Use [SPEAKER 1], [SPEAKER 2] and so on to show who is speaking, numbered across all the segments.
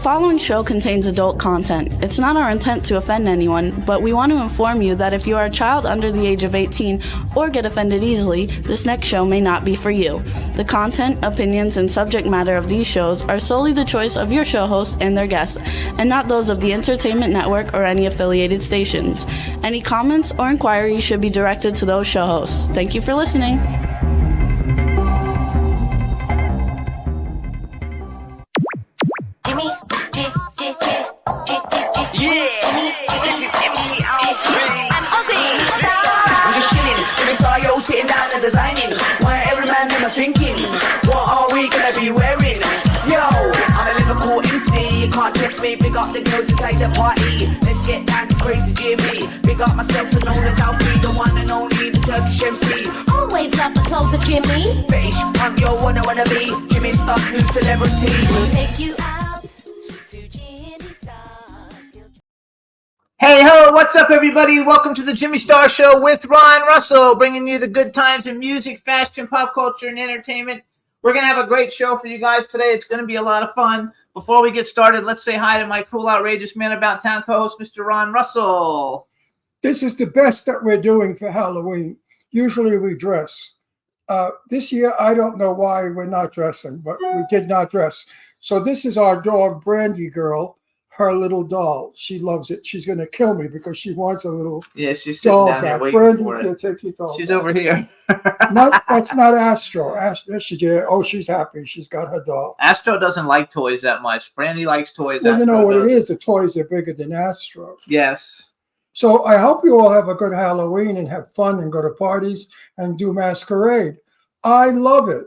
[SPEAKER 1] following show contains adult content. It's not our intent to offend anyone, but we want to inform you that if you are a child under the age of 18 or get offended easily, this next show may not be for you. The content, opinions, and subject matter of these shows are solely the choice of your show hosts and their guests, and not those of the Entertainment Network or any affiliated stations. Any comments or inquiries should be directed to those show hosts. Thank you for listening.
[SPEAKER 2] Sitting down and designing, why every man them are thinking, what are we gonna be wearing? Yo, I'm a Liverpool MC, you can't trust me, big up the girls inside the party, let's get down to crazy Jimmy, big up myself and known as Alfie, the one and only, the Turkish MC.
[SPEAKER 3] Always love the clothes of Jimmy.
[SPEAKER 2] British, I'm your wanna be, Jimmy Star, new celebrity.
[SPEAKER 3] We'll take you out to Jimmy Star's.
[SPEAKER 4] Hey ho, what's up everybody? Welcome to the Jimmy Star Show with Ron Russell, bringing you the good times in music, fashion, pop culture, and entertainment. We're going to have a great show for you guys today. It's going to be a lot of fun. Before we get started, let's say hi to my cool, outrageous man about town co-host, Mr. Ron Russell.
[SPEAKER 5] This is the best that we're doing for Halloween. Usually we dress. This year, I don't know why we're not dressing, but we did not dress. So this is our dog, Brandy Girl. Her little doll. She loves it. She's going to kill me because she wants a little
[SPEAKER 4] she's sitting
[SPEAKER 5] doll
[SPEAKER 4] down
[SPEAKER 5] back.
[SPEAKER 4] here waiting
[SPEAKER 5] Brandy,
[SPEAKER 4] for it.
[SPEAKER 5] take your doll
[SPEAKER 4] She's
[SPEAKER 5] back.
[SPEAKER 4] over here.
[SPEAKER 5] That's not Astro. She's happy. She's got her doll.
[SPEAKER 4] Astro doesn't like toys that much. Brandy likes toys.
[SPEAKER 5] Well, you know
[SPEAKER 4] Astro
[SPEAKER 5] what
[SPEAKER 4] doesn't.
[SPEAKER 5] it is. The toys are bigger than Astro.
[SPEAKER 4] Yes.
[SPEAKER 5] So I hope you all have a good Halloween and have fun and go to parties and do masquerade. I love it.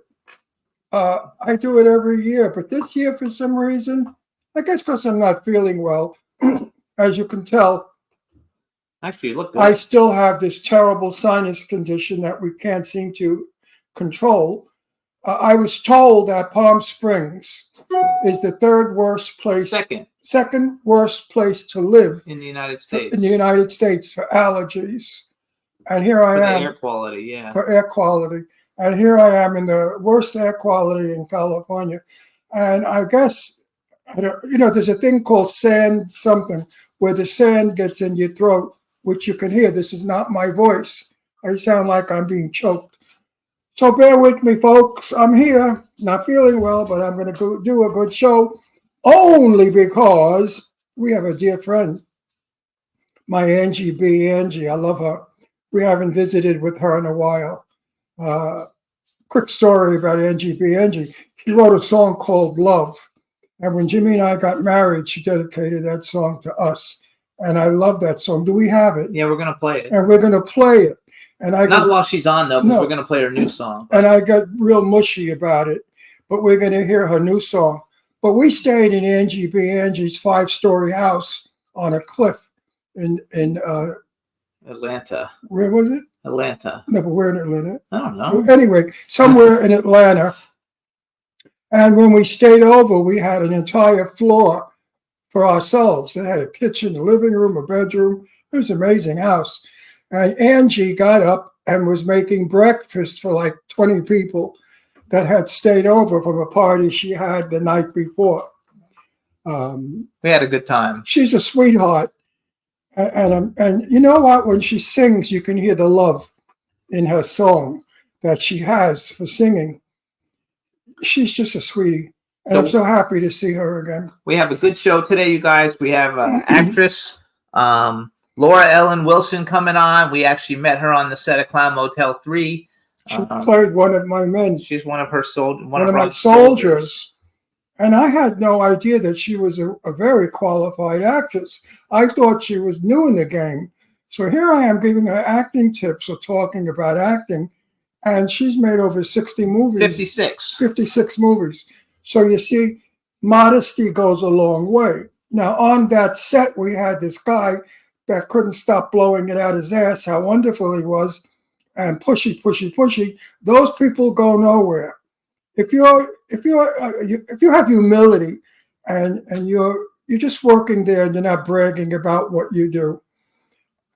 [SPEAKER 5] I do it every year, but this year for some reason, I guess because I'm not feeling well, as you can tell,
[SPEAKER 4] Actually, you look good.
[SPEAKER 5] I still have this terrible sinus condition that we can't seem to control. I was told that Palm Springs is the third worst place, second worst place to live
[SPEAKER 4] in the United States.
[SPEAKER 5] In the United States for allergies. And here I am.
[SPEAKER 4] For air quality, yeah.
[SPEAKER 5] For air quality. And here I am in the worst air quality in California. And I guess, there's a thing called sand something, where the sand gets in your throat, which you can hear. This is not my voice. I sound like I'm being choked. So bear with me, folks. I'm here, not feeling well, but I'm going to do a good show only because we have a dear friend, my Angie B. Angie. I love her. We haven't visited with her in a while. Quick story about Angie B. Angie. She wrote a song called Love. And when Jimmy and I got married, she dedicated that song to us. And I love that song. Do we have it?
[SPEAKER 4] Yeah, we're going to play it.
[SPEAKER 5] And we're going to play it. And
[SPEAKER 4] Not while she's on, though, because we're going to play her new song.
[SPEAKER 5] And I got real mushy about it. But we're going to hear her new song. But we stayed in Angie B. Angie's 5-story house on a cliff in
[SPEAKER 4] Atlanta.
[SPEAKER 5] Where was it?
[SPEAKER 4] Atlanta.
[SPEAKER 5] No, but where in Atlanta?
[SPEAKER 4] I don't know.
[SPEAKER 5] Anyway, somewhere in Atlanta. And when we stayed over, we had an entire floor for ourselves. It had a kitchen, a living room, a bedroom. It was an amazing house. And Angie got up and was making breakfast for like 20 people that had stayed over from a party she had the night before.
[SPEAKER 4] We had a good time.
[SPEAKER 5] She's a sweetheart. And you know what? When she sings, you can hear the love in her song that she has for singing. She's just a sweetie. And I'm so happy to see her again.
[SPEAKER 4] We have a good show today, you guys. We have actress Laura Ellen Wilson coming on. We actually met her on the set of Clown Motel 3.
[SPEAKER 5] She played one of my men.
[SPEAKER 4] She's one of her
[SPEAKER 5] one of my soldiers. And I had no idea that she was a very qualified actress. I thought she was new in the game. So here I am giving her acting tips or talking about acting. And she's made over 60 movies. 56 movies. So you see, modesty goes a long way. Now, on that set, we had this guy that couldn't stop blowing it out his ass, how wonderful he was, and pushy. Those people go nowhere. If you have humility and you're just working there and you're not bragging about what you do.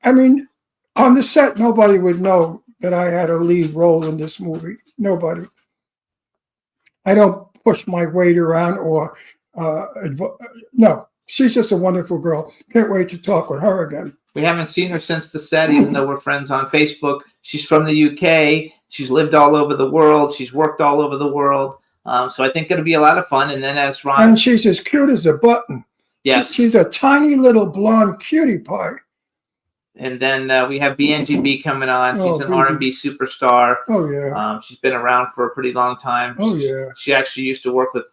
[SPEAKER 5] I mean, on the set, nobody would know that I had a lead role in this movie. Nobody. I don't push my weight around or No, she's just a wonderful girl. Can't wait to talk with her again.
[SPEAKER 4] We haven't seen her since the set, even though we're friends on Facebook. She's from the UK. She's lived all over the world. She's worked all over the world. So I think it'll be a lot of fun. And then as Ron...
[SPEAKER 5] And she's as cute as a button.
[SPEAKER 4] Yes.
[SPEAKER 5] She's a tiny little blonde cutie pie.
[SPEAKER 4] And then we have Angie B coming on. She's an
[SPEAKER 5] baby.
[SPEAKER 4] R&B superstar.
[SPEAKER 5] Oh, yeah.
[SPEAKER 4] She's been around for a pretty long time.
[SPEAKER 5] Oh, yeah.
[SPEAKER 4] She actually used to work with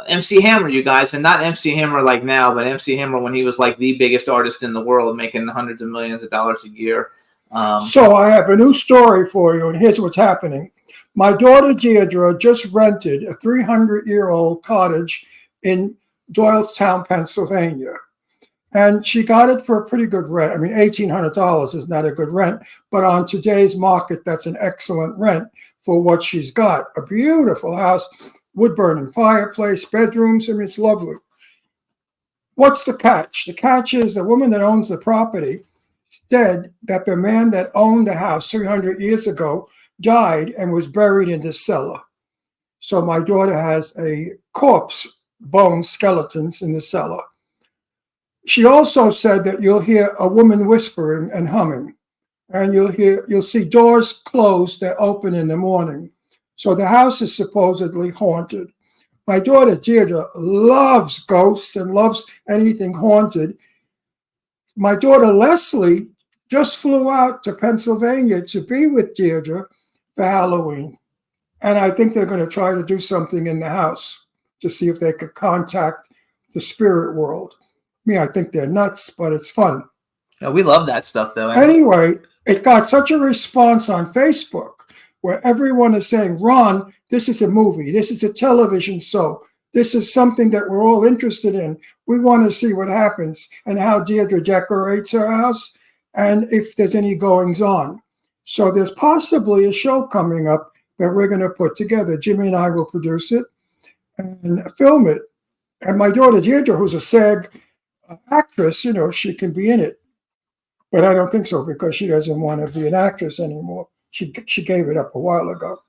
[SPEAKER 4] MC Hammer, you guys, and not MC Hammer like now, but MC Hammer when he was like the biggest artist in the world, making hundreds of millions of dollars a year.
[SPEAKER 5] So I have a new story for you, and here's what's happening. My daughter Deirdre just rented a 300-year-old cottage in Doylestown, Pennsylvania. And she got it for a pretty good rent. I mean, $1,800 is not a good rent, but on today's market, that's an excellent rent for what she's got. A beautiful house, wood-burning fireplace, bedrooms. I mean, it's lovely. What's the catch? The catch is the woman that owns the property said that the man that owned the house 300 years ago died and was buried in the cellar. So my daughter has a corpse, bone skeletons in the cellar. She also said that you'll hear a woman whispering and humming, and you'll see doors closed that open in the morning. So the house is supposedly haunted. My daughter Deirdre loves ghosts and loves anything haunted. My daughter Leslie just flew out to Pennsylvania to be with Deirdre for Halloween. And I think they're going to try to do something in the house to see if they could contact the spirit world. I think they're nuts, but it's fun.
[SPEAKER 4] Yeah, we love that stuff, though.
[SPEAKER 5] Anyway, it got such a response on Facebook where everyone is saying, Ron, this is a movie. This is a television show. This is something that we're all interested in. We want to see what happens and how Deirdre decorates her house and if there's any goings on. So there's possibly a show coming up that we're going to put together. Jimmy and I will produce it and film it. And my daughter Deirdre, who's a SAG actress, she can be in it. But I don't think so because she doesn't want to be an actress anymore. She gave it up a while ago.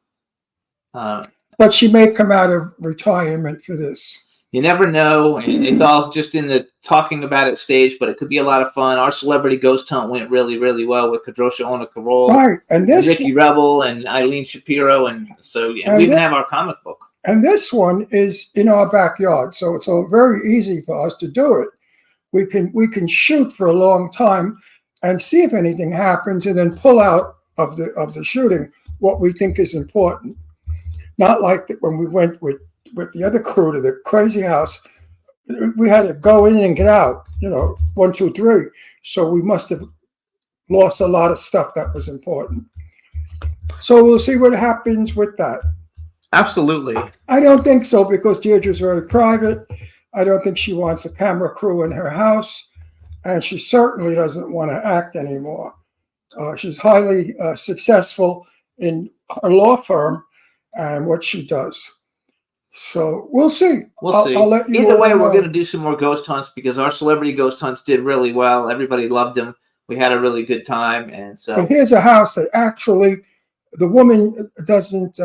[SPEAKER 5] But she may come out of retirement for this.
[SPEAKER 4] You never know. It's all just in the talking about it stage, but it could be a lot of fun. Our celebrity ghost hunt went really, really well with Kadrosha Ona Carole,
[SPEAKER 5] right, and this
[SPEAKER 4] Ricky Rebel and Eileen Shapiro, and so we even have our comic book.
[SPEAKER 5] And this one is in our backyard, so it's all very easy for us to do it. We can shoot for a long time and see if anything happens, and then pull out of the shooting what we think is important. Not like when we went with the other crew to the crazy house, we had to go in and get out, 1, 2, 3. So we must have lost a lot of stuff that was important. So we'll see what happens with that.
[SPEAKER 4] Absolutely.
[SPEAKER 5] I don't think so because Deirdre's very private. I don't think she wants a camera crew in her house. And she certainly doesn't want to act anymore. She's highly successful in her law firm and what she does. So we'll see.
[SPEAKER 4] We'll see.
[SPEAKER 5] I'll let you
[SPEAKER 4] Either way,
[SPEAKER 5] know.
[SPEAKER 4] we're going to do some more ghost hunts because our celebrity ghost hunts did really well. Everybody loved them. We had a really good time. And so
[SPEAKER 5] But here's a house that actually the woman doesn't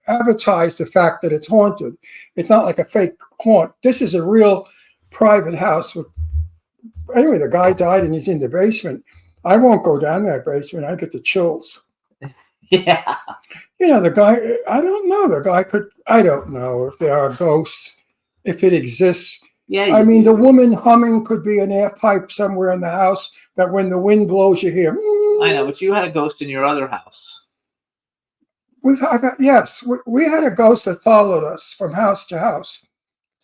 [SPEAKER 5] advertise the fact that it's haunted. It's not like a fake haunt. This is a real private house. Anyway, the guy died and he's in the basement. I won't go down that basement. I get the chills.
[SPEAKER 4] yeah.
[SPEAKER 5] The guy, I don't know. I don't know if there are ghosts, if it exists.
[SPEAKER 4] Yeah.
[SPEAKER 5] I mean, the woman humming could be an air pipe somewhere in the house that when the wind blows, you hear.
[SPEAKER 4] I know, but you had a ghost in your other house.
[SPEAKER 5] Yes, we had a ghost that followed us from house to house,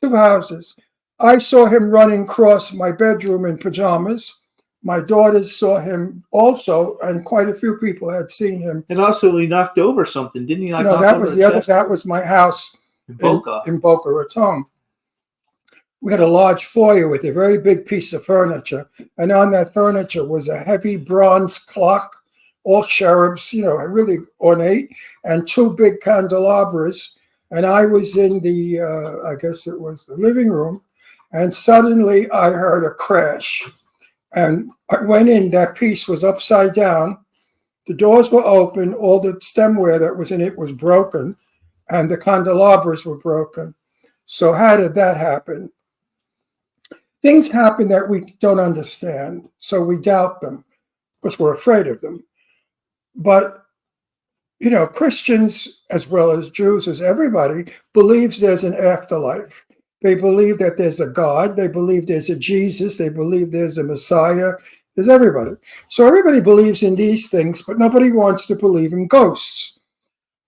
[SPEAKER 5] 2 houses. I saw him running across my bedroom in pajamas. My daughters saw him also, and quite a few people had seen him.
[SPEAKER 4] And also, he knocked over something, didn't he?
[SPEAKER 5] No, that was the other. That was my house
[SPEAKER 4] in Boca.
[SPEAKER 5] In Boca Raton. We had a large foyer with a very big piece of furniture, and on that furniture was a heavy bronze clock, all cherubs, really ornate, and 2 big candelabras. And I was in the, I guess it was the living room, and suddenly I heard a crash. And I went in, that piece was upside down. The doors were open. All the stemware that was in it was broken. And the candelabras were broken. So how did that happen? Things happen that we don't understand, so we doubt them because we're afraid of them. But Christians as well as Jews, as everybody, believes there's an afterlife. They believe that there's a God. They believe there's a Jesus. They believe there's a Messiah. There's everybody. So everybody believes in these things, but nobody wants to believe in ghosts.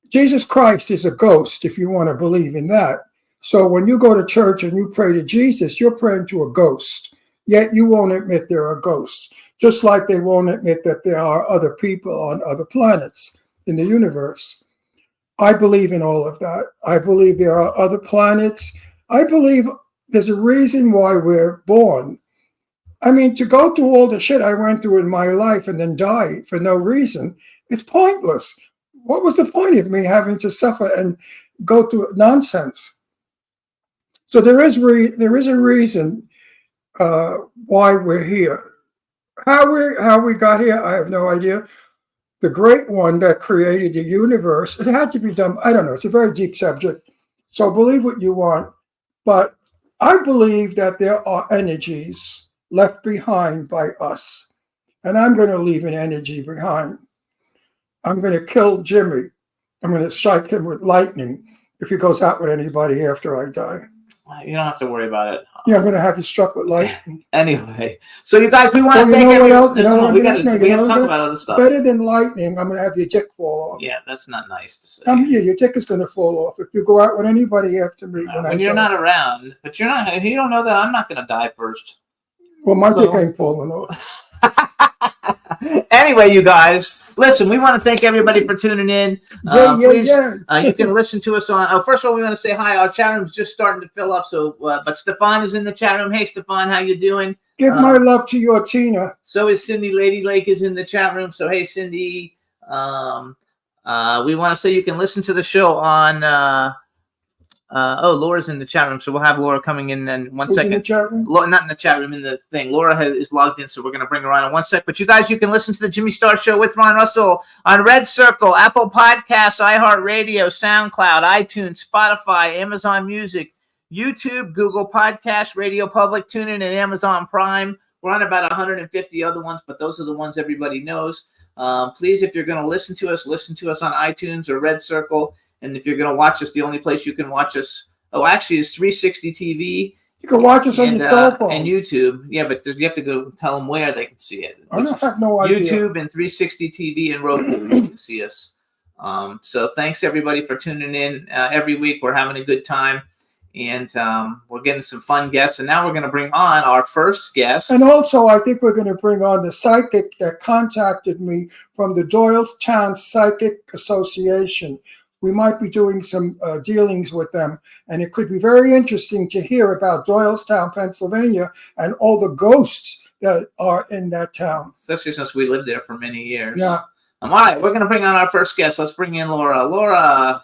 [SPEAKER 5] Jesus Christ is a ghost, if you want to believe in that. So when you go to church and you pray to Jesus, you're praying to a ghost. Yet you won't admit there are ghosts, just like they won't admit that there are other people on other planets in the universe. I believe in all of that. I believe there are other planets. I believe there's a reason why we're born. I mean, to go through all the shit I went through in my life and then die for no reason, it's pointless. What was the point of me having to suffer and go through nonsense? So there is a reason why we're here. How we got here, I have no idea. The great one that created the universe, it had to be done. I don't know. It's a very deep subject. So believe what you want. But I believe that there are energies left behind by us. And I'm going to leave an energy behind. I'm going to kill Jimmy. I'm going to strike him with lightning if he goes out with anybody after I die.
[SPEAKER 4] You don't have to worry about it.
[SPEAKER 5] Yeah, I'm going to have you struck with lightning.
[SPEAKER 4] Anyway, so you guys, we want to thank everyone. We got to talk about other stuff.
[SPEAKER 5] Better than lightning, I'm going to have your dick fall off.
[SPEAKER 4] Yeah, that's not nice to say.
[SPEAKER 5] Yeah, your dick is going to fall off if you go out with anybody after me.
[SPEAKER 4] When you're not around, but you don't know that I'm not going to die first.
[SPEAKER 5] Well, my dick ain't falling off.
[SPEAKER 4] Anyway, you guys, listen, we want to thank everybody for tuning in. Please, you can listen to us on. First of all, we want to say hi. Our chat room is just starting to fill up. So, but Stefan is in the chat room. Hey, Stefan, how you doing?
[SPEAKER 5] Give my love to your Tina.
[SPEAKER 4] So is Cindy. Lady Lake is in the chat room. So, hey, Cindy. We want to say you can listen to the show on. Laura's in the chat room, so we'll have Laura coming in 1 second.
[SPEAKER 5] In the chat room?
[SPEAKER 4] Not in the chat room, in the thing. Laura is logged in, so we're going to bring her on in 1 sec. But you guys, you can listen to the Jimmy Star Show with Ron Russell on Red Circle, Apple Podcasts, iHeartRadio, SoundCloud, iTunes, Spotify, Amazon Music, YouTube, Google Podcasts, Radio Public, TuneIn, and Amazon Prime. We're on about 150 other ones, but those are the ones everybody knows. Please, if you're going to listen to us on iTunes or Red Circle. And if you're going to watch us, the only place you can watch us, is 360 TV.
[SPEAKER 5] You can watch us on your cell phone.
[SPEAKER 4] And YouTube. Yeah, but you have to go tell them where they can see it.
[SPEAKER 5] I have no idea.
[SPEAKER 4] YouTube and 360 TV and Roku, you can see us. So thanks, everybody, for tuning in every week. We're having a good time. And we're getting some fun guests. And now we're going to bring on our first guest.
[SPEAKER 5] And also, I think we're going to bring on the psychic that contacted me from the Doylestown Psychic Association. We might be doing some dealings with them, and it could be very interesting to hear about Doylestown, Pennsylvania, and all the ghosts that are in that town.
[SPEAKER 4] Especially since we lived there for many years.
[SPEAKER 5] Yeah.
[SPEAKER 4] All right, we're going to bring on our first guest. Let's bring in Laura. Laura,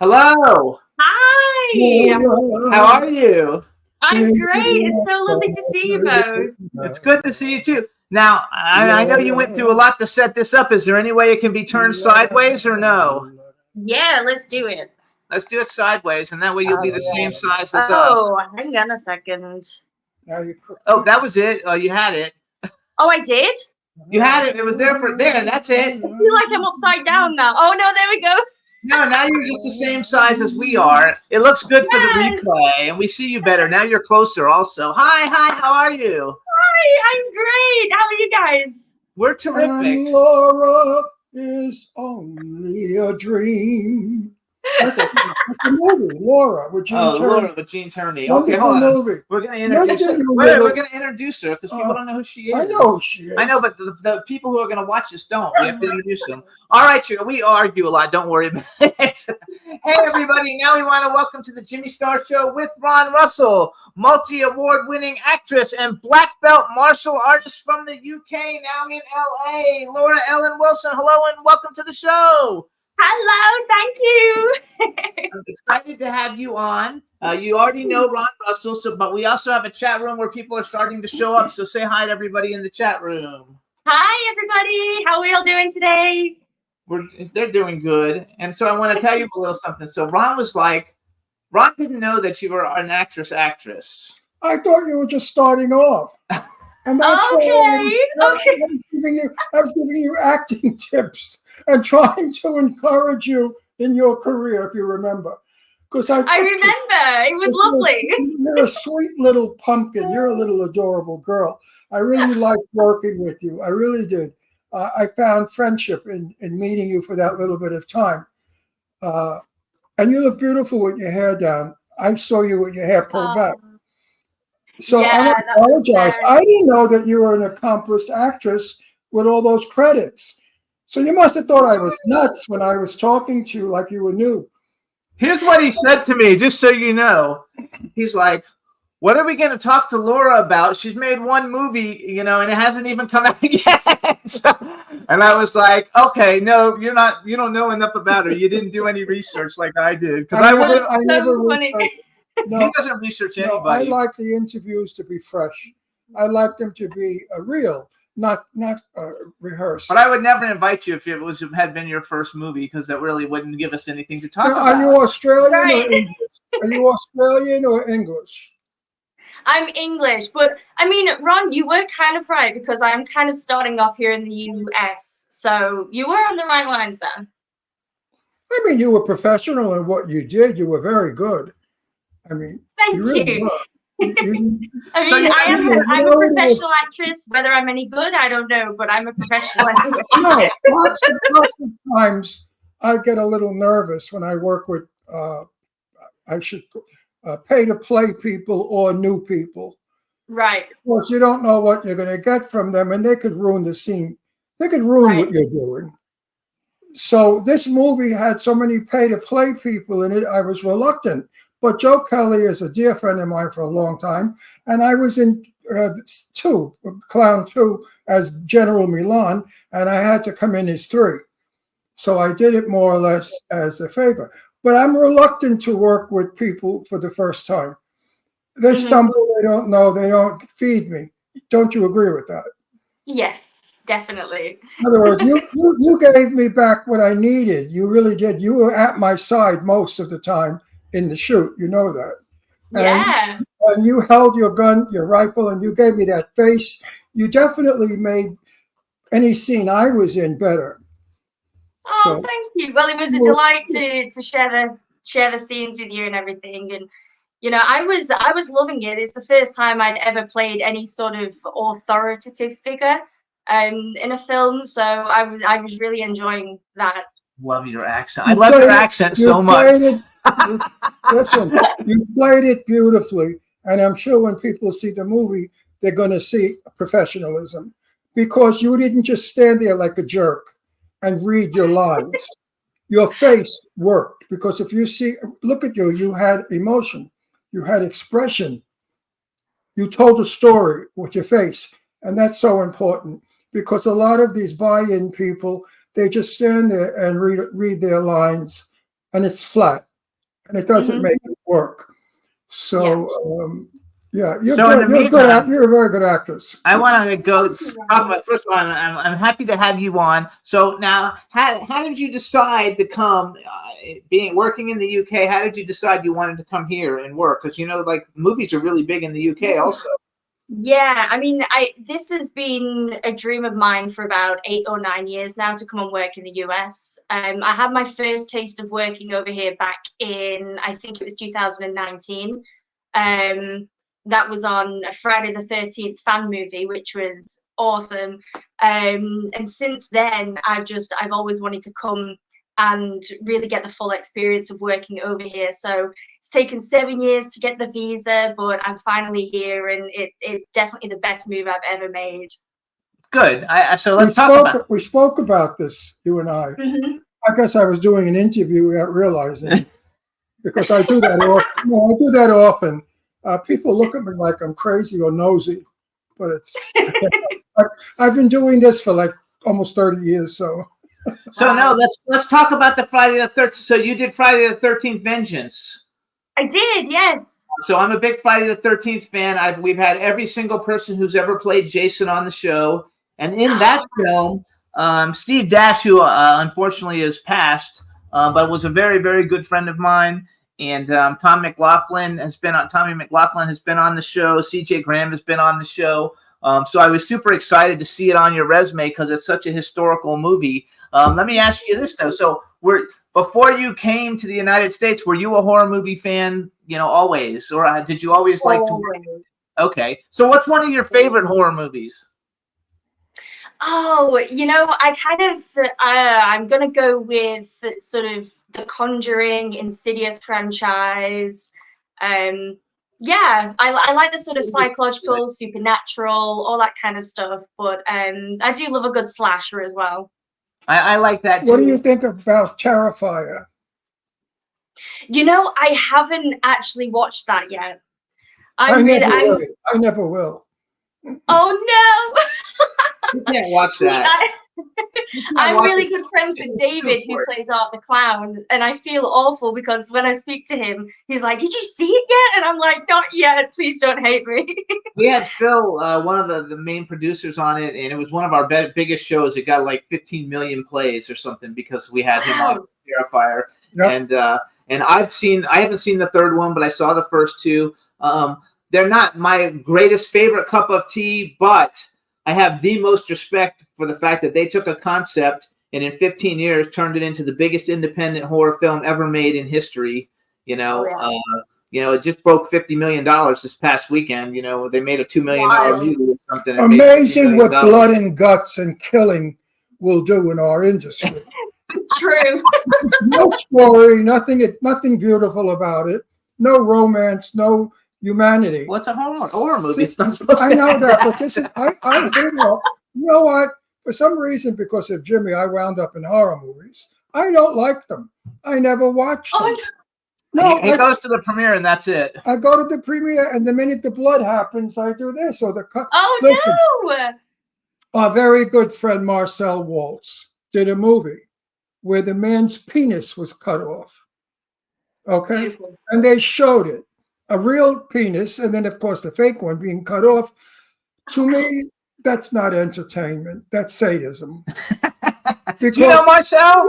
[SPEAKER 4] hello.
[SPEAKER 6] Hi.
[SPEAKER 4] How are you?
[SPEAKER 6] I'm great. It's so lovely to see you both.
[SPEAKER 4] It's good to see you, too. Now, I know you went through a lot to set this up. Is there any way it can be turned sideways or no?
[SPEAKER 6] Yeah, let's do it.
[SPEAKER 4] Let's do it sideways, and that way you'll be the same size as us.
[SPEAKER 6] Oh, hang on a second.
[SPEAKER 4] Oh, that was it. Oh, you had it.
[SPEAKER 6] Oh, I did?
[SPEAKER 4] You had it. It was there for there. That's it.
[SPEAKER 6] I feel like I'm upside down now. Oh, no, there we go.
[SPEAKER 4] No, now you're just the same size as we are. It looks good for the replay, and we see you better. Now you're closer also. Hi, how are you?
[SPEAKER 6] Hi, I'm great. How are you guys?
[SPEAKER 4] We're terrific.
[SPEAKER 5] And Laura is only a dream. That's a movie, Laura with Gene Tierney.
[SPEAKER 4] Laura with Gene Tierney. Okay, hold on.
[SPEAKER 5] Movie.
[SPEAKER 4] We're going to introduce her. We're going to introduce her because people don't know who she is.
[SPEAKER 5] I know who she is.
[SPEAKER 4] I know, but the people who are going to watch this don't. We have to introduce them. All right, we argue a lot. Don't worry about it. Hey, everybody. Now we want to welcome to the Jimmy Star Show with Ron Russell, multi-award-winning actress and black belt martial artist from the UK, now in LA, Laura Ellen Wilson. Hello and welcome to the show.
[SPEAKER 6] Hello, thank you.
[SPEAKER 4] I'm excited to have you on. You already know Ron Russell, but we also have a chat room where people are starting to show up. So say hi to everybody in the chat room.
[SPEAKER 6] Hi, everybody. How are we all doing today?
[SPEAKER 4] They're doing good. And so I want to tell you a little something. So Ron Ron didn't know that you were an actress.
[SPEAKER 5] I thought you were just starting off. And that's why
[SPEAKER 6] Okay.
[SPEAKER 5] I was giving you acting tips and trying to encourage you in your career, if you remember. Because
[SPEAKER 6] I remember. It was lovely.
[SPEAKER 5] You're a sweet little pumpkin. You're a little adorable girl. I really liked working with you. I really did. I found friendship in meeting you for that little bit of time. And you look beautiful with your hair down. I saw you with your hair pulled back. So
[SPEAKER 6] Yeah,
[SPEAKER 5] I want to
[SPEAKER 6] that was
[SPEAKER 5] apologize.
[SPEAKER 6] very-
[SPEAKER 5] I didn't know that you were an accomplished actress with all those credits. So you must have thought I was nuts when I was talking to you like you were new.
[SPEAKER 4] Here's what he said to me, just so you know. He's like, what are we going to talk to Laura about? She's made one movie, you know, and it hasn't even come out yet. And I was like, okay, no, you don't know enough about her. You didn't do any research like I did. Because
[SPEAKER 5] I never
[SPEAKER 6] so funny.
[SPEAKER 5] researched.
[SPEAKER 4] he
[SPEAKER 5] No,
[SPEAKER 4] doesn't research
[SPEAKER 5] no, I
[SPEAKER 4] anybody.
[SPEAKER 5] like the interviews to be fresh. I like them to be real, not rehearsed.
[SPEAKER 4] But I would never invite you if it had been your first movie, because that really wouldn't give us anything to talk
[SPEAKER 5] Now,
[SPEAKER 4] about.
[SPEAKER 5] are you Australian or
[SPEAKER 6] Right.
[SPEAKER 5] English? Are you Australian or English?
[SPEAKER 6] I'm English, but I mean, Ron, you were kind of right because I'm kind of starting off here in the US. So you were on the right lines then.
[SPEAKER 5] I mean, you were professional in what you did. You were very good. I mean,
[SPEAKER 6] Thank
[SPEAKER 5] you really
[SPEAKER 6] you.
[SPEAKER 5] were.
[SPEAKER 6] I
[SPEAKER 4] So
[SPEAKER 6] mean,
[SPEAKER 4] you-
[SPEAKER 6] I'm
[SPEAKER 5] you
[SPEAKER 6] a
[SPEAKER 5] know,
[SPEAKER 6] professional actress. Whether I'm any good, I don't know, but I'm a professional anyway.
[SPEAKER 5] No, lots of times I get a little nervous when I work with, I should pay to play people or new people.
[SPEAKER 6] Right.
[SPEAKER 5] Of course, you don't know what you're going to get from them, and they could ruin the scene. They could ruin what
[SPEAKER 6] Right.
[SPEAKER 5] you're doing. So this movie had so many pay-to-play people in it, I was reluctant. But Joe Kelly is a dear friend of mine for a long time, and I was in Clown 2 as General Milan, and I had to come in as 3. So I did it more or less as a favor. But I'm reluctant to work with people for the first time. They stumble, they don't know, they don't feed me. Don't you agree with that?
[SPEAKER 6] Yes, definitely.
[SPEAKER 5] In other words, you gave me back what I needed. You really did. You were at my side most of the time in the shoot. You know that.
[SPEAKER 6] Yeah.
[SPEAKER 5] And you held your gun, your rifle, and you gave me that face. You definitely made any scene I was in better.
[SPEAKER 6] Oh,
[SPEAKER 5] So-
[SPEAKER 6] thank you. Well, it was a delight to share the scenes with you and everything. And you know, I was loving it. It's the first time I'd ever played any sort of authoritative figure in a film, so I was really enjoying that.
[SPEAKER 4] Love your accent. I love your accent so much.
[SPEAKER 5] Listen, you played it beautifully, and I'm sure when people see the movie, they're going to see professionalism because you didn't just stand there like a jerk and read your lines. Your face worked because if you look at you, you had emotion, you had expression, you told a story with your face, and that's so important because a lot of these buy-in people, they just stand there and read their lines, and it's flat, and it doesn't make it work. So, yeah, you're
[SPEAKER 4] So in
[SPEAKER 5] good.
[SPEAKER 4] the
[SPEAKER 5] You're good.
[SPEAKER 4] meantime-
[SPEAKER 5] You're a very good actress.
[SPEAKER 4] I want to go talk about, first of all, I'm happy to have you on. So now, how did you decide to come, working in the UK, how did you decide you wanted to come here and work? Because, you know, like movies are really big in the UK also.
[SPEAKER 6] Yeah, I mean, this has been a dream of mine for about 8 or 9 years now to come and work in the US. I had my first taste of working over here back in, I think it was 2019. That was on a Friday the 13th fan movie, which was awesome. And since then, I've always wanted to come and really get the full experience of working over here. So it's taken 7 years to get the visa, but I'm finally here, and it's definitely the best move I've ever made.
[SPEAKER 4] Good. So let's talk about.
[SPEAKER 5] We spoke about this, you and I.
[SPEAKER 6] Mhm.
[SPEAKER 5] I guess I was doing an interview without realizing because I do that often. No, I do that often. People look at me like I'm crazy or nosy, but it's. I've been doing this for like almost 30 years, so.
[SPEAKER 4] So no, let's talk about the Friday the 13th. So you did Friday the 13th Vengeance.
[SPEAKER 6] I did, yes.
[SPEAKER 4] So I'm a big Friday the 13th fan. We've had every single person who's ever played Jason on the show, and in that film, Steve Dash, who unfortunately has passed, but was a very, very good friend of mine. and Tommy McLaughlin has been on the show. CJ Graham has been on the show. So I was super excited to see it on your resume because it's such a historical movie. Let me ask you this though. So before you came to the United States, were you a horror movie fan, always, or did you always like to work? Okay. So what's one of your favorite horror movies?
[SPEAKER 6] Oh, I kind of, I'm going to go with sort of the Conjuring, Insidious franchise. Yeah, I like the sort of psychological, supernatural, all that kind of stuff. But I do love a good slasher as well.
[SPEAKER 4] I like that too.
[SPEAKER 5] What do you think about Terrifier?
[SPEAKER 6] I haven't actually watched that yet.
[SPEAKER 5] I never will.
[SPEAKER 6] Oh no!
[SPEAKER 4] You can't watch that.
[SPEAKER 6] I'm really good friends with David, who plays Art the Clown, and I feel awful because when I speak to him, he's like, "Did you see it yet?" And I'm like, "Not yet. Please don't hate me."
[SPEAKER 4] We had Phil, one of the main producers on it, and it was one of our biggest shows. It got like 15 million plays or something because we had him on Terrifier. Yep. And I haven't seen the third one, but I saw the first two. They're not my greatest favorite cup of tea, but I have the most respect for the fact that they took a concept and in 15 years turned it into the biggest independent horror film ever made in history. It just broke $50 million this past weekend. They made a $2 million movie or something.
[SPEAKER 5] Amazing what blood and guts and killing will do in our industry.
[SPEAKER 6] True.
[SPEAKER 5] No story, nothing beautiful about it. No romance, no humanity.
[SPEAKER 4] What's a horror movie? It's not
[SPEAKER 5] I know that, but this is you know what? For some reason, because of Jimmy, I wound up in horror movies. I don't like them. I never watch them.
[SPEAKER 4] No, he goes to the premiere and that's it.
[SPEAKER 5] I go to the premiere, and the minute the blood happens, I do this. So
[SPEAKER 6] no!
[SPEAKER 5] Our very good friend Marcel Waltz did a movie where the man's penis was cut off. Okay, beautiful. And they showed it. A real penis, and then, of course, the fake one being cut off. To me, that's not entertainment. That's sadism.
[SPEAKER 4] Do you know Marcel?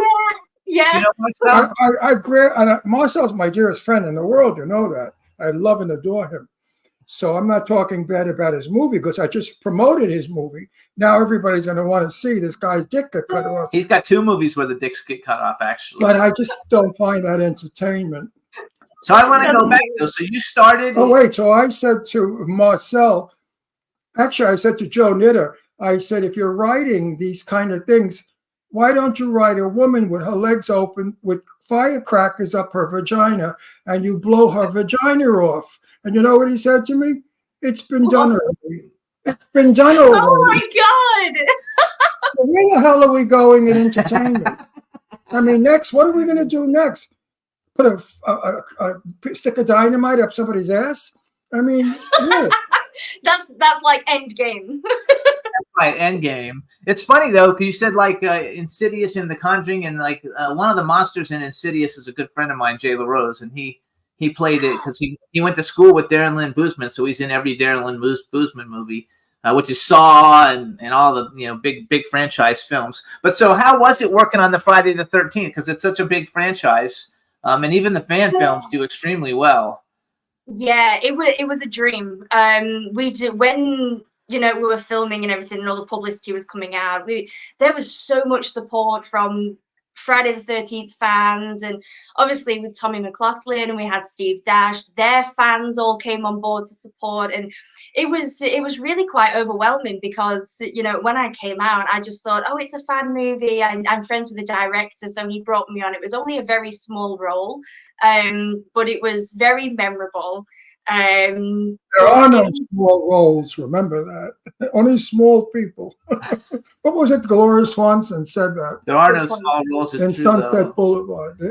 [SPEAKER 6] Yeah.
[SPEAKER 4] Do you know Marcel?
[SPEAKER 5] I agree. And Marcel's my dearest friend in the world. You know that. I love and adore him. So I'm not talking bad about his movie because I just promoted his movie. Now everybody's going to want to see this guy's dick get cut off.
[SPEAKER 4] He's got 2 movies where the dicks get cut off, actually.
[SPEAKER 5] But I just don't find that entertainment.
[SPEAKER 4] So I want to go back though. So you started.
[SPEAKER 5] Oh wait. So I said to Marcel, actually, I said to Joe Knitter, I said, if you're writing these kind of things, why don't you write a woman with her legs open with firecrackers up her vagina and you blow her vagina off? And you know what he said to me? It's been done already. It's been done already.
[SPEAKER 6] Oh my God.
[SPEAKER 5] So where the hell are we going in entertainment? I mean, next, what are we going to do next? Put a stick of dynamite up somebody's ass? I mean, really.
[SPEAKER 6] That's like Endgame.
[SPEAKER 4] That's right, Endgame. It's funny though, because you said like Insidious and The Conjuring, and like one of the monsters in Insidious is a good friend of mine, Jay LaRose, and he played it because he went to school with Darren Lynn Bousman, so he's in every Darren Lynn Bousman movie, which is Saw and all the big franchise films. But so how was it working on the Friday the 13th? Because it's such a big franchise. And even the fan films do extremely well.
[SPEAKER 6] Yeah, it was a dream. We did when we were filming and everything, and all the publicity was coming out. There was so much support from Friday the 13th fans, and obviously with Tommy McLaughlin, and we had Steve Dash. Their fans all came on board to support, and it was really quite overwhelming because when I came out, I just thought, oh, it's a fan movie. I'm friends with the director, so he brought me on. It was only a very small role, but it was very memorable.
[SPEAKER 5] There are no small roles, remember that. Only small people. What was it? Gloria Swanson said that.
[SPEAKER 4] There are no small roles
[SPEAKER 5] in Sunset Boulevard.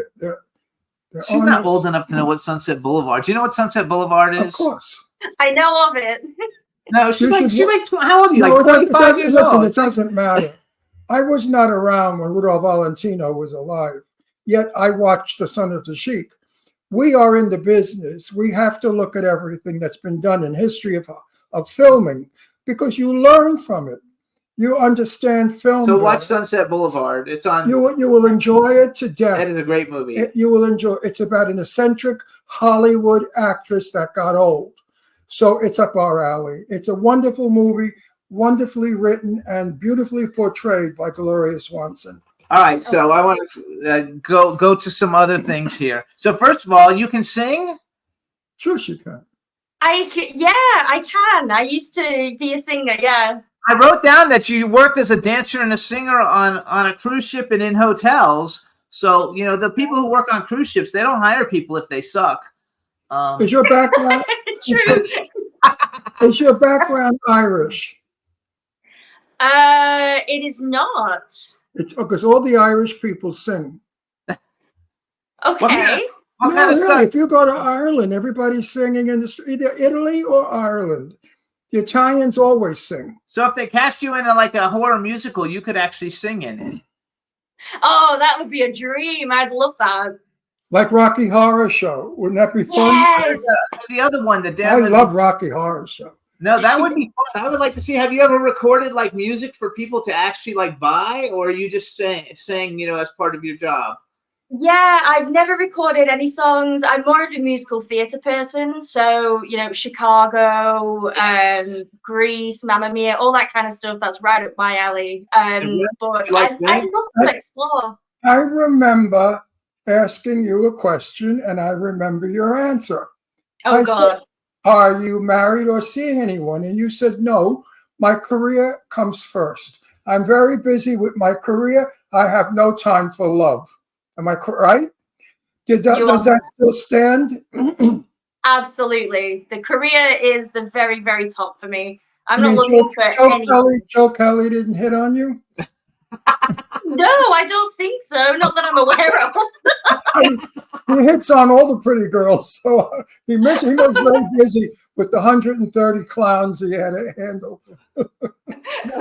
[SPEAKER 4] She's not old enough to know what Sunset Boulevard. Do you know what Sunset Boulevard is?
[SPEAKER 5] Of course.
[SPEAKER 6] I know of it.
[SPEAKER 4] No, she's like how old are you? Like 25 years old.
[SPEAKER 5] It doesn't matter. I was not around when Rudolph Valentino was alive, yet I watched The Son of the Sheik. We are in the business. We have to look at everything that's been done in history of filming because you learn from it. You understand film.
[SPEAKER 4] So watch
[SPEAKER 5] better.
[SPEAKER 4] Sunset Boulevard. It's on.
[SPEAKER 5] You will enjoy it to death.
[SPEAKER 4] That is a great movie.
[SPEAKER 5] You will enjoy. It's about an eccentric Hollywood actress that got old, so it's up our alley. It's a wonderful movie, wonderfully written and beautifully portrayed by Gloria Swanson.
[SPEAKER 4] All right, so I want to go to some other things here. So first of all, you can sing.
[SPEAKER 5] Sure, she can.
[SPEAKER 6] I can. I used to be a singer. Yeah.
[SPEAKER 4] I wrote down that you worked as a dancer and a singer on a cruise ship and in hotels. So, you know, the people who work on cruise ships, they don't hire people if they suck.
[SPEAKER 5] Is your background
[SPEAKER 6] True.
[SPEAKER 5] is your background Irish?
[SPEAKER 6] It is not.
[SPEAKER 5] Because all the Irish people sing.
[SPEAKER 6] Okay.
[SPEAKER 4] What kind of
[SPEAKER 5] Yeah,
[SPEAKER 4] stuff?
[SPEAKER 5] if you go to Ireland, everybody's singing in the street, either Italy or Ireland. The Italians always sing.
[SPEAKER 4] So if they cast you in like a horror musical, you could actually sing in it.
[SPEAKER 6] Oh, that would be a dream. I'd love that.
[SPEAKER 5] Like Rocky Horror Show. Wouldn't that be fun?
[SPEAKER 6] Yes.
[SPEAKER 4] The other one, the
[SPEAKER 5] I
[SPEAKER 4] dad.
[SPEAKER 5] love Rocky Horror Show.
[SPEAKER 4] No, that would be fun. I would like to see. Have you ever recorded like music for people to actually like buy, or are you just saying, you know, as part of your job?
[SPEAKER 6] Yeah, I've never recorded any songs. I'm more of a musical theatre person. So, you know, Chicago, Grease, Mamma Mia, all that kind of stuff. That's right up my alley. But
[SPEAKER 4] like
[SPEAKER 6] I'd love to explore.
[SPEAKER 5] I remember asking you a question, and I remember your answer.
[SPEAKER 6] Oh,
[SPEAKER 5] I
[SPEAKER 6] God.
[SPEAKER 5] said, are you married or seeing anyone? And you said, no, my career comes first. I'm very busy with my career. I have no time for love. Am I right? Does that still stand?
[SPEAKER 6] Absolutely. The career is the very, very top for me. I'm
[SPEAKER 5] You
[SPEAKER 6] not
[SPEAKER 5] mean
[SPEAKER 6] looking for any.
[SPEAKER 5] Joe Kelly didn't hit on you?
[SPEAKER 6] No, I don't think so. Not that I'm aware of.
[SPEAKER 5] He hits on all the pretty girls, so he was very busy with the 130 clowns he had to handle.
[SPEAKER 4] We're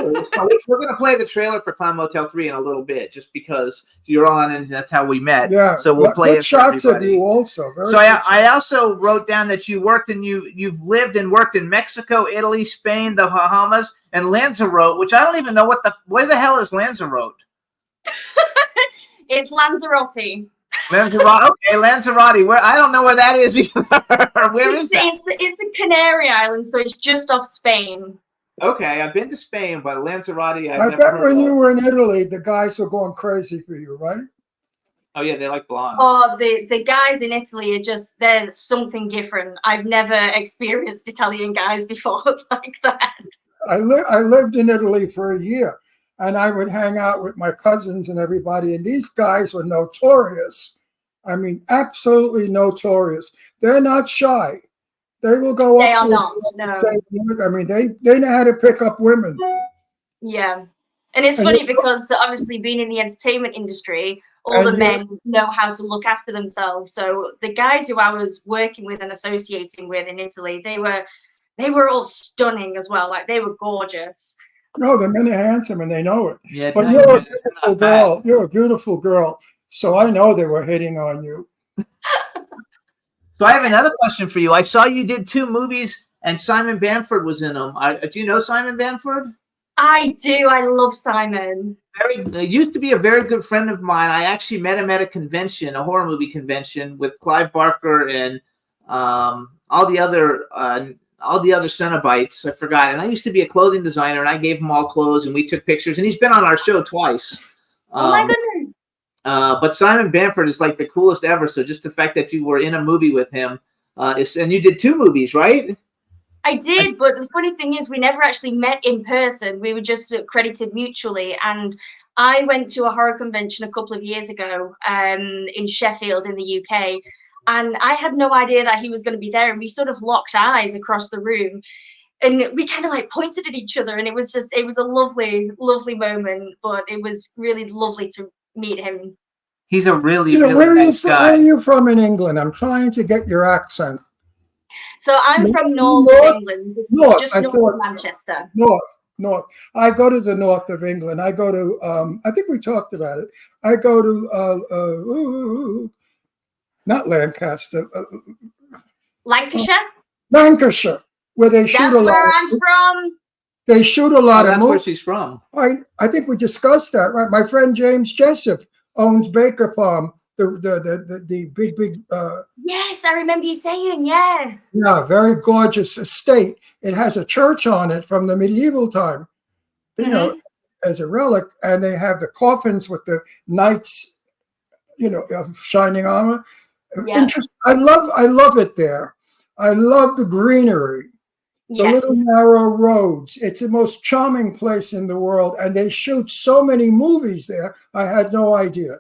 [SPEAKER 4] going to play the trailer for Clown Motel 3 in a little bit, just because you're on and that's how we met.
[SPEAKER 5] Yeah,
[SPEAKER 4] so we'll play
[SPEAKER 5] good
[SPEAKER 4] it.
[SPEAKER 5] Shots
[SPEAKER 4] for
[SPEAKER 5] of you also.
[SPEAKER 4] So I also wrote down that you worked and you've lived and worked in Mexico, Italy, Spain, the Bahamas, and Lanzarote, which I don't even know where the hell is Lanzarote.
[SPEAKER 6] It's Lanzarote.
[SPEAKER 4] Lanzarote. Okay, Lanzarote. Where I don't know where that is either. Where is that?
[SPEAKER 6] It's a Canary Island, so it's just off Spain.
[SPEAKER 4] Okay, I've been to Spain, but Lanzarote,
[SPEAKER 5] I bet when you were in Italy, the guys were going crazy for you, right?
[SPEAKER 4] Oh yeah, they like blondes.
[SPEAKER 6] Oh, the guys in Italy are they're something different. I've never experienced Italian guys before like that.
[SPEAKER 5] I lived in Italy for a year, and I would hang out with my cousins and everybody, and these guys were notorious. I mean, absolutely notorious. They're not shy. They will go up.
[SPEAKER 6] They are not. No.
[SPEAKER 5] I mean, they know how to pick up women.
[SPEAKER 6] Yeah. And it's funny because obviously being in the entertainment industry, all the men know how to look after themselves. So the guys who I was working with and associating with in Italy, they were all stunning as well. Like they were gorgeous.
[SPEAKER 5] No, the men are handsome and they know it.
[SPEAKER 4] Yeah,
[SPEAKER 5] but you're a beautiful girl. You're a beautiful girl. So I know they were hitting on you.
[SPEAKER 4] So I have another question for you. I saw you did 2 movies and Simon Bamford was in them. Do you know Simon Bamford?
[SPEAKER 6] I do. I love Simon.
[SPEAKER 4] He used to be a very good friend of mine. I actually met him at a convention, a horror movie convention, with Clive Barker and all the other Cenobites. I forgot. And I used to be a clothing designer, and I gave him all clothes, and we took pictures. And he's been on our show twice.
[SPEAKER 6] Oh my goodness!
[SPEAKER 4] But Simon Bamford is like the coolest ever. So just the fact that you were in a movie with him, and you did 2 movies, right?
[SPEAKER 6] I did, but the funny thing is we never actually met in person. We were just credited mutually. And I went to a horror convention a couple of years ago in Sheffield in the UK. And I had no idea that he was going to be there. And we sort of locked eyes across the room. And we kind of like pointed at each other. And it was a lovely, lovely moment. But it was really lovely to meet him.
[SPEAKER 4] He's a really,
[SPEAKER 5] really
[SPEAKER 4] nice guy.
[SPEAKER 5] Where are you from in England? I'm trying to get your accent.
[SPEAKER 6] So I'm from north of England, just north of Manchester.
[SPEAKER 5] North. I go to the north of England. I go to, I think we talked about it. I go to, not Lancaster.
[SPEAKER 6] Lancashire?
[SPEAKER 5] Lancashire, where they shoot a lot.
[SPEAKER 6] That's where I'm from.
[SPEAKER 5] They shoot a lot of
[SPEAKER 4] That's where
[SPEAKER 5] movies.
[SPEAKER 4] she's from.
[SPEAKER 5] I think we discussed that, right? My friend James Jessup owns Baker Farm, the big
[SPEAKER 6] Yes, I remember you saying, yeah.
[SPEAKER 5] very gorgeous estate. It has a church on it from the medieval time, you know, as a relic, and they have the coffins with the knights, you know, of shining armor.
[SPEAKER 6] Yeah.
[SPEAKER 5] Interesting. I love it there. I love the greenery. The
[SPEAKER 6] Yes.
[SPEAKER 5] little narrow roads. It's the most charming place in the world, and they shoot so many movies there. I had no idea.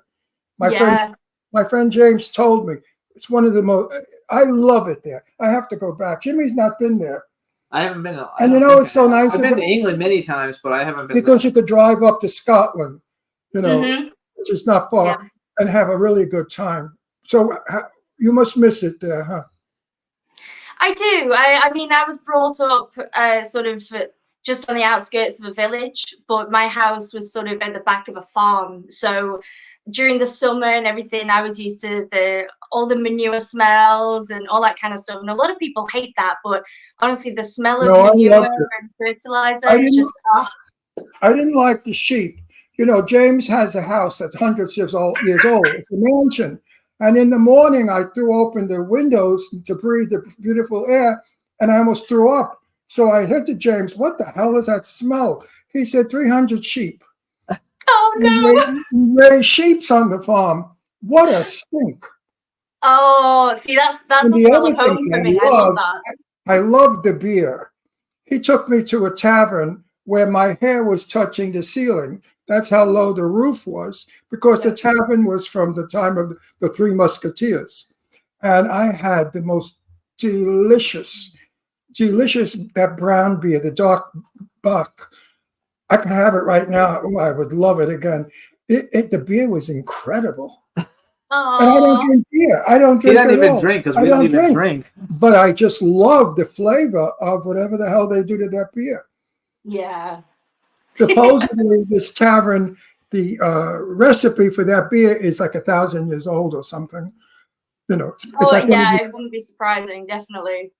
[SPEAKER 5] My friend James told me it's one of the most. I love it there. I have to go back. Jimmy's not been there,
[SPEAKER 4] I haven't been.
[SPEAKER 5] and you know it's so nice.
[SPEAKER 4] I've been to England many times, but I haven't been
[SPEAKER 5] because
[SPEAKER 4] there.
[SPEAKER 5] you could drive up to Scotland, you know, which is not far, and have a really good time. So you must miss it there, huh?
[SPEAKER 6] I do. I mean, I was brought up sort of just on the outskirts of a village, but my house was sort of at the back of a farm. So during the summer and everything, I was used to all the manure smells and all that kind of stuff. And a lot of people hate that, but honestly, the smell of manure and fertilizer is just.
[SPEAKER 5] I didn't like the sheep. You know, James has a house that's hundreds of years old. It's a mansion. And in the morning, I threw open the windows to breathe the beautiful air, and I almost threw up. So I said to James, "What the hell is that smell?" He said, 300 sheep.
[SPEAKER 6] Oh, no.
[SPEAKER 5] We raise sheep on the farm. What a stink.
[SPEAKER 6] Oh, see, that's a smell of home for me. I love that.
[SPEAKER 5] I love the beer. He took me to a tavern where my hair was touching the ceiling. That's how low the roof was, because the tavern was from the time of the Three Musketeers. And I had the most delicious, that brown beer, the dark buck. I can have it right now. Oh, I would love it again. The beer was incredible. And I don't drink beer. I don't drink.
[SPEAKER 4] He doesn't even drink because we don't even drink.
[SPEAKER 5] But I just love the flavor of whatever the hell they do to that beer.
[SPEAKER 6] Yeah.
[SPEAKER 5] Supposedly, this tavern, the recipe for that beer is like 1,000 years old or something. You know. It's like
[SPEAKER 6] it wouldn't be surprising, definitely.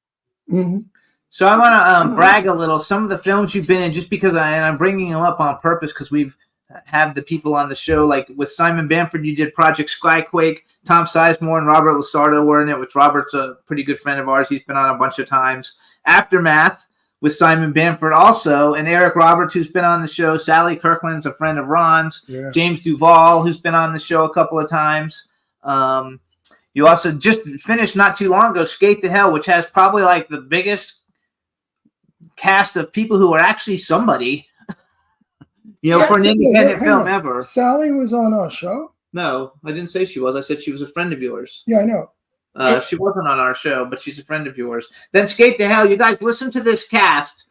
[SPEAKER 5] Mm-hmm.
[SPEAKER 4] So I want to brag a little. Some of the films you've been in, just because I'm bringing them up on purpose, because we've have the people on the show, like with Simon Bamford, you did Project Skyquake. Tom Sizemore and Robert Lasardo were in it, which Robert's a pretty good friend of ours. He's been on a bunch of times. Aftermath with Simon Bamford also, and Eric Roberts, who's been on the show. Sally Kirkland's a friend of Ron's.
[SPEAKER 5] Yeah.
[SPEAKER 4] James Duvall, who's been on the show a couple of times. You also just finished not too long ago Skate to Hell, which has probably like the biggest cast of people who are actually somebody, for an independent film ever.
[SPEAKER 5] Sally was on our show?
[SPEAKER 4] No, I didn't say she was. I said she was a friend of yours.
[SPEAKER 5] Yeah, I know.
[SPEAKER 4] She wasn't on our show, but she's a friend of yours. Then Skate to Hell. You guys listen to this cast.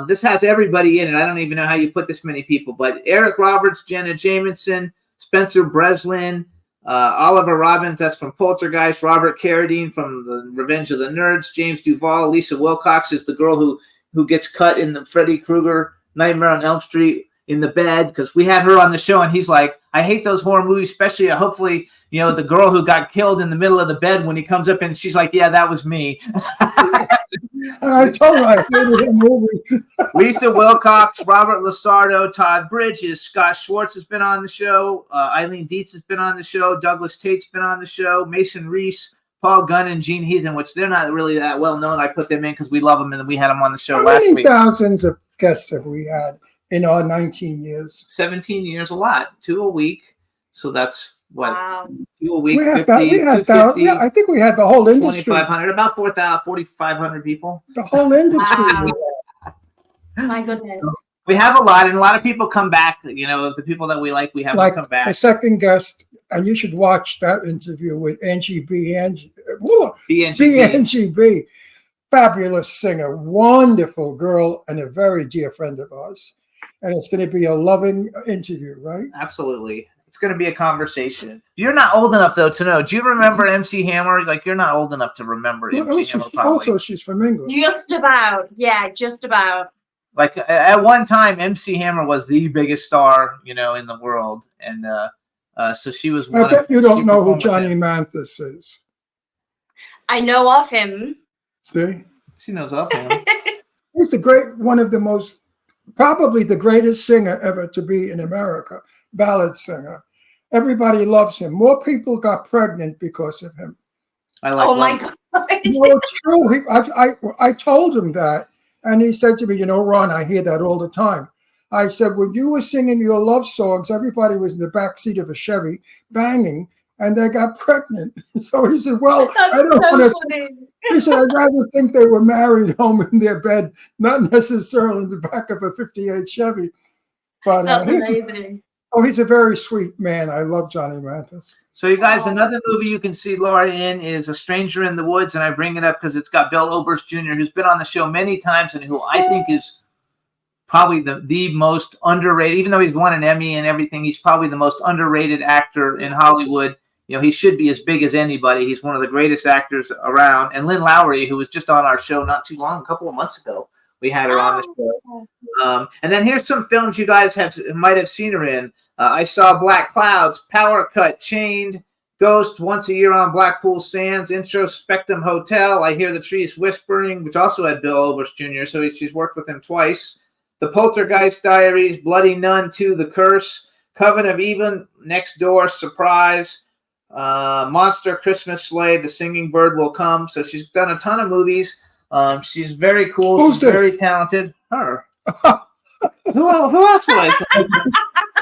[SPEAKER 4] This has everybody in it. I don't even know how you put this many people, but Eric Roberts, Jenna Jameson, Spencer Breslin, Oliver Robbins, that's from Poltergeist, Robert Carradine from the Revenge of the Nerds, James Duvall, Lisa Wilcox is the girl who gets cut in the Freddy Krueger Nightmare on Elm Street in the bed, because we had her on the show and he's like, I hate those horror movies, especially hopefully, the girl who got killed in the middle of the bed when he comes up and she's like, yeah, that was me.
[SPEAKER 5] I told her I hated that movie.
[SPEAKER 4] Lisa Wilcox, Robert Lasardo, Todd Bridges, Scott Schwartz has been on the show. Eileen Dietz has been on the show. Douglas Tate's been on the show. Mason Reese, Paul Gunn, and Gene Heathen, which they're not really that well known. I put them in because we love them, and we had them on the show last week.
[SPEAKER 5] How many thousands of guests have we had in our 19 years?
[SPEAKER 4] 17 years, a lot. 2 a week. So that's what?
[SPEAKER 6] Wow.
[SPEAKER 4] 2 a week,
[SPEAKER 5] We had
[SPEAKER 4] 50,
[SPEAKER 5] yeah, I think we had the whole industry.
[SPEAKER 4] 2,500, about 4,500 people.
[SPEAKER 5] The whole industry.
[SPEAKER 6] Wow. My goodness.
[SPEAKER 4] We have a lot, and a lot of people come back. The people that we like, we have
[SPEAKER 5] Like
[SPEAKER 4] them come back.
[SPEAKER 5] a second guest, and you should watch that interview with Angie B. Angie B. Fabulous singer, wonderful girl, and a very dear friend of ours. And it's going to be a loving interview, right?
[SPEAKER 4] Absolutely. It's going to be a conversation. You're not old enough, though, to know. Do you remember MC Hammer? Like, you're not old enough to remember MC Hammer, probably.
[SPEAKER 5] Also, she's from England.
[SPEAKER 6] Just about. Yeah, just about.
[SPEAKER 4] Like, at one time, MC Hammer was the biggest star, in the world. And so she was one
[SPEAKER 5] I bet you don't know who Johnny Mathis is.
[SPEAKER 6] I know of him.
[SPEAKER 5] See?
[SPEAKER 4] She knows of him.
[SPEAKER 5] He's one of the most probably the greatest singer ever to be in America, ballad singer. Everybody loves him. More people got pregnant because of him.
[SPEAKER 4] I like.
[SPEAKER 6] Oh my
[SPEAKER 4] Ron.
[SPEAKER 6] God.
[SPEAKER 5] No, it's true. I told him that, and he said to me, "You know, Ron, I hear that all the time." I said, "When you were singing your love songs, everybody was in the back seat of a Chevy banging, and they got pregnant." So he said, "Well, I
[SPEAKER 6] That's
[SPEAKER 5] don't
[SPEAKER 6] so
[SPEAKER 5] want to."
[SPEAKER 6] funny.
[SPEAKER 5] He said, "I'd rather think they were married home in their bed, not necessarily in the back of a '58 Chevy." But
[SPEAKER 6] That's amazing.
[SPEAKER 5] he's a very sweet man. I love Johnny Mathis.
[SPEAKER 4] So you guys,
[SPEAKER 6] Oh.
[SPEAKER 4] another movie you can see Laura in is A Stranger in the Woods, and I bring it up because it's got Bill Oberst Jr., who's been on the show many times and who I think is probably the most underrated. Even though he's won an Emmy and everything, he's probably the most underrated actor in Hollywood. You know, he should be as big as anybody. He's one of the greatest actors around. And Lynn Lowry, who was just on our show not too long, a couple of months ago, we had her on the show. And then here's some films you guys might have seen her in. I Saw Black Clouds, Power Cut, Chained, Ghost, Once a Year on Blackpool Sands, Introspectum Hotel, I Hear the Trees Whispering, which also had Bill Oberst Jr., so she's worked with him twice. The Poltergeist Diaries, Bloody Nun 2, The Curse, Coven of Even, Next Door, Surprise, Monster, Christmas Sleigh, The Singing Bird Will Come. So she's done a ton of movies. She's very cool.
[SPEAKER 5] Who's
[SPEAKER 4] she's
[SPEAKER 5] this?
[SPEAKER 4] very talented. Her. who else was?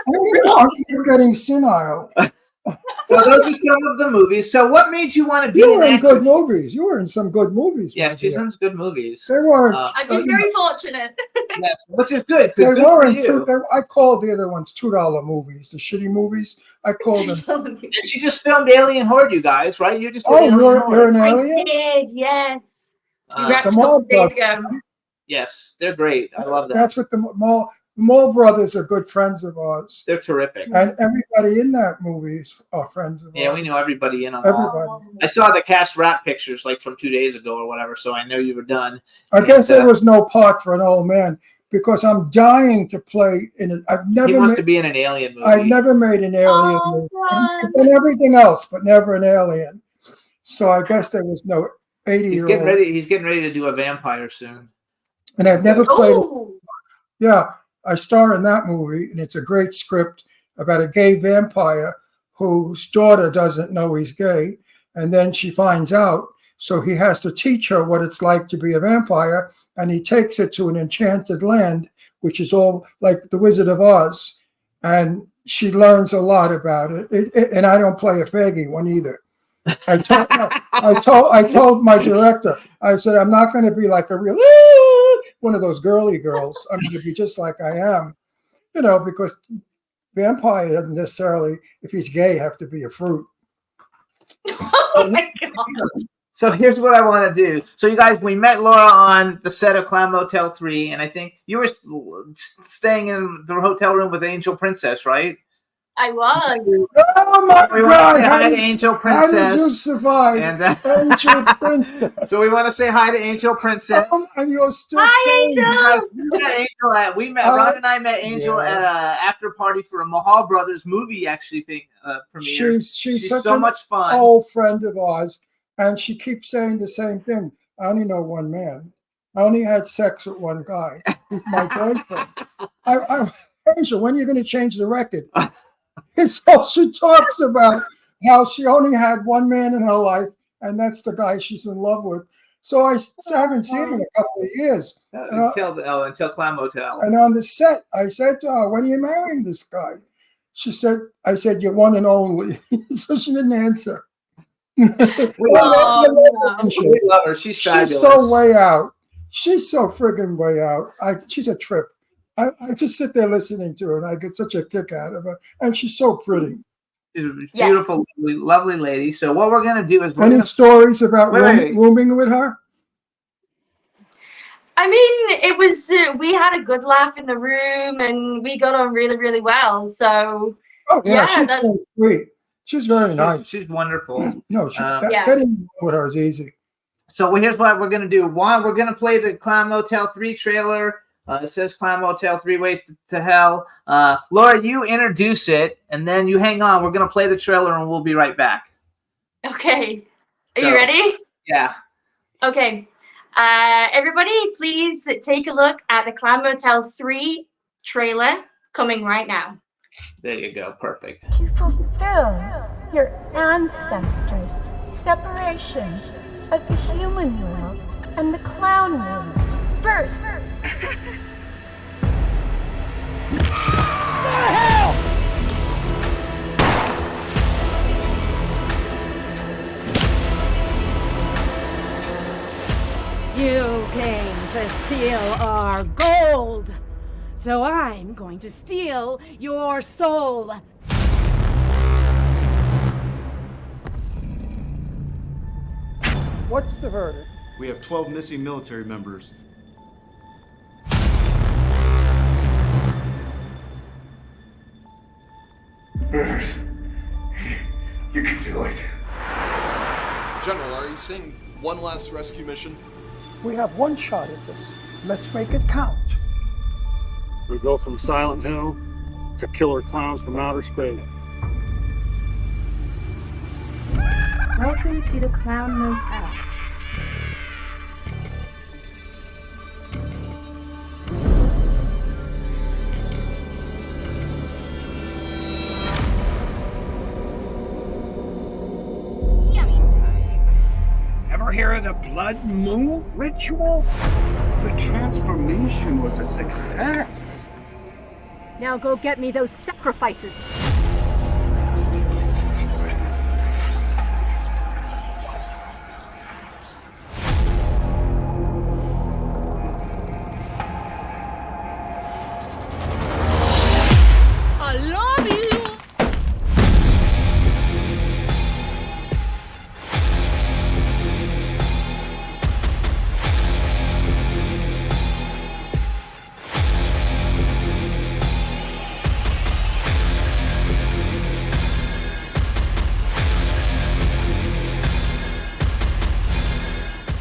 [SPEAKER 5] I'm getting senile.
[SPEAKER 4] So those are some of the movies. So what made you want to be
[SPEAKER 5] You were
[SPEAKER 4] an
[SPEAKER 5] in
[SPEAKER 4] actor?
[SPEAKER 5] good movies. You were in some good movies.
[SPEAKER 4] Yes,
[SPEAKER 5] my
[SPEAKER 4] she's
[SPEAKER 5] dear.
[SPEAKER 4] in good movies.
[SPEAKER 5] They weren't.
[SPEAKER 6] I've been very fortunate.
[SPEAKER 4] Yes, which is good.
[SPEAKER 5] They
[SPEAKER 4] Good for
[SPEAKER 5] weren't.
[SPEAKER 4] you.
[SPEAKER 5] I called the other ones $2 movies, the shitty movies. I called them.
[SPEAKER 4] And she just filmed Alien Horde, you guys, right? You just did
[SPEAKER 5] Oh,
[SPEAKER 4] Alien
[SPEAKER 5] you're
[SPEAKER 4] Horde.
[SPEAKER 5] an
[SPEAKER 6] I
[SPEAKER 5] alien.
[SPEAKER 6] did, yes. We wrapped
[SPEAKER 5] The
[SPEAKER 6] a couple
[SPEAKER 5] Mall
[SPEAKER 6] of days
[SPEAKER 5] Brothers.
[SPEAKER 6] ago.
[SPEAKER 4] Yes, they're great. I love that.
[SPEAKER 5] That's what the Mall Brothers are good friends of ours,
[SPEAKER 4] They're terrific.
[SPEAKER 5] and everybody in that movie are friends of ours.
[SPEAKER 4] Yeah, we know everybody in on that.
[SPEAKER 5] Everybody.
[SPEAKER 4] I saw the cast wrap pictures like from 2 days ago or whatever, so I know you were done.
[SPEAKER 5] I guess there was no part for an old man because I'm dying to play in it.
[SPEAKER 4] He wants to be in an alien movie.
[SPEAKER 5] I've never made an alien
[SPEAKER 6] Oh,
[SPEAKER 5] movie.
[SPEAKER 6] Ron.
[SPEAKER 5] I've done everything else, but never an alien. So I guess there was no 80-year-old.
[SPEAKER 4] He's getting ready to do a vampire soon.
[SPEAKER 5] And I've never played.
[SPEAKER 6] Oh,
[SPEAKER 5] Yeah, I star in that movie, and it's a great script about a gay vampire whose daughter doesn't know he's gay, and then she finds out. So he has to teach her what it's like to be a vampire, and he takes her to an enchanted land, which is all like the Wizard of Oz, and she learns a lot about it. And I don't play a faggy one either. I told my director, I said, I'm not going to be like a real one of those girly girls. I'm going to be just like I am, because vampire doesn't necessarily, if he's gay, have to be a fruit.
[SPEAKER 6] oh my God.
[SPEAKER 4] So here's what I want to do. So you guys, we met Laura on the set of Clown Motel 3, and I think you were staying in the hotel room with Angel Princess, right?
[SPEAKER 6] I was.
[SPEAKER 5] Oh my
[SPEAKER 4] We want
[SPEAKER 5] God!
[SPEAKER 4] to say hi to
[SPEAKER 5] How
[SPEAKER 4] Angel
[SPEAKER 5] did you
[SPEAKER 4] Princess.
[SPEAKER 5] survive?
[SPEAKER 4] And,
[SPEAKER 5] Angel Princess.
[SPEAKER 4] So we want to say hi to Angel Princess.
[SPEAKER 5] And you're still
[SPEAKER 6] Hi,
[SPEAKER 5] saying
[SPEAKER 6] Angel.
[SPEAKER 4] Ron and I met Angel at an after party for a Mahal Brothers movie premiere.
[SPEAKER 5] She's such
[SPEAKER 4] so
[SPEAKER 5] an
[SPEAKER 4] much fun.
[SPEAKER 5] old friend of ours, and she keeps saying the same thing. I only know one man. I only had sex with one guy, my boyfriend. Angel, when are you going to change the record? And so she talks about how she only had one man in her life, and that's the guy she's in love with. So I haven't seen him in a couple of years.
[SPEAKER 4] Until Clown Motel.
[SPEAKER 5] And on the set, I said to her, when are you marrying this guy? I said, you're one and only. So she didn't answer.
[SPEAKER 4] We love her. She's fabulous.
[SPEAKER 5] She's so way out. She's so friggin' way out. She's a trip. I just sit there listening to her, and I get such a kick out of her. And she's so pretty.
[SPEAKER 4] She's a beautiful, lovely lady. So what we're going to do is
[SPEAKER 5] Any stories about rooming with her?
[SPEAKER 6] I mean, it was, we had a good laugh in the room, and we got on really, really well. So,
[SPEAKER 5] She's very sweet. She's very nice.
[SPEAKER 4] She's wonderful.
[SPEAKER 5] No, getting with her is easy.
[SPEAKER 4] So here's what we're going to do. One, we're going to play the Clown Motel 3 trailer. It says Clown Motel 3 Ways to Hell. Laura, you introduce it, and then you hang on. We're going to play the trailer, and we'll be right back.
[SPEAKER 6] Okay. Are you ready?
[SPEAKER 4] Yeah.
[SPEAKER 6] Okay. Everybody, please take a look at the Clown Motel 3 trailer coming right now.
[SPEAKER 4] There you go. Perfect.
[SPEAKER 7] To fulfill your ancestors' separation of the human world and the clown world. First,
[SPEAKER 8] You came to steal our gold, so I'm going to steal your soul.
[SPEAKER 5] What's the verdict?
[SPEAKER 9] We have 12 missing military members.
[SPEAKER 10] Rivers, you can do it.
[SPEAKER 11] General, are you saying one last rescue mission?
[SPEAKER 5] We have one shot at this. Let's make it count.
[SPEAKER 12] We go from Silent Hill to killer clowns from outer space.
[SPEAKER 7] welcome to the Clown Motel.
[SPEAKER 10] Ever hear of the blood moon ritual? The transformation was a success.
[SPEAKER 8] Now go get me those sacrifices. I love you.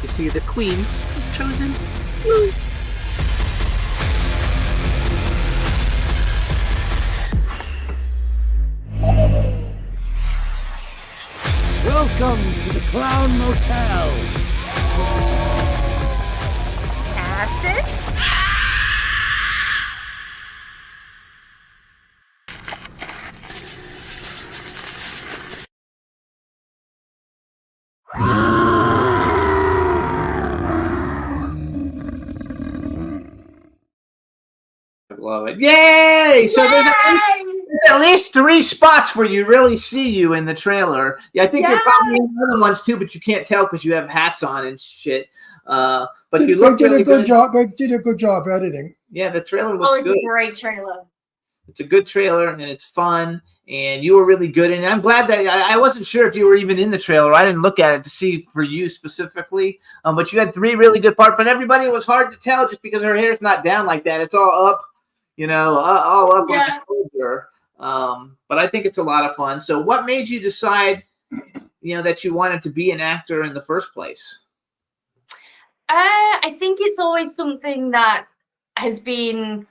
[SPEAKER 4] You see, the queen was chosen.
[SPEAKER 10] Welcome to the Clown Motel.
[SPEAKER 8] Acid?
[SPEAKER 4] Love it. Yay! So there's at least 3 spots where you really see you in the trailer. Yeah, I think you're probably in other ones too, but you can't tell because you have hats on and shit. But you look
[SPEAKER 5] They did
[SPEAKER 4] really
[SPEAKER 5] a good
[SPEAKER 4] good.
[SPEAKER 5] job. They did a good job editing.
[SPEAKER 4] Yeah, the trailer
[SPEAKER 6] Oh,
[SPEAKER 4] looks
[SPEAKER 6] it's
[SPEAKER 4] good.
[SPEAKER 6] a great trailer.
[SPEAKER 4] It's a good trailer and it's fun. And you were really good. And I'm glad that I wasn't sure if you were even in the trailer. I didn't look at it to see for you specifically. But you had 3 really good parts. But everybody, it was hard to tell just because her hair's not down like that. It's all up, all up like a soldier. But I think it's a lot of fun. So what made you decide, that you wanted to be an actor in the first place?
[SPEAKER 6] I think it's always something that has been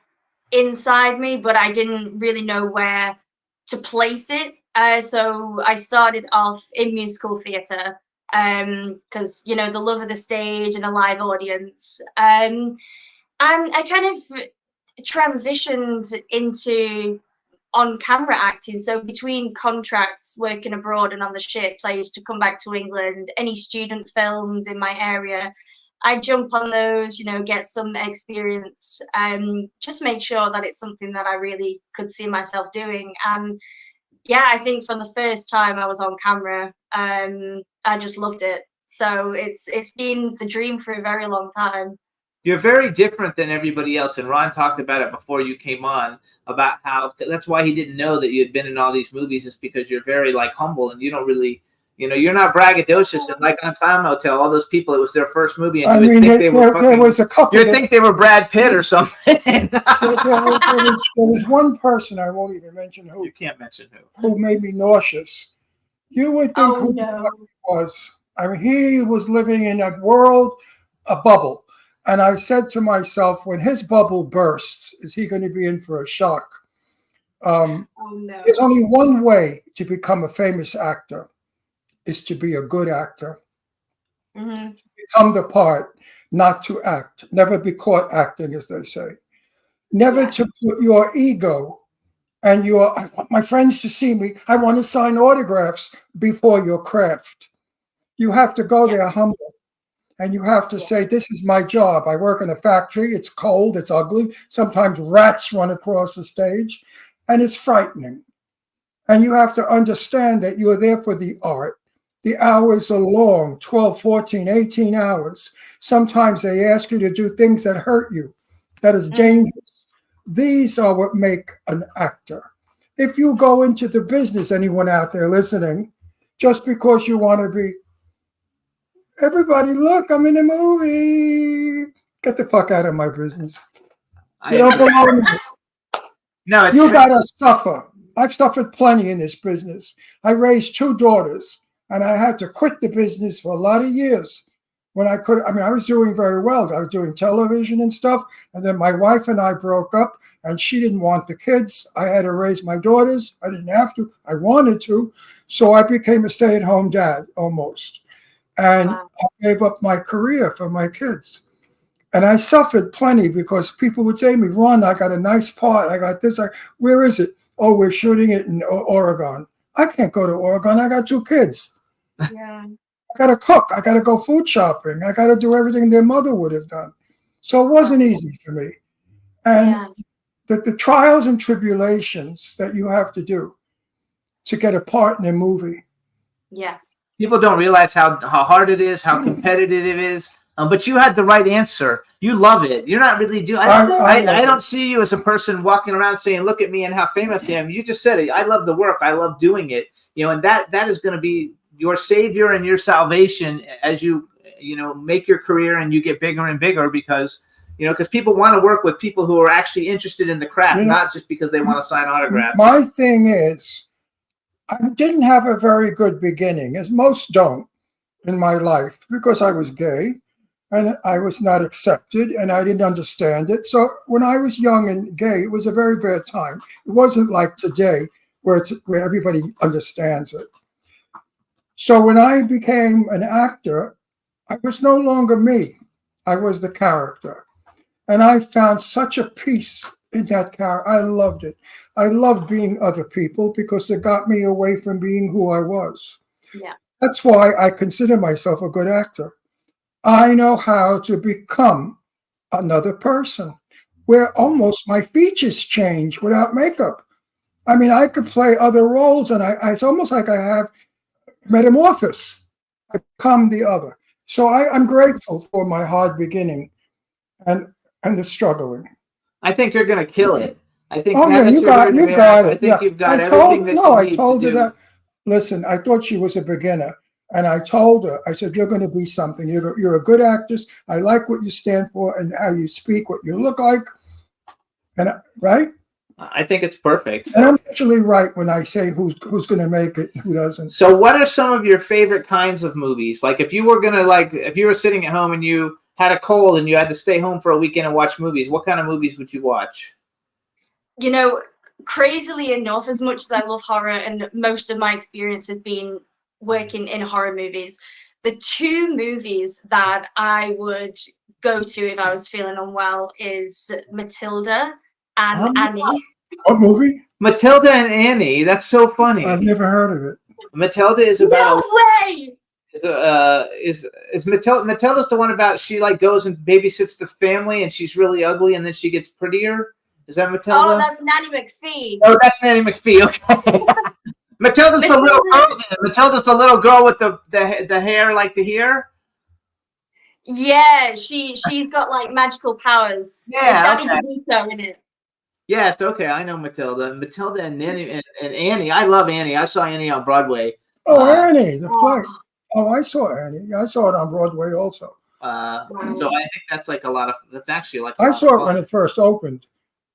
[SPEAKER 6] inside me, but I didn't really know where to place it. So I started off in musical theatre because, the love of the stage and a live audience. And I kind of transitioned into on-camera acting. So between contracts, working abroad and on the ship plays to come back to England, any student films in my area, I jump on those, get some experience, just make sure that it's something that I really could see myself doing. And yeah, I think from the first time I was on camera, I just loved it. So it's been the dream for a very long time.
[SPEAKER 4] You're very different than everybody else. And Ron talked about it before you came on about how that's why he didn't know that you had been in all these movies, is because you're very humble and you don't really, you're not braggadocious. And like on Clown Motel, all those people, it was their first movie. And you would think they were
[SPEAKER 5] there was a couple.
[SPEAKER 4] You'd think they were Brad Pitt or something.
[SPEAKER 5] there was one person, I won't even mention who.
[SPEAKER 4] You can't mention
[SPEAKER 5] who made me nauseous. You would think who he was. I mean, he was living in a world, a bubble. And I said to myself, when his bubble bursts, is he going to be in for a shock? There's only one way to become a famous actor, is to be a good actor.
[SPEAKER 6] Mm-hmm.
[SPEAKER 5] Become the part. not to act, never be caught acting, as they say. Never to put your ego and I want my friends to see me. I want to sign autographs before your craft. You have to go there humble. And you have to say, this is my job. I work in a factory. It's cold. It's ugly. Sometimes rats run across the stage. And it's frightening. And you have to understand that you're there for the art. The hours are long, 12, 14, 18 hours. Sometimes they ask you to do things that hurt you, that is dangerous. These are what make an actor. If you go into the business, anyone out there listening, just because you want to be, everybody, look, I'm in a movie. Get the fuck out of my business. You don't belong here.
[SPEAKER 4] No,
[SPEAKER 5] You got to suffer. I've suffered plenty in this business. I raised 2 daughters, and I had to quit the business for a lot of years. When I could, I was doing very well. I was doing television and stuff. And then my wife and I broke up, and she didn't want the kids. I had to raise my daughters. I didn't have to. I wanted to. So I became a stay-at-home dad almost. And I gave up my career for my kids. And I suffered plenty because people would say to me, Ron, I got a nice part. I got this. Where is it? Oh, we're shooting it in Oregon. I can't go to Oregon. I got 2 kids.
[SPEAKER 6] Yeah.
[SPEAKER 5] I got to cook. I got to go food shopping. I got to do everything their mother would have done. So it wasn't easy for me. And the trials and tribulations that you have to do to get a part in a movie.
[SPEAKER 6] Yeah.
[SPEAKER 4] People don't realize how hard it is, how competitive it is. But you had the right answer. You love it. You're not really doing. I don't see you as a person walking around saying, "Look at me and how famous I am." You just said it. I love the work. I love doing it. And that is going to be your savior and your salvation as you make your career and you get bigger and bigger because people want to work with people who are actually interested in the craft, not just because they want to sign autographs.
[SPEAKER 5] My thing is, I didn't have a very good beginning, as most don't in my life, because I was gay and I was not accepted and I didn't understand it. So when I was young and gay, it was a very bad time. It wasn't like today where everybody understands it. So when I became an actor, I was no longer me. I was the character. And I found such a peace in that character. I loved it. I loved being other people because it got me away from being who I was.
[SPEAKER 6] Yeah.
[SPEAKER 5] That's why I consider myself a good actor. I know how to become another person where almost my features change without makeup. I could play other roles and it's almost like I have metamorphosis. I become the other. So I'm grateful for my hard beginning and the struggling.
[SPEAKER 4] I think you're going to kill it. I think.
[SPEAKER 5] Oh yeah, you got it.
[SPEAKER 4] I think you've got everything that you need.
[SPEAKER 5] I told her that. Listen, I thought she was a beginner, and I told her. I said, "You're going to be something. You're a good actress. I like what you stand for and how you speak, what you look like." And right.
[SPEAKER 4] I think it's perfect.
[SPEAKER 5] And I'm actually right when I say who's going to make it and who doesn't.
[SPEAKER 4] So what are some of your favorite kinds of movies? Like if you were sitting at home and you had a cold and you had to stay home for a weekend and watch movies, what kind of movies would you watch?
[SPEAKER 6] Crazily enough, as much as I love horror and most of my experience has been working in horror movies, the 2 movies that I would go to if I was feeling unwell is Matilda and Annie.
[SPEAKER 5] What movie?
[SPEAKER 4] Matilda and Annie. That's so funny.
[SPEAKER 5] I've never heard of it.
[SPEAKER 4] Matilda is about.
[SPEAKER 6] No way.
[SPEAKER 4] Is Matilda's the one about she goes and babysits the family and she's really ugly and then she gets prettier? Is that Matilda?
[SPEAKER 6] Oh, that's Nanny McPhee.
[SPEAKER 4] Oh, that's Nanny McPhee. Okay. Matilda's the little girl. Matilda's the little girl with the hair like the hair.
[SPEAKER 6] Yeah, she's got magical powers.
[SPEAKER 4] Yeah,
[SPEAKER 6] Danny
[SPEAKER 4] okay.
[SPEAKER 6] DeVito in it.
[SPEAKER 4] Yes, okay, I know Matilda. Matilda and Nanny and Annie. I love Annie. I saw Annie on Broadway.
[SPEAKER 5] Oh, Annie, the play. Oh, I saw Annie. I saw it on Broadway also.
[SPEAKER 4] So I think that's that's actually
[SPEAKER 5] I saw it when it first opened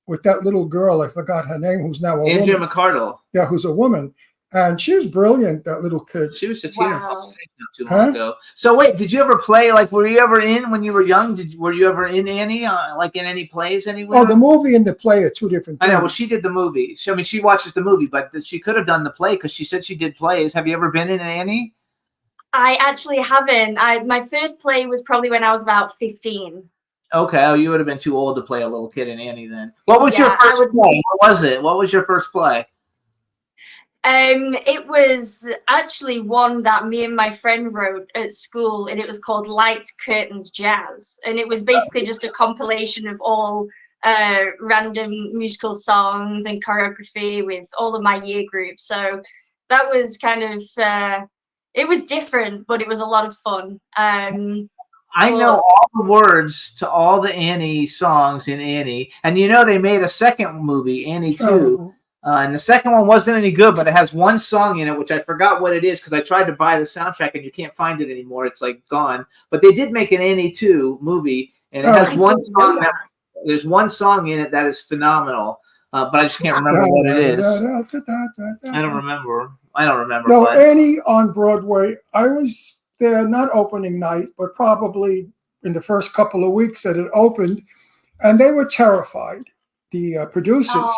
[SPEAKER 5] with that little girl. I forgot her name, who's now a
[SPEAKER 4] Andrea
[SPEAKER 5] woman.
[SPEAKER 4] McArdle.
[SPEAKER 5] Yeah, who's a woman. And she was brilliant, that little kid.
[SPEAKER 4] She was just here in public not too long ago. So wait, did you ever play, were you ever in, when you were young, were you ever in Annie, in any plays anywhere?
[SPEAKER 5] Oh, the movie and the play are 2 different things.
[SPEAKER 4] I know, well, she did the movie. She watches the movie, but she could have done the play because she said she did plays. Have you ever been in Annie?
[SPEAKER 6] I actually haven't. My first play was probably when I was about 15.
[SPEAKER 4] Okay, oh, you would have been too old to play a little kid in Annie then. What was your
[SPEAKER 6] Yeah,
[SPEAKER 4] first play? What was it? What was your first play?
[SPEAKER 6] It was actually one that me and my friend wrote at school, and it was called Lights, Curtains, Jazz. And it was basically just a compilation of all random musical songs and choreography with all of my year groups. So that was kind of, it was different, but it was a lot of fun.
[SPEAKER 4] I know all the words to all the Annie songs in Annie, and you know they made a second movie, Annie 2. And the second one wasn't any good, but it has one song in it, which I forgot what it is because I tried to buy the soundtrack and you can't find it anymore. It's like gone. But they did make an Annie 2 movie, and it has one song. There's one song in it that is phenomenal, but I just can't remember what it is. I don't remember.
[SPEAKER 5] No, but Annie on Broadway, I was there not opening night, but probably in the first couple of weeks that it opened, and they were terrified. The producers,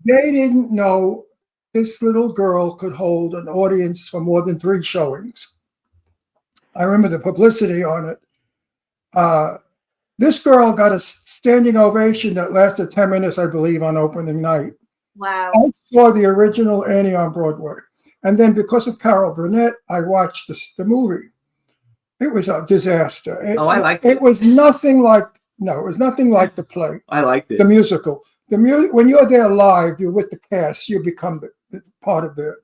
[SPEAKER 5] they didn't know this little girl could hold an audience for more than 3 showings. I remember the publicity on it. This girl got a standing ovation that lasted 10 minutes, I believe, on opening night.
[SPEAKER 6] Wow.
[SPEAKER 5] I saw the original Annie on Broadway. And then because of Carol Burnett, I watched the movie. It was a disaster.
[SPEAKER 4] I liked it.
[SPEAKER 5] It was nothing like, no, it was nothing like the play.
[SPEAKER 4] I liked it.
[SPEAKER 5] The musical. When you're there live, you're with the cast, you become the part of the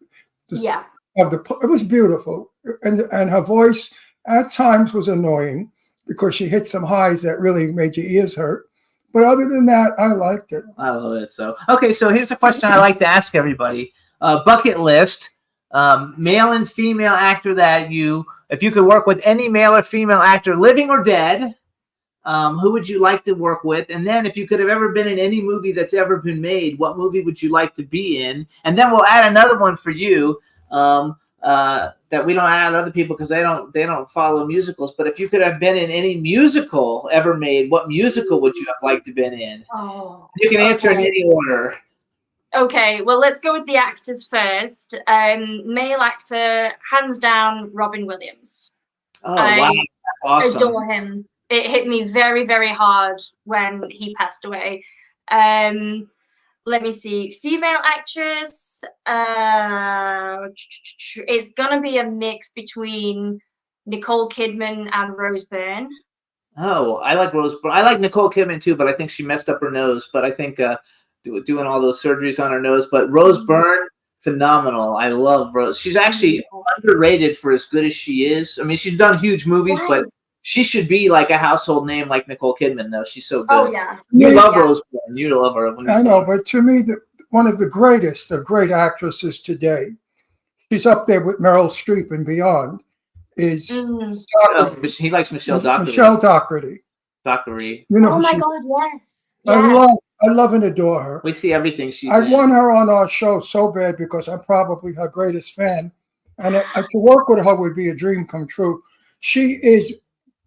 [SPEAKER 5] it was beautiful. And her voice at times was annoying because she hit some highs that really made your ears hurt. But other than that, I liked it.
[SPEAKER 4] I love it. So, okay, so here's a question I like to ask everybody. Bucket list, male and female actor that if you could work with any male or female actor, living or dead, who would you like to work with? And then if you could have ever been in any movie that's ever been made, what movie would you like to be in? And then we'll add another one for you that we don't add other people because they don't follow musicals. But if you could have been in any musical ever made, what musical would you have liked to been in? You can answer in any order.
[SPEAKER 6] Okay, well, let's go with the actors first. Male actor, hands down, Robin Williams.
[SPEAKER 4] Oh, wow. That's awesome.
[SPEAKER 6] Adore him. It hit me very, very hard when he passed away. Let me see. Female actress, it's going to be a mix between Nicole Kidman and Rose Byrne.
[SPEAKER 4] Oh, I like Rose Byrne. I like Nicole Kidman too, but I think she messed up her nose. But I think doing all those surgeries on her nose. But Rose Byrne, phenomenal. I love Rose. She's actually underrated for as good as she is. I mean, she's done huge movies, but she should be like a household name like Nicole Kidman, though. She's so good.
[SPEAKER 6] Oh, yeah.
[SPEAKER 4] You love Rose Byrne. You love her.
[SPEAKER 5] I know, but to me, one of the greatest of great actresses today, she's up there with Meryl Streep and beyond, is
[SPEAKER 4] he likes Michelle Dockery.
[SPEAKER 5] Michelle Dockery.
[SPEAKER 4] Dockery.
[SPEAKER 5] You know
[SPEAKER 6] oh, my God, yes.
[SPEAKER 5] I love and adore her.
[SPEAKER 4] We see everything she's
[SPEAKER 5] I
[SPEAKER 4] in.
[SPEAKER 5] want her on our show so bad because I'm probably her greatest fan. And to work with her would be a dream come true. She is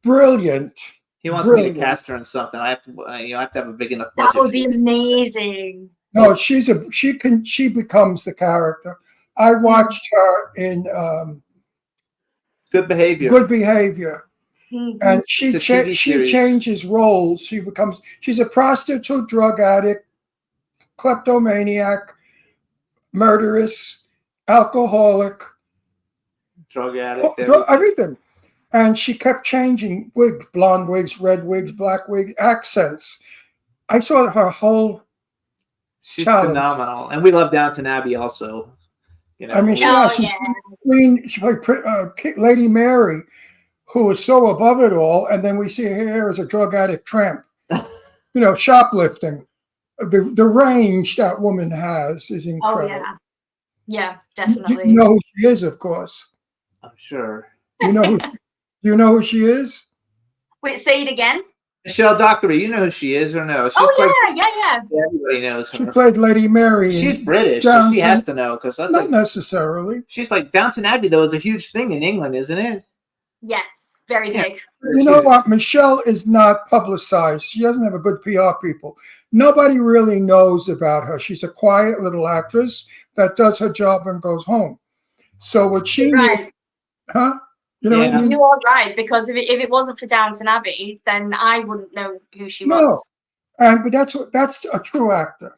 [SPEAKER 5] brilliant.
[SPEAKER 4] He wants me to cast her in something. I have to have a big enough budget.
[SPEAKER 6] That would be amazing.
[SPEAKER 5] No, she becomes the character. I watched her in
[SPEAKER 4] Good Behavior.
[SPEAKER 5] Good Behavior. And she changes roles. She's a prostitute, drug addict, kleptomaniac, murderess, alcoholic,
[SPEAKER 4] drug addict,
[SPEAKER 5] everything. And she kept changing wigs, blonde wigs, red wigs, black wigs, accents. I saw her whole
[SPEAKER 4] She's
[SPEAKER 5] talent.
[SPEAKER 4] phenomenal. And we love Downton Abbey also. You know,
[SPEAKER 5] I mean, she played Lady Mary, who was so above it all. And then we see her here as a drug addict tramp, shoplifting. The range that woman has is incredible.
[SPEAKER 6] Oh, yeah. Yeah, definitely.
[SPEAKER 5] You know who she is, of course.
[SPEAKER 4] I'm sure.
[SPEAKER 5] You know who she is?
[SPEAKER 6] Wait, say it again.
[SPEAKER 4] Michelle Dockery, you know who she is or no?
[SPEAKER 6] Yeah.
[SPEAKER 4] Everybody knows her.
[SPEAKER 5] She played Lady Mary.
[SPEAKER 4] She's British. So she has to know because that's
[SPEAKER 5] not necessarily.
[SPEAKER 4] She's like Downton Abbey, though, is a huge thing in England, isn't it?
[SPEAKER 6] Yes, very big.
[SPEAKER 5] You know what? Michelle is not publicized. She doesn't have a good PR people. Nobody really knows about her. She's a quiet little actress that does her job and goes home. So what she needs, You know what I mean?
[SPEAKER 6] You are right, because if it wasn't for Downton Abbey, then I wouldn't know who she
[SPEAKER 5] No,
[SPEAKER 6] was.
[SPEAKER 5] but that's a true actor.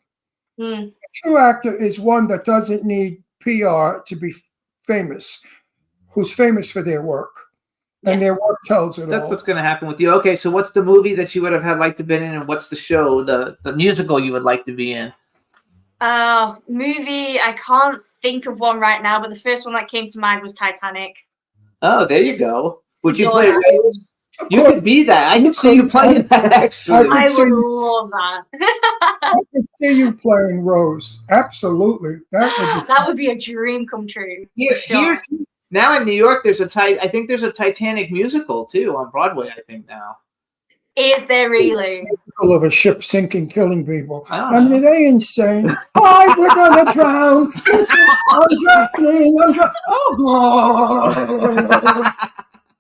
[SPEAKER 6] Mm.
[SPEAKER 5] A true actor is one that doesn't need PR to be famous, who's famous for their work, and their work tells it
[SPEAKER 4] That's
[SPEAKER 5] all.
[SPEAKER 4] what's going to happen with you. Okay, so what's the movie that you would have had liked to been in, and what's the show, the musical you would like to be in?
[SPEAKER 6] Movie, I can't think of one right now, but the first one that came to mind was Titanic.
[SPEAKER 4] Oh, there you go. Would you
[SPEAKER 6] Adore
[SPEAKER 4] play
[SPEAKER 6] that.
[SPEAKER 4] Rose? You could be that. I could see you playing that, actually.
[SPEAKER 6] I would love that.
[SPEAKER 5] I could see you playing Rose. Absolutely,
[SPEAKER 6] That would be a dream come true. For sure.
[SPEAKER 4] Now in New York, I think there's a Titanic musical too on Broadway. I think now.
[SPEAKER 6] Is there really?
[SPEAKER 5] Full of a ship sinking, killing people.
[SPEAKER 4] I
[SPEAKER 5] I mean, are they insane? Oh, we're gonna drown. Listen, I'm drowning. Oh,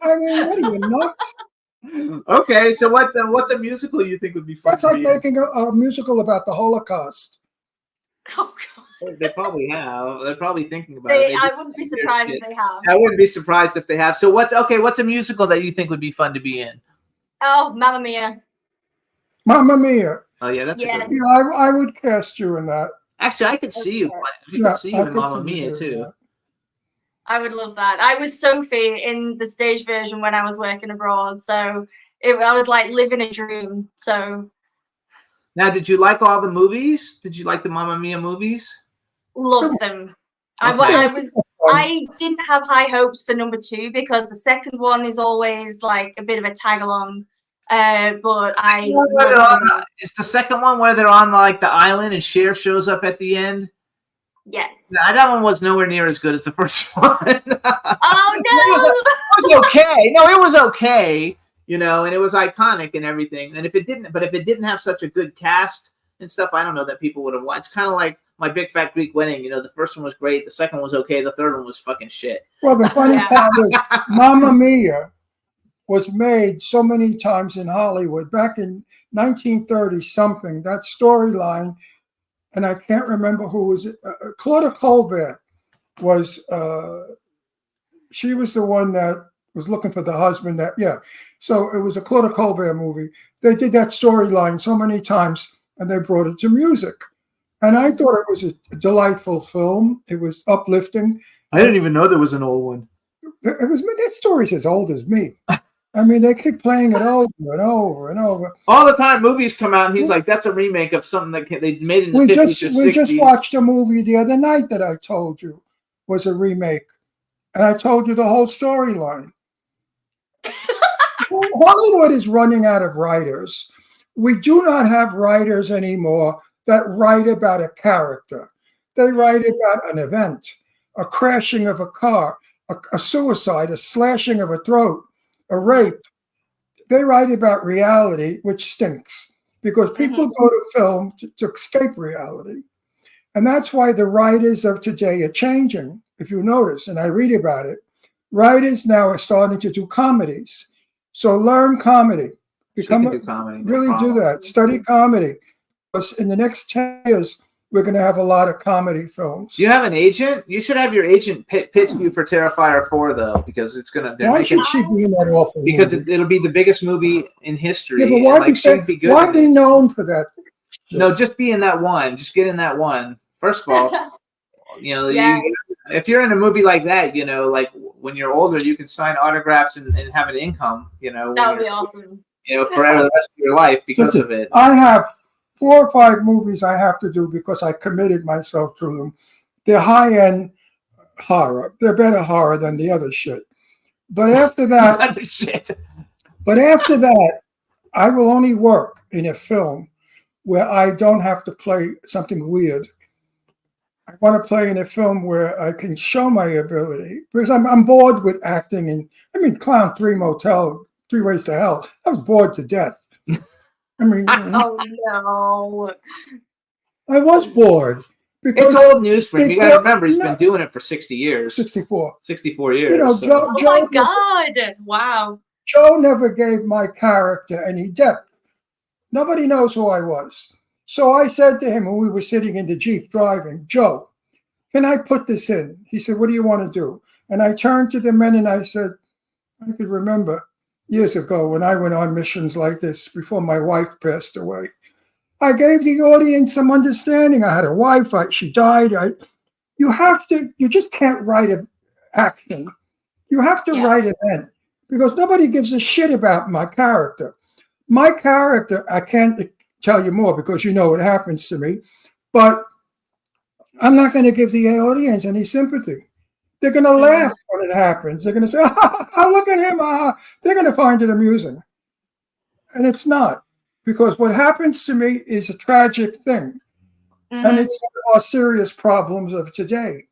[SPEAKER 5] I mean, what are you nuts?
[SPEAKER 4] Okay, so what's a musical you think would be fun?
[SPEAKER 5] That's like making a musical about the Holocaust.
[SPEAKER 6] Oh,
[SPEAKER 4] God. They probably have. They're probably thinking about it.
[SPEAKER 6] I wouldn't be surprised if they have.
[SPEAKER 4] I wouldn't be surprised if they have. So what's a musical that you think would be fun to be in?
[SPEAKER 6] Oh, Mamma Mia.
[SPEAKER 5] Mamma Mia.
[SPEAKER 4] Oh yeah, that's a good one.
[SPEAKER 5] Yeah, I would cast you in that.
[SPEAKER 4] Actually, I could see you. I could see you in Mamma Mia too.
[SPEAKER 6] I would love that. I was Sophie in the stage version when I was working abroad, so I was like living a dream. So
[SPEAKER 4] now, did you like all the movies? Did you like the Mamma Mia movies?
[SPEAKER 6] Loved them.
[SPEAKER 4] Okay.
[SPEAKER 6] I didn't have high hopes for number 2 because the second one is always like a bit of a tag along. But
[SPEAKER 4] Is the second one where they're on like the island and Cher shows up at the end?
[SPEAKER 6] Yes.
[SPEAKER 4] Nah, that one was nowhere near as good as the first one.
[SPEAKER 6] Oh no!
[SPEAKER 4] It was okay. No, it was okay. You know, and it was iconic and everything. And if it didn't have such a good cast and stuff, I don't know that people would have watched. It's kind of like My Big Fat Greek Wedding. You know, the first one was great, the second one was okay, the third one was fucking shit.
[SPEAKER 5] Well, the funny part is, Mamma Mia was made so many times in Hollywood back in 1930 something. That storyline, and I can't remember who was it. Claudia Colbert was. She was the one that was looking for the husband. So it was a Claudia Colbert movie. They did that storyline so many times, and they brought it to music. And I thought it was a delightful film. It was uplifting.
[SPEAKER 4] I didn't even know there was an old one.
[SPEAKER 5] It was that story's as old as me. I mean, they keep playing it over and over and over.
[SPEAKER 4] All the time movies come out, and he's like, that's a remake of something that they made in the 50s or 60s.
[SPEAKER 5] We just watched a movie the other night that I told you was a remake. And I told you the whole storyline. Hollywood is running out of writers. We do not have writers anymore that write about a character. They write about an event, a crashing of a car, a suicide, a slashing of a throat, a rape. They write about reality, which stinks because people go to film to escape reality. And that's why the writers of today are changing, if you notice, and I read about it. Writers now are starting to do comedies. So learn comedy. Do that. Study comedy. Because in the next 10 years, we're going to have a lot of comedy films.
[SPEAKER 4] Do you have an agent? You should have your agent pitch you for Terrifier 4, though, because it's going to...
[SPEAKER 5] Why should she be in that awful movie?
[SPEAKER 4] Because it'll be the biggest movie in history.
[SPEAKER 5] Yeah, but why be known for that?
[SPEAKER 4] No, just be in that one. Just get in that one. First of all, if you're in a movie like that, you know, like when you're older, you can sign autographs and have an income, you know.
[SPEAKER 6] That would be awesome.
[SPEAKER 4] You know, forever the rest of your life because of it.
[SPEAKER 5] I have 4 or 5 movies I have to do because I committed myself to them. They're high-end horror. They're better horror than the other shit. But after that, I will only work in a film where I don't have to play something weird. I want to play in a film where I can show my ability because I'm bored with acting. And I mean, Clown 3 Motel, 3 Ways to Hell. I was bored to death. I mean,
[SPEAKER 6] oh no!
[SPEAKER 5] I was bored.
[SPEAKER 4] It's old news for him. You got to remember, he's been doing it for 60 years.
[SPEAKER 5] 64
[SPEAKER 4] years.
[SPEAKER 5] You know,
[SPEAKER 6] oh my God! Wow.
[SPEAKER 5] Joe never gave my character any depth. Nobody knows who I was. So I said to him when we were sitting in the Jeep driving, Joe, can I put this in? He said, what do you want to do? And I turned to the men and I said, I could remember years ago when I went on missions like this before my wife passed away. I gave the audience some understanding. I had a wife. She died. You just can't write an action. You have to write event because nobody gives a shit about my character. My character, I can't tell you more because you know what happens to me, but I'm not going to give the audience any sympathy. They're going to laugh when it happens. They're going to say, oh, look at him. They're going to find it amusing. And it's not, because what happens to me is a tragic thing. And it's one of our serious problems of today.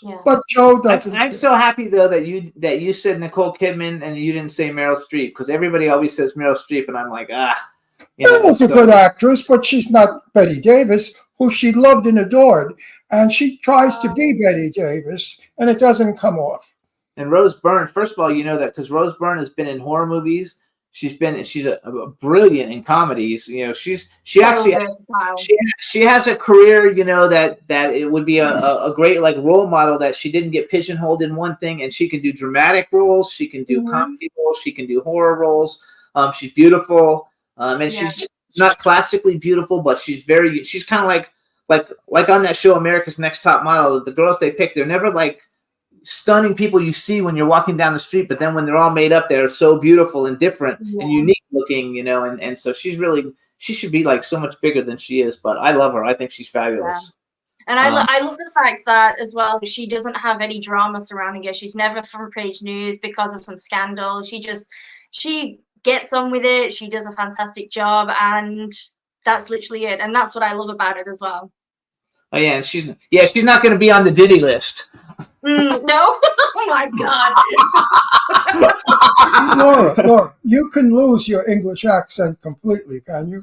[SPEAKER 6] Yeah.
[SPEAKER 5] But Joe doesn't.
[SPEAKER 4] I'm so happy though that you said Nicole Kidman and you didn't say Meryl Streep, because everybody always says Meryl Streep and I'm like,
[SPEAKER 5] Meryl's a good actress, but she's not Betty Davis, who she loved and adored. And she tries to be Betty Davis, and it doesn't come off.
[SPEAKER 4] And Rose Byrne, first of all, you know that because Rose Byrne has been in horror movies. She's a brilliant in comedies. You know, she has a career. You know that it would be a great like role model, that she didn't get pigeonholed in one thing, and she can do dramatic roles. She can do comedy roles. She can do horror roles. She's beautiful, and she's not classically beautiful, but she's kind of like on that show America's Next Top Model. The girls they pick, they're never like stunning people you see when you're walking down the street, but then when they're all made up, they're so beautiful and different and unique looking, you know, and so she should be like so much bigger than she is, but I love her. I think she's fabulous.
[SPEAKER 6] And I love the fact that as well, she doesn't have any drama surrounding her. She's never front page news because of some scandal. She gets on with it. She does a fantastic job, and that's literally it. And that's what I love about it as well.
[SPEAKER 4] Oh yeah, and she's not going to be on the Diddy list.
[SPEAKER 6] No. Oh my
[SPEAKER 5] Laura, you can lose your English accent completely, can you?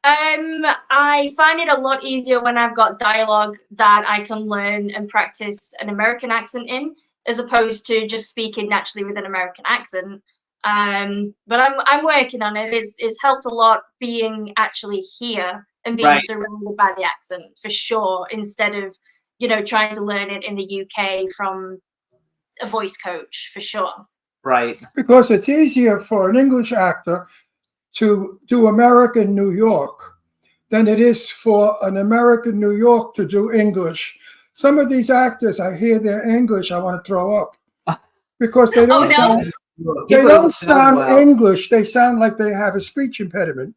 [SPEAKER 6] I find it a lot easier when I've got dialogue that I can learn and practice an American accent in, as opposed to just speaking naturally with an American accent. But I'm working on it. It's helped a lot being actually here and being surrounded by the accent, for sure, instead of, you know, trying to learn it in the UK from a voice coach, for sure.
[SPEAKER 4] Right.
[SPEAKER 5] Because it's easier for an English actor to do American New York than it is for an American New York to do English. Some of these actors, I hear their English, I want to throw up because they don't sound English. They sound like they have a speech impediment.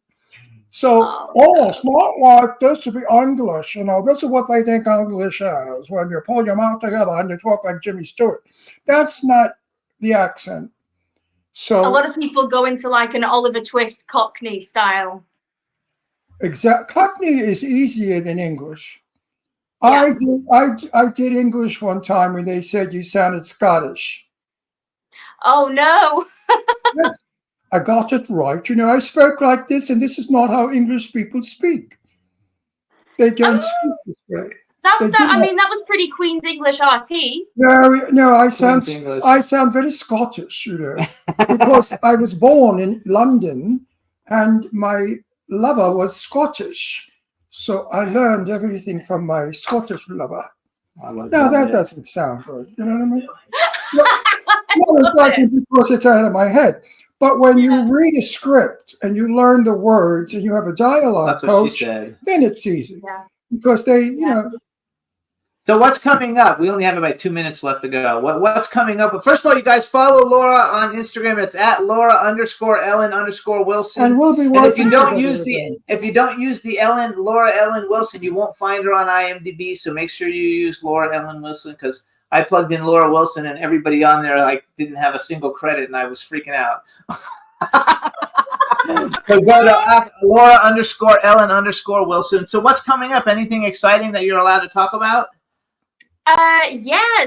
[SPEAKER 5] So, it's not like this to be English. You know, this is what they think English is, when you pull your mouth together and you talk like Jimmy Stewart. That's not the accent. So
[SPEAKER 6] a lot of people go into like an Oliver Twist Cockney style.
[SPEAKER 5] Cockney is easier than English.
[SPEAKER 6] Yeah.
[SPEAKER 5] I did English one time when they said you sounded Scottish.
[SPEAKER 6] Oh no.
[SPEAKER 5] Yes, I got it right. You know, I spoke like this, and this is not how English people speak. They don't speak this way.
[SPEAKER 6] That was pretty Queen's English RP.
[SPEAKER 5] No, I sound very Scottish, you know, because I was born in London, and my lover was Scottish, so I learned everything from my Scottish lover. That doesn't sound good. You know what I mean? No, it doesn't, because it's out of my head. But when you read a script and you learn the words and you have a dialogue coach, then it's easy. Yeah. Because they, you know.
[SPEAKER 4] So what's coming up? We only have about 2 minutes left to go. What's coming up? First of all, you guys follow Laura on Instagram. It's at Laura_Ellen_Wilson.
[SPEAKER 5] And we'll be
[SPEAKER 4] working. If you don't use the Laura Ellen Wilson, you won't find her on IMDb. So make sure you use Laura Ellen Wilson, because I plugged in Laura Wilson and everybody on there like didn't have a single credit, and I was freaking out. So go to Laura_Ellen_Wilson. So what's coming up? Anything exciting that you're allowed to talk about?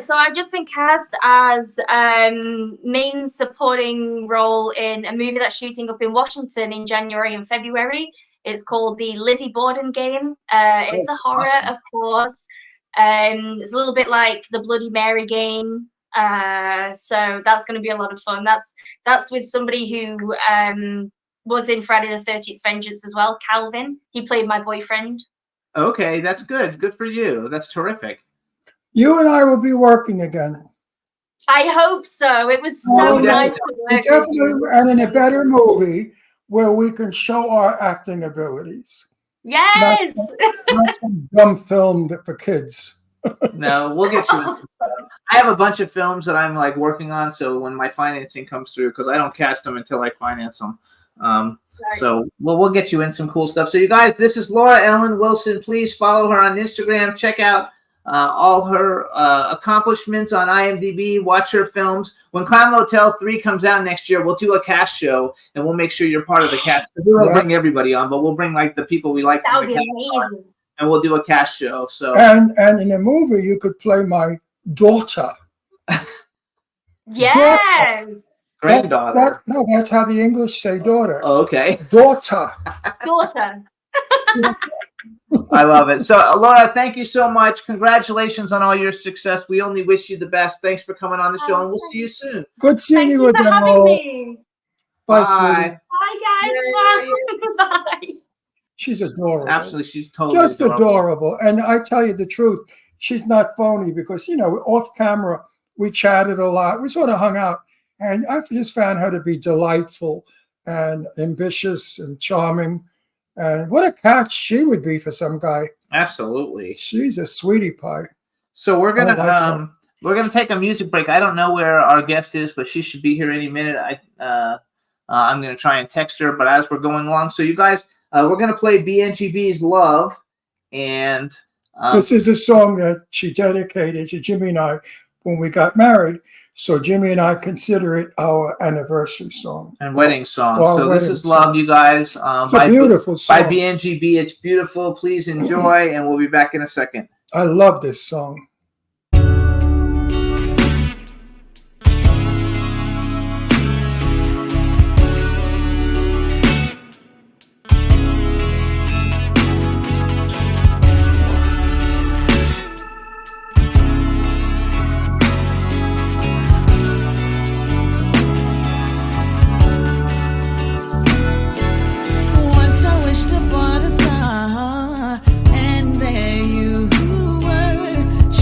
[SPEAKER 6] So I've just been cast as main supporting role in a movie that's shooting up in Washington in January and February. It's called The Lizzie Borden Game. It's a horror, of course. It's a little bit like the Bloody Mary game. So that's going to be a lot of fun. That's with somebody who was in Friday the 13th Vengeance as well, Calvin. He played my boyfriend.
[SPEAKER 4] Okay, that's good. Good for you. That's terrific.
[SPEAKER 5] You and I will be working again.
[SPEAKER 6] I hope so. It was so
[SPEAKER 4] Oh,
[SPEAKER 6] nice to work with
[SPEAKER 5] Definitely,
[SPEAKER 6] you.
[SPEAKER 5] and in a better movie where we can show our acting abilities.
[SPEAKER 6] Yes.
[SPEAKER 5] Not some dumb film for kids.
[SPEAKER 4] No, we'll get you. I have a bunch of films that I'm like working on. So when my financing comes through, because I don't cast them until I finance them. So we'll get you in some cool stuff. So you guys, this is Laura Ellen Wilson. Please follow her on Instagram. Check out all her accomplishments on IMDb. Watch her films. When Clown Motel 3 comes out next year, we'll do a cast show, and we'll make sure you're part of the cast. We won't bring everybody on, but we'll bring like the people we like.
[SPEAKER 6] That would be amazing.
[SPEAKER 4] And we'll do a cast show. So
[SPEAKER 5] and in a movie, you could play my daughter.
[SPEAKER 6] Yes.
[SPEAKER 4] Granddaughter.
[SPEAKER 5] No, that's how the English say daughter.
[SPEAKER 4] Oh, okay.
[SPEAKER 5] Daughter.
[SPEAKER 6] Daughter.
[SPEAKER 4] I love it. So, Laura, thank you so much. Congratulations on all your success. We only wish you the best. Thanks for coming on the show, and we'll see you soon.
[SPEAKER 5] Good seeing you
[SPEAKER 6] for
[SPEAKER 5] again.
[SPEAKER 6] having me.
[SPEAKER 5] Bye.
[SPEAKER 4] Bye.
[SPEAKER 6] Bye, guys. Bye.
[SPEAKER 5] She's adorable.
[SPEAKER 4] Absolutely, she's totally
[SPEAKER 5] Just adorable. And I tell you the truth, she's not phony because, off camera, we chatted a lot. We sort of hung out. And I just found her to be delightful and ambitious and charming. And what a catch she would be for some guy.
[SPEAKER 4] Absolutely.
[SPEAKER 5] She's a sweetie pie.
[SPEAKER 4] So we're gonna take a music break. I don't know where our guest is, but she should be here any minute. I'm gonna try and text her, but as we're going along, so you guys, we're gonna play BNGB's "Love," and
[SPEAKER 5] this is a song that she dedicated to Jimmy and I when we got married. So Jimmy and I consider it our anniversary song
[SPEAKER 4] and wedding song.
[SPEAKER 5] Well,
[SPEAKER 4] so this
[SPEAKER 5] wedding
[SPEAKER 4] is "Love," you guys.
[SPEAKER 5] It's a beautiful song.
[SPEAKER 4] By BNGB. It's beautiful. Please enjoy, and we'll be back in a second.
[SPEAKER 5] I love this song.
[SPEAKER 13] Once I wished upon a star, and there you were.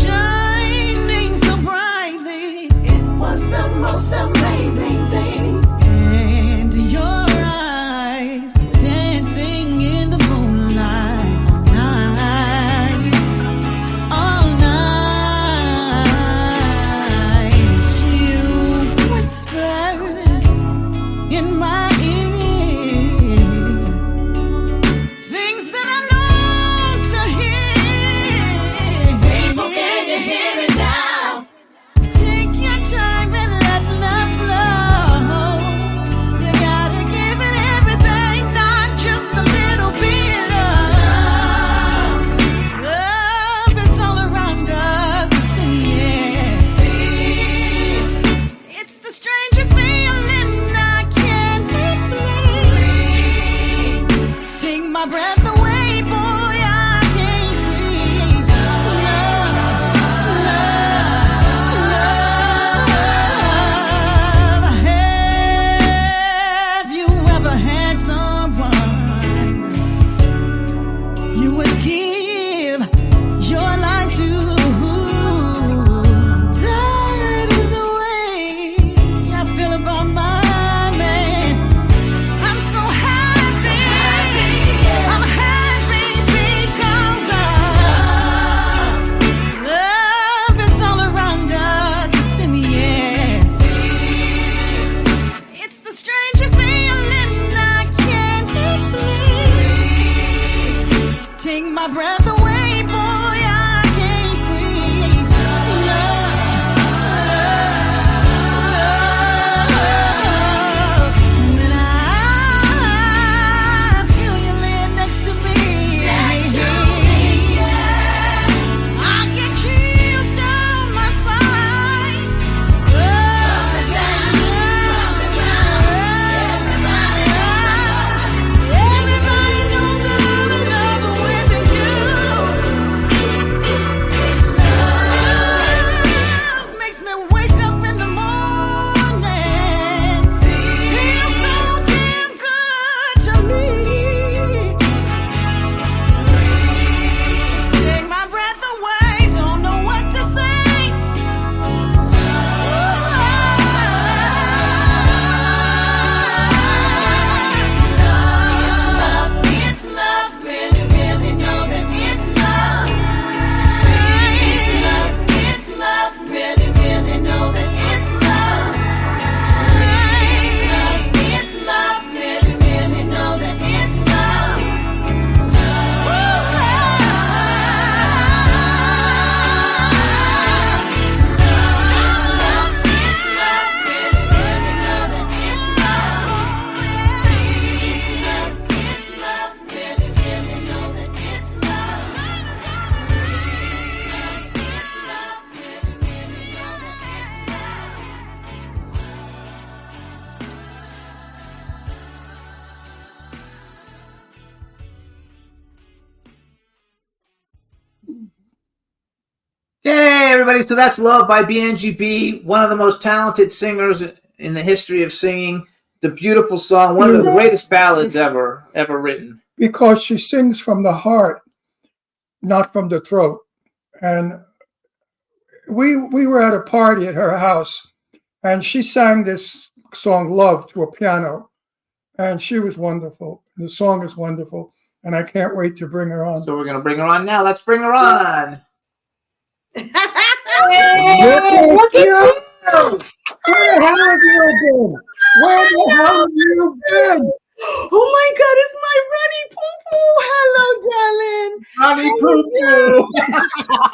[SPEAKER 4] Hey, everybody. So that's Love by BNGB, one of the most talented singers in the history of singing. It's a beautiful song, one of the greatest ballads ever written.
[SPEAKER 5] Because she sings from the heart, not from the throat. And we were at a party at her house, and she sang this song "Love" to a piano, and she was wonderful. The song is wonderful, and I can't wait to bring her on.
[SPEAKER 4] So we're gonna bring her on now. Let's bring her on.
[SPEAKER 5] Look at you! Where the hell have you been? Where the hell have you been?
[SPEAKER 13] Oh my God, it's my Ronnie Poo Poo. Hello, darling.
[SPEAKER 4] Ronnie Poo Poo.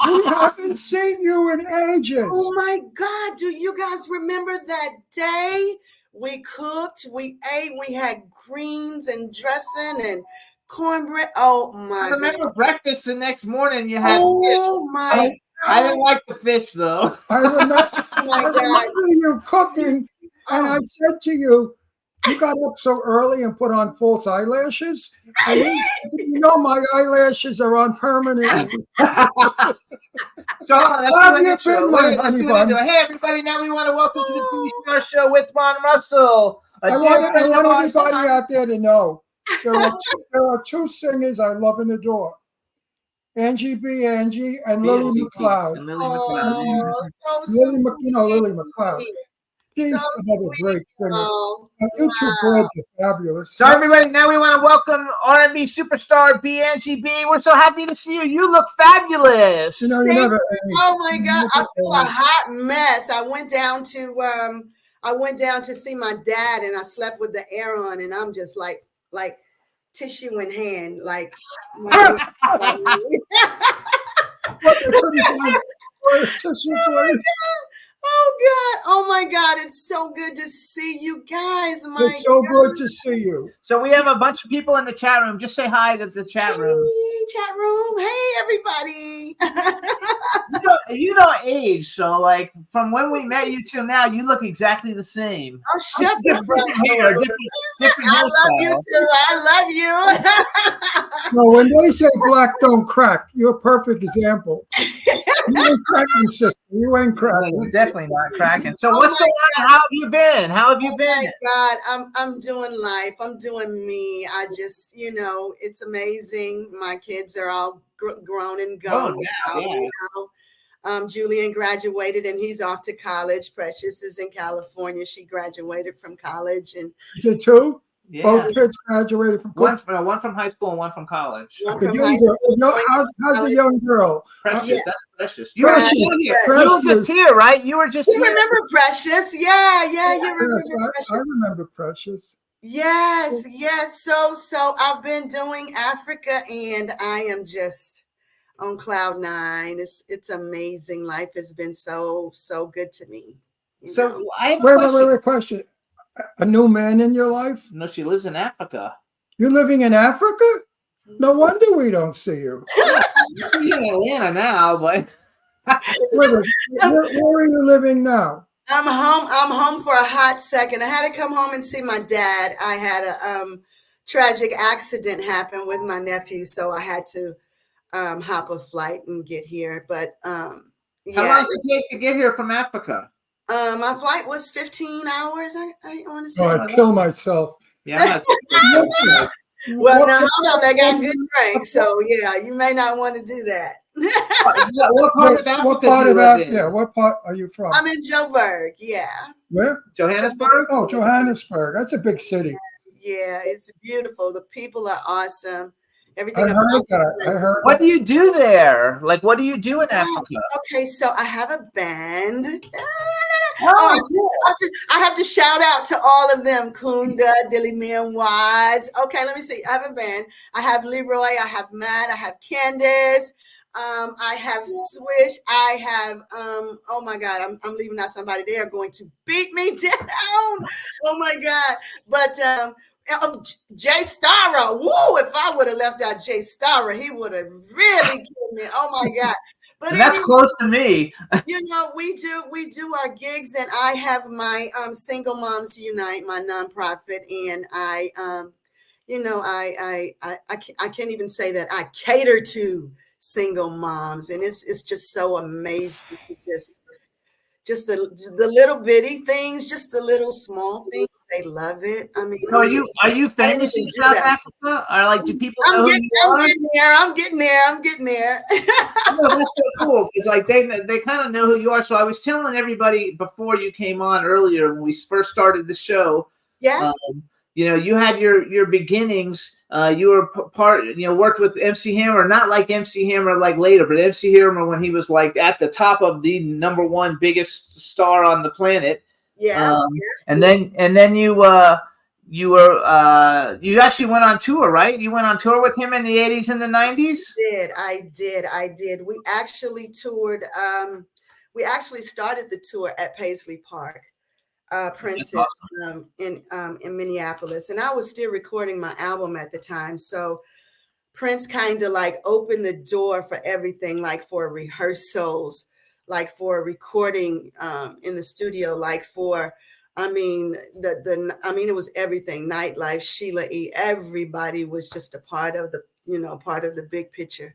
[SPEAKER 5] We haven't seen you in ages.
[SPEAKER 13] Oh my God, do you guys remember that day? We cooked, we ate, we had greens and dressing and cornbread. Oh my
[SPEAKER 4] I remember
[SPEAKER 13] God.
[SPEAKER 4] breakfast the next morning. You had
[SPEAKER 13] Oh
[SPEAKER 4] fish.
[SPEAKER 13] my God.
[SPEAKER 4] I didn't like the fish though.
[SPEAKER 5] I remember,
[SPEAKER 13] Oh my
[SPEAKER 5] I remember you cooking, and I said to you, you got up so early and put on false eyelashes. And you know my eyelashes are on permanently.
[SPEAKER 4] So let's
[SPEAKER 5] How
[SPEAKER 4] do
[SPEAKER 5] have you
[SPEAKER 4] a show.
[SPEAKER 5] been, my
[SPEAKER 4] Let's
[SPEAKER 5] honey
[SPEAKER 4] do
[SPEAKER 5] bun?
[SPEAKER 4] Hey everybody, now we want to welcome to the Jimmy Star Show with Ron Russell.
[SPEAKER 5] I want everybody out there to know there are two singers I love and adore. Angie B. Angie and Lily McLeod.
[SPEAKER 4] And Lily McLeod.
[SPEAKER 13] Oh, so
[SPEAKER 5] Lily McLeod. She's another great singer. You two boys are fabulous.
[SPEAKER 4] So everybody, now we want to welcome R&B superstar Angie B. We're so happy to see you. You look fabulous.
[SPEAKER 5] You know, you never.
[SPEAKER 13] Oh my God, I feel a hot mess. I went down to see my dad, and I slept with the air on, and I'm just like tissue in hand, like. Oh my God, it's so good to see you guys.
[SPEAKER 5] It's so good to see you.
[SPEAKER 4] So we have a bunch of people in the chat room. Just say hi to the chat room.
[SPEAKER 13] Hey, chat room. Hey, everybody.
[SPEAKER 4] You don't age, so like from when we met you till now, you look exactly the same.
[SPEAKER 13] Oh, shut the front
[SPEAKER 4] hair,
[SPEAKER 13] door.
[SPEAKER 4] different
[SPEAKER 13] I love you too. I love you.
[SPEAKER 5] No, when they say black don't crack, you're a perfect example. You ain't cracking, sister. You ain't cracking.
[SPEAKER 4] You're definitely not cracking. So what's going on? How have you been? How have you been?
[SPEAKER 13] Oh my God, I'm doing life. I'm doing me. I just, it's amazing. My kids are all grown and gone. Julian graduated and he's off to college. Precious is in California. She graduated from college, and
[SPEAKER 5] the two.
[SPEAKER 4] Yeah.
[SPEAKER 5] Both kids graduated from
[SPEAKER 4] one from high school and one from college.
[SPEAKER 5] How's the young girl?
[SPEAKER 4] Precious, that's Precious. You
[SPEAKER 5] Precious.
[SPEAKER 4] were just here, right? You were just
[SPEAKER 13] You
[SPEAKER 4] here.
[SPEAKER 13] remember Precious? Yeah, you remember
[SPEAKER 5] Precious. I remember Precious.
[SPEAKER 13] Yes. So I've been doing Africa, and I am just on cloud nine. It's amazing. Life has been so good to me.
[SPEAKER 4] So I have
[SPEAKER 5] wait. Question. A new man in your life?
[SPEAKER 4] No, she lives in Africa.
[SPEAKER 5] You're living in Africa? No wonder we don't see you.
[SPEAKER 4] She's in Atlanta now, but
[SPEAKER 5] where are you living now?
[SPEAKER 13] I'm home for a hot second. I had to come home and see my dad. I had a tragic accident happen with my nephew, so I had to hop a flight and get here. But
[SPEAKER 4] how long does it take to get here from Africa?
[SPEAKER 13] My flight was 15 hours. I want to say.
[SPEAKER 5] Oh, I'd kill myself.
[SPEAKER 4] Yeah.
[SPEAKER 13] Well, now hold on. I got good drinks, so yeah, you may not want to do that.
[SPEAKER 4] What part of Africa?
[SPEAKER 5] What part are you from?
[SPEAKER 13] I'm in Joburg. Yeah.
[SPEAKER 5] Where?
[SPEAKER 4] Johannesburg.
[SPEAKER 5] Oh, Johannesburg. That's a big city.
[SPEAKER 13] Yeah, it's beautiful. The people are awesome. Everything.
[SPEAKER 5] I heard.
[SPEAKER 4] What do you do there? Like, what do you do in Africa?
[SPEAKER 13] Okay, so I have a band.
[SPEAKER 4] Oh,
[SPEAKER 13] I have to shout out to all of them. Kunda, Dilly Man Wads. Okay, let me see. I have a band. I have Leroy. I have Matt. I have Candace. I have Swish. I have oh my God, I'm leaving out somebody. They are going to beat me down. Oh my God. But Jay Starra. Woo, if I would have left out Jay Starra, he would have really killed me. Oh my God. But
[SPEAKER 4] that's close to me.
[SPEAKER 13] We do our gigs, and I have my Single Moms Unite, my nonprofit, and I can't even say that I cater to single moms, and it's just so amazing. Just the little bitty things, just the little small things. They love it. I mean,
[SPEAKER 4] So are you
[SPEAKER 13] I didn't
[SPEAKER 4] famous
[SPEAKER 13] even
[SPEAKER 4] in
[SPEAKER 13] do
[SPEAKER 4] South
[SPEAKER 13] that.
[SPEAKER 4] Africa? Or like, do people know
[SPEAKER 13] I'm
[SPEAKER 4] who
[SPEAKER 13] getting,
[SPEAKER 4] you
[SPEAKER 13] I'm
[SPEAKER 4] are?
[SPEAKER 13] getting there. I'm getting there. I'm getting there.
[SPEAKER 4] No, that's so cool because like they kind of know who you are. So I was telling everybody before you came on earlier when we first started the show.
[SPEAKER 13] Yeah.
[SPEAKER 4] You know, you had your beginnings. You were part. You know, worked with MC Hammer, not like MC Hammer like later, but MC Hammer when he was like at the top of the #1 biggest star on the planet.
[SPEAKER 13] Yeah.
[SPEAKER 4] And then you actually went on tour, right? You went on tour with him in the 80s and the 90s?
[SPEAKER 13] I did. We actually toured. We actually started the tour at Paisley Park, Princess, in Minneapolis, and I was still recording my album at the time. So Prince kind of like opened the door for everything, like for rehearsals, like for recording in the studio, like for. I mean, it was everything. Nightlife, Sheila E. Everybody was just a part of the big picture.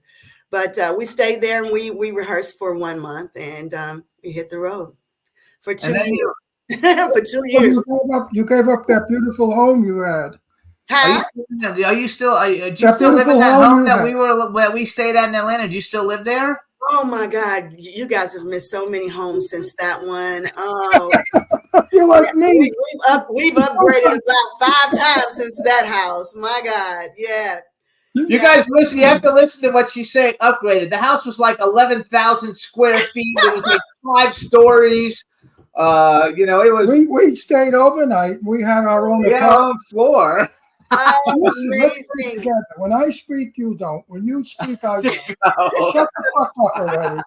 [SPEAKER 13] But we stayed there and we rehearsed for 1 month and we hit the road for 2 years. For 2 years.
[SPEAKER 5] You gave up that beautiful home you had.
[SPEAKER 4] Are you still live in that home that we stayed at in Atlanta? Do you still live there?
[SPEAKER 13] Oh my God, you guys have missed so many homes since that one. Oh,
[SPEAKER 5] you're like me.
[SPEAKER 13] We've upgraded about 5 times since that house. My God, yeah.
[SPEAKER 4] You guys listen. You have to listen to what she's saying. Upgraded. The house was like 11,000 square feet. It was like 5 stories. You know, it was.
[SPEAKER 5] We stayed overnight. We had our own.
[SPEAKER 4] We had our own floor.
[SPEAKER 13] Amazing.
[SPEAKER 5] When I speak, you don't. When you speak, I don't. Shut the fuck up already.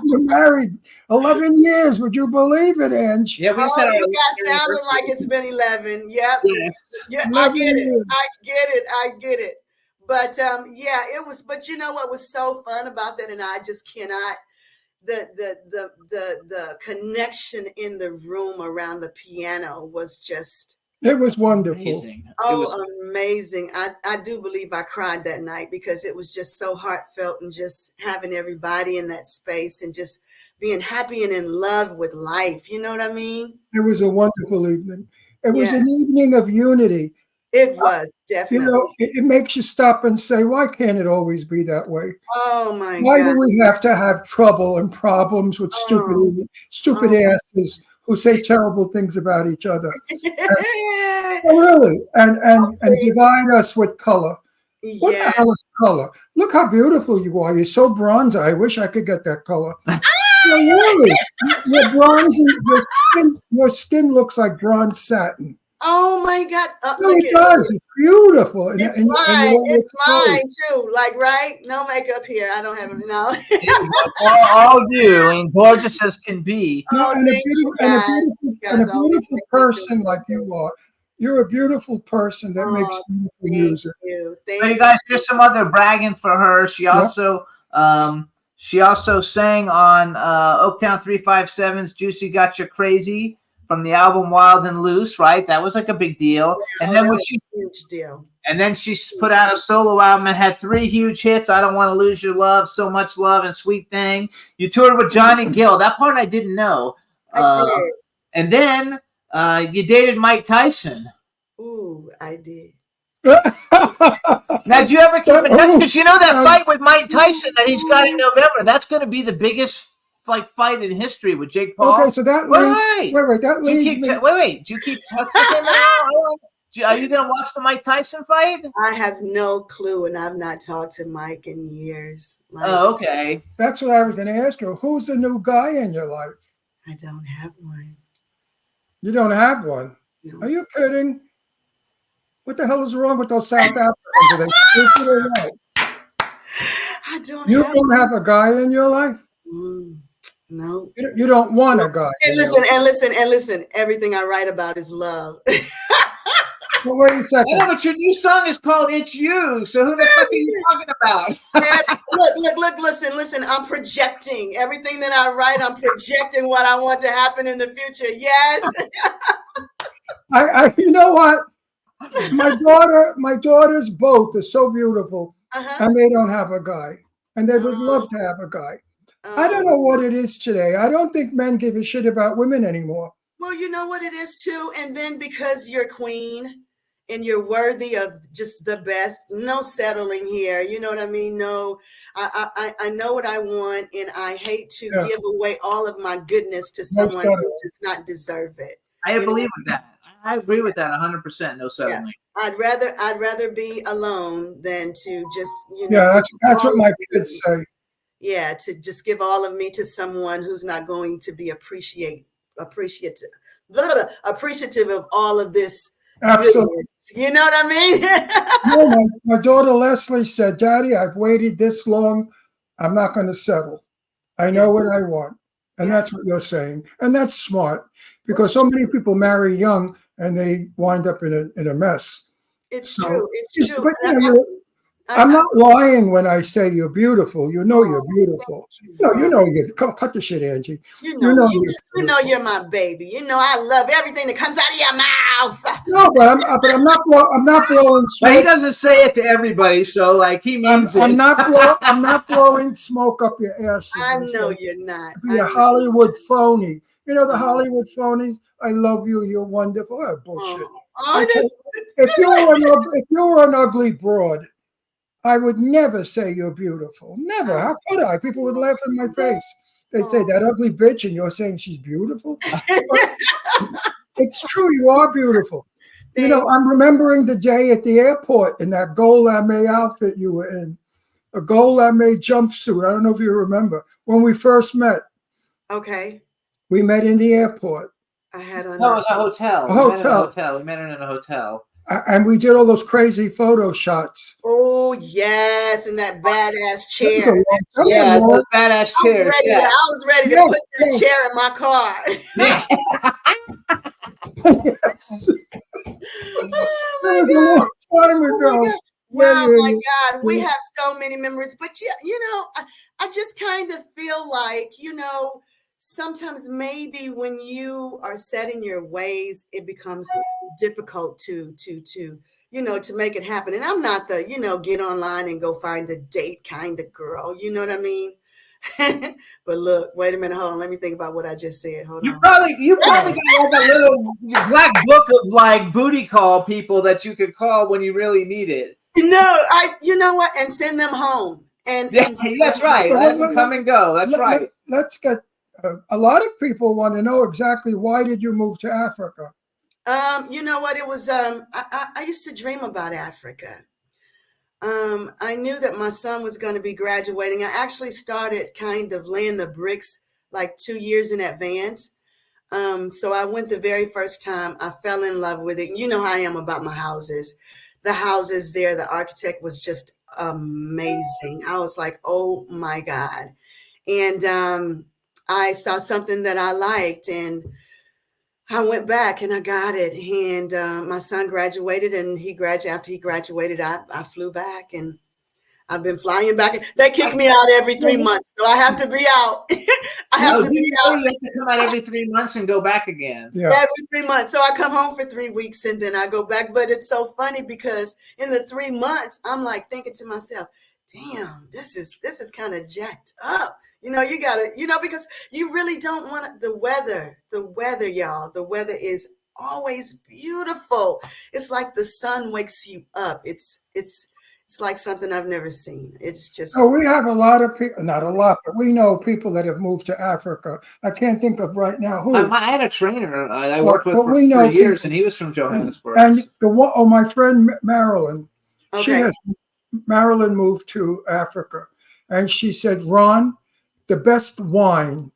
[SPEAKER 5] We're married 11 years. Would you believe it, Angie?
[SPEAKER 4] Yeah, we
[SPEAKER 13] you guys sounded like it's been 11. Yep.
[SPEAKER 4] Yes.
[SPEAKER 13] Yeah, I get it. I get it. But yeah, it was. But you know what was so fun about that, and I just cannot. The connection in the room around the piano was just.
[SPEAKER 5] It was wonderful.
[SPEAKER 4] Amazing.
[SPEAKER 13] Amazing. I do believe I cried that night because it was just so heartfelt and just having everybody in that space and just being happy and in love with life. You know what I mean?
[SPEAKER 5] It was a wonderful evening. It was an evening of unity.
[SPEAKER 13] It was, definitely.
[SPEAKER 5] You know, it makes you stop and say, why can't it always be that way?
[SPEAKER 13] Oh, my God.
[SPEAKER 5] Why do we have to have trouble and problems with stupid asses who say terrible things about each other? Really, and divide us with color. What the hell is color? Look how beautiful you are. You're so bronzy. I wish I could get that color. Really, you're bronzy. Your skin looks like bronze satin.
[SPEAKER 13] Oh my God!
[SPEAKER 5] It does. It's beautiful.
[SPEAKER 13] It's mine. It's mine too. Like, right? No makeup here. I don't have it. No.
[SPEAKER 4] all you and gorgeous as can be.
[SPEAKER 5] And a beautiful person like you are. You're a beautiful person that makes beautiful music.
[SPEAKER 4] So you guys, here's some other bragging for her. She also sang on Oaktown 357's "Juicy Got You Crazy" from the album Wild and Loose, right? That was like a big deal.
[SPEAKER 13] Yeah,
[SPEAKER 4] and then
[SPEAKER 13] a huge deal.
[SPEAKER 4] And then she put out a solo album and had 3 huge hits. I Don't Want to Lose Your Love, So Much Love, and Sweet Thing. You toured with Johnny Gill. That part I didn't know.
[SPEAKER 13] I did.
[SPEAKER 4] And then you dated Mike Tyson.
[SPEAKER 13] Ooh, I did.
[SPEAKER 4] Now, do you ever keep in touch? Because you know that fight with Mike Tyson that he's got in November. That's going to be the biggest fight in history with Jake Paul.
[SPEAKER 5] Okay, so that
[SPEAKER 4] wait. Do you keep touch with him now? Are you going to watch the Mike Tyson fight?
[SPEAKER 13] I have no clue, and I've not talked to Mike in years.
[SPEAKER 4] Oh, okay.
[SPEAKER 5] That's what I was going to ask you. Who's the new guy in your life?
[SPEAKER 13] I don't have one.
[SPEAKER 5] You don't have one?
[SPEAKER 13] No.
[SPEAKER 5] Are you kidding? What the hell is wrong with those South Africans? Are they stupid or what?
[SPEAKER 13] I don't.
[SPEAKER 5] You don't have a guy in your life?
[SPEAKER 13] No.
[SPEAKER 5] You don't want a guy.
[SPEAKER 13] And listen. Everything I write about is love.
[SPEAKER 5] Well, wait a second.
[SPEAKER 4] Yeah, but your new song is called "It's You." So who the fuck are you talking about?
[SPEAKER 13] Look, listen. I'm projecting everything that I write. I'm projecting what I want to happen in the future. Yes.
[SPEAKER 5] You know what? My daughters both are so beautiful, and they don't have a guy. and they would love to have a guy. I don't know what it is today. I don't think men give a shit about women anymore.
[SPEAKER 13] Well, you know what it is too. And then because you're queen and you're worthy of just the best, no settling here. You know what I mean? No, I know what I want, and I hate to give away all of my goodness to someone who does not deserve it.
[SPEAKER 4] I believe with that. I agree with that 100%. No settling.
[SPEAKER 13] Yeah. I'd rather be alone than to just,
[SPEAKER 5] Yeah, that's what my kids say.
[SPEAKER 13] Yeah, to just give all of me to someone who's not going to be appreciative of all of this.
[SPEAKER 5] Absolutely.
[SPEAKER 13] Goodness. You know what I
[SPEAKER 5] mean? My daughter Leslie said, Daddy, I've waited this long. I'm not going to settle. I know what I want. And that's what you're saying. And that's smart, because so many people marry young and they wind up in a mess.
[SPEAKER 13] It's true. It's true.
[SPEAKER 5] But, I'm not lying when I say you're beautiful. You know you're beautiful. No, you know you cut the shit, Angie.
[SPEAKER 13] You know you're my baby. You know I love everything that comes out of your mouth.
[SPEAKER 5] No, but I'm not blowing smoke.
[SPEAKER 4] But he doesn't say it to everybody, so like he means it.
[SPEAKER 5] I'm not blowing smoke up your ass.
[SPEAKER 13] I know you're not.
[SPEAKER 5] Be a Hollywood phony. You know the Hollywood phonies. I love you. You're wonderful. Oh, bullshit. If you were an ugly broad, I would never say you're beautiful. Never. How could I? People would laugh in my face. They'd say, that ugly bitch, and you're saying she's beautiful? It's true. You are beautiful. You know, I'm remembering the day at the airport in that gold lame outfit you were in, a gold lame jumpsuit. I don't know if you remember. When we first met.
[SPEAKER 13] Okay.
[SPEAKER 5] We met in the airport.
[SPEAKER 13] I had on.
[SPEAKER 4] No, it was a hotel. We met in a hotel.
[SPEAKER 5] And we did all those crazy photo shots.
[SPEAKER 13] Oh, yes, in that badass chair.
[SPEAKER 4] Yeah, it's a badass chair.
[SPEAKER 13] I was ready to put that chair in my car.
[SPEAKER 5] Yes. That was a long time ago.
[SPEAKER 13] Wow, my God. We have so many memories. But, I just kind of feel like, sometimes maybe when you are set in your ways, it becomes difficult to make it happen. And I'm not the, get online and go find a date kind of girl. You know what I mean? But look, wait a minute. Hold on. Let me think about what I just said. Hold on.
[SPEAKER 4] You probably got like a little black book of like booty call people that you could call when you really need it.
[SPEAKER 13] No, you know what? And send them home. And
[SPEAKER 4] that's right. Let them come and go. That's right.
[SPEAKER 5] Let's get. A lot of people want to know exactly why did you move to Africa?
[SPEAKER 13] You know what? It was, I used to dream about Africa. I knew that my son was going to be graduating. I actually started kind of laying the bricks like 2 years in advance. So I went the very first time. I fell in love with it. You know how I am about my houses. The houses there, the architect was just amazing. I was like, oh my God. And, I saw something that I liked, and I went back and I got it. And my son graduated, and after he graduated, I flew back, and I've been flying back. They kick me out every 3 months, so I have to be out. I have to be out.
[SPEAKER 4] You have to come out every 3 months and go back again.
[SPEAKER 5] Yeah.
[SPEAKER 13] Every 3 months. So I come home for 3 weeks and then I go back. But it's so funny because in the 3 months, I'm like thinking to myself, damn, this is kind of jacked up. You gotta, because you really don't want the weather, y'all. The weather is always beautiful. It's like the sun wakes you up. It's like something I've never seen. It's just.
[SPEAKER 5] Oh, we have a lot of people, not a lot, but we know people that have moved to Africa. I can't think of right now who.
[SPEAKER 4] I had a trainer I worked with for 3 years, and he was from Johannesburg.
[SPEAKER 5] And my friend Marilyn, Marilyn moved to Africa, and she said, Ron, the best wine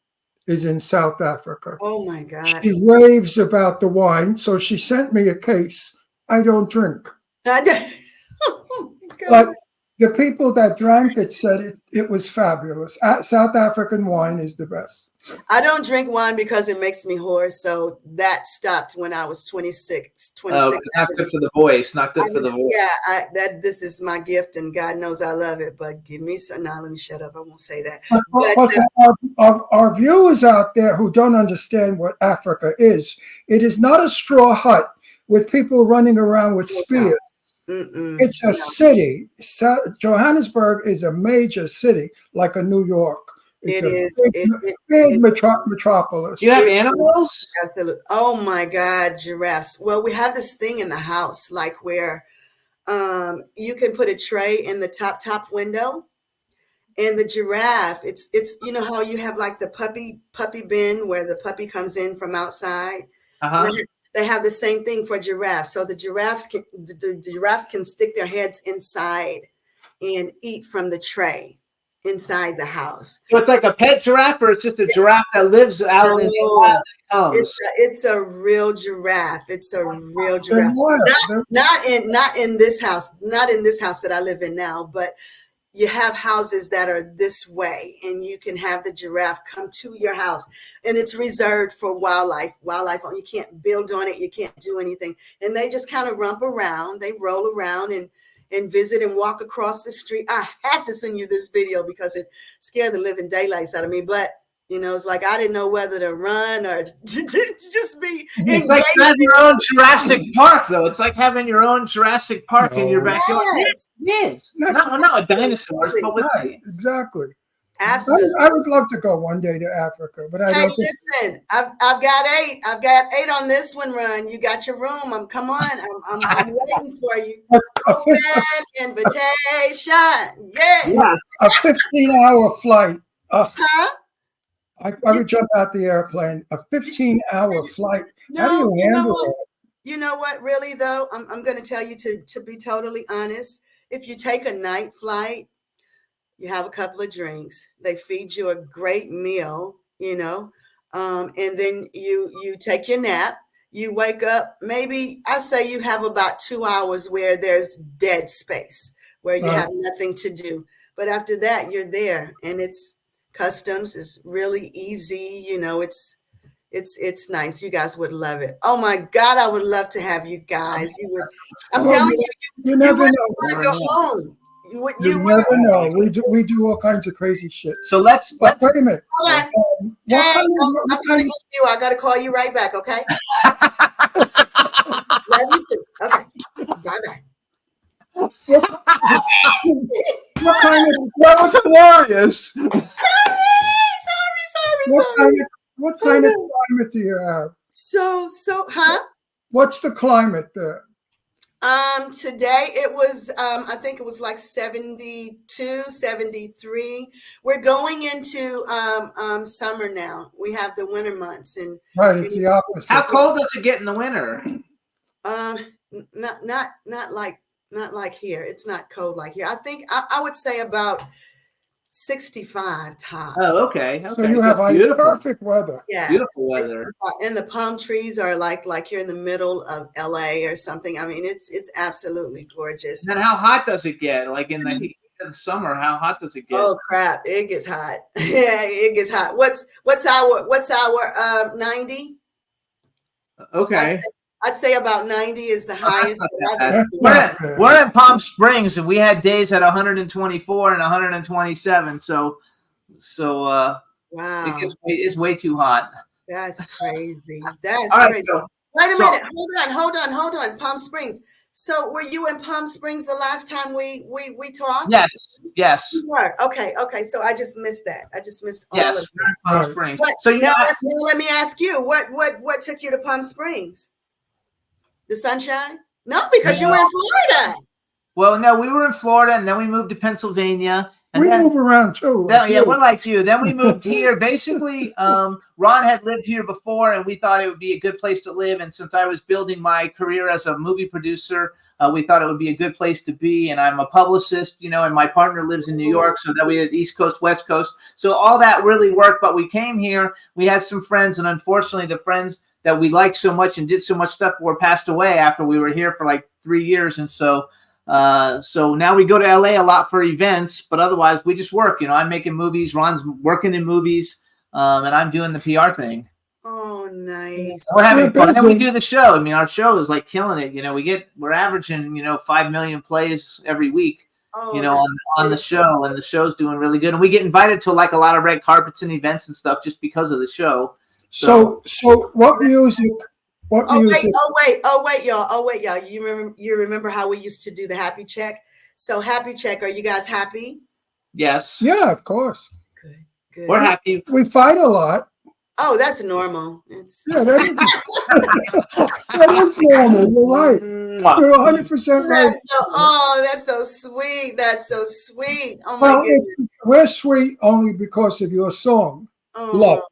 [SPEAKER 5] is in South Africa.
[SPEAKER 13] Oh my God.
[SPEAKER 5] She raves about the wine. So she sent me a case. I don't drink.
[SPEAKER 13] Oh
[SPEAKER 5] but the people that drank it said it was fabulous. South African wine is the best.
[SPEAKER 13] I don't drink wine because it makes me hoarse. So that stopped when I was 26.
[SPEAKER 4] Not good for the voice. Not good for the voice.
[SPEAKER 13] Yeah, this is my gift, and God knows I love it. But give me some. Now let me shut up. I won't say that.
[SPEAKER 5] Our viewers out there who don't understand what Africa is, it is not a straw hut with people running around with spears. It's a city. So Johannesburg is a major city, like a New York. It's big metropolis.
[SPEAKER 4] Do you have animals?
[SPEAKER 13] Absolutely. Oh my God, giraffes. Well, we have this thing in the house, like where you can put a tray in the top window, and the giraffe. It's you know how you have like the puppy bin where the puppy comes in from outside. They have the same thing for giraffes. So the giraffes can stick their heads inside and eat from the tray inside the house.
[SPEAKER 4] So it's like a pet giraffe, or it's just a giraffe that lives out in the wild and comes?
[SPEAKER 13] It's a real giraffe. It's a real giraffe. Not in this house. Not in this house that I live in now, but you have houses that are this way, and you can have the giraffe come to your house, and it's reserved for wildlife. You can't build on it. You can't do anything. And they just kind of romp around. They roll around and visit and walk across the street. I had to send you this video because it scared the living daylights out of me. But, you know, it's like I didn't know whether to run or to just be.
[SPEAKER 4] It's like having your own Jurassic Park, though. It's like having your own Jurassic Park in your backyard. Yes. Not with dinosaurs, but with
[SPEAKER 5] exactly.
[SPEAKER 13] Absolutely.
[SPEAKER 5] I would love to go one day to Africa, but I don't think.
[SPEAKER 13] Listen, I've got 8. I've got 8 on this one run. You got your room. Come on. I'm waiting for you. Open invitation. Yeah.
[SPEAKER 5] A 15-hour flight. I would jump out the airplane. A 15-hour flight. How do you handle it?
[SPEAKER 13] You know what? Really, though, I'm going to tell you to be totally honest. If you take a night flight, you have a couple of drinks. They feed you a great meal, you know, and then you take your nap. You wake up. Maybe I say you have about 2 hours where there's dead space, where you have nothing to do. But after that, you're there, and it's customs is really easy. You know, it's nice. You guys would love it. Oh my God, I would love to have you guys. You would. I'm telling you,
[SPEAKER 5] you never know.
[SPEAKER 13] Want to go home.
[SPEAKER 5] You never know. We do all kinds of crazy shit.
[SPEAKER 4] So let's
[SPEAKER 5] wait a minute.
[SPEAKER 13] Hold on. I'm going to hit you. I got to call you right back. Okay. Love you too. Okay. Bye bye.
[SPEAKER 4] That was hilarious.
[SPEAKER 13] Sorry.
[SPEAKER 5] What kind of climate do you have?
[SPEAKER 13] Huh?
[SPEAKER 5] What's the climate there?
[SPEAKER 13] Today it was, I think it was like 72, 73. We're going into summer now. We have the winter months, and
[SPEAKER 5] it's the opposite.
[SPEAKER 4] How cold does it get in the winter?
[SPEAKER 13] Not like here. It's not cold like here. I think I would say about 65 tops.
[SPEAKER 4] Oh, okay.
[SPEAKER 5] So you have perfect weather.
[SPEAKER 13] Yeah,
[SPEAKER 4] beautiful weather.
[SPEAKER 13] And the palm trees are like you're in the middle of LA or something. I mean, it's absolutely gorgeous.
[SPEAKER 4] And how hot does it get? Like in the heat of the summer, how hot does it get?
[SPEAKER 13] Oh crap, it gets hot. Yeah, it gets hot. What's our 90?
[SPEAKER 4] Okay.
[SPEAKER 13] I'd say about 90 is the highest.
[SPEAKER 4] We're in Palm Springs, and we had days at 124 and 127. So
[SPEAKER 13] wow,
[SPEAKER 4] it's way too hot.
[SPEAKER 13] That's crazy. That's
[SPEAKER 4] all right,
[SPEAKER 13] crazy. Wait a minute. Hold on. Palm Springs. So were you in Palm Springs the last time we talked?
[SPEAKER 4] Yes.
[SPEAKER 13] You were. Okay. So I just missed that. I just missed all of that.
[SPEAKER 4] Palm Springs.
[SPEAKER 13] So now let me ask you, what took you to Palm Springs? The sunshine? No, because you were in Florida.
[SPEAKER 4] Well, no, we were in Florida, and then we moved to Pennsylvania. And
[SPEAKER 5] we move around too.
[SPEAKER 4] We're like you. Then we moved here. Basically, Ron had lived here before, and we thought it would be a good place to live. And since I was building my career as a movie producer, we thought it would be a good place to be. And I'm a publicist, you know, and my partner lives in New York, so that we had East Coast, West Coast. So all that really worked. But we came here. We had some friends, and unfortunately, the friends that we liked so much and did so much stuff were passed away after we were here for like 3 years. And so now we go to LA a lot for events, but otherwise we just work. You know, I'm making movies, Ron's working in movies, and I'm doing the PR thing.
[SPEAKER 13] Oh, nice.
[SPEAKER 4] We're having fun. And we do the show. I mean, our show is like killing it. You know, we're averaging, 5 million plays every week, on the show, and the show's doing really good. And we get invited to like a lot of red carpets and events and stuff just because of the show.
[SPEAKER 5] So what music What
[SPEAKER 13] Oh wait,
[SPEAKER 5] music?
[SPEAKER 13] oh wait, y'all. You remember how we used to do the happy check? So happy check. Are you guys happy?
[SPEAKER 4] Yes.
[SPEAKER 5] Yeah, of course.
[SPEAKER 13] Good.
[SPEAKER 4] We're happy.
[SPEAKER 5] We fight a lot.
[SPEAKER 13] Oh, that's normal. It's
[SPEAKER 5] Yeah, that is normal. You're right. You're 100% right.
[SPEAKER 13] that's so sweet. That's so sweet. Oh my
[SPEAKER 5] Well,
[SPEAKER 13] goodness.
[SPEAKER 5] we're sweet only because of your song, Love.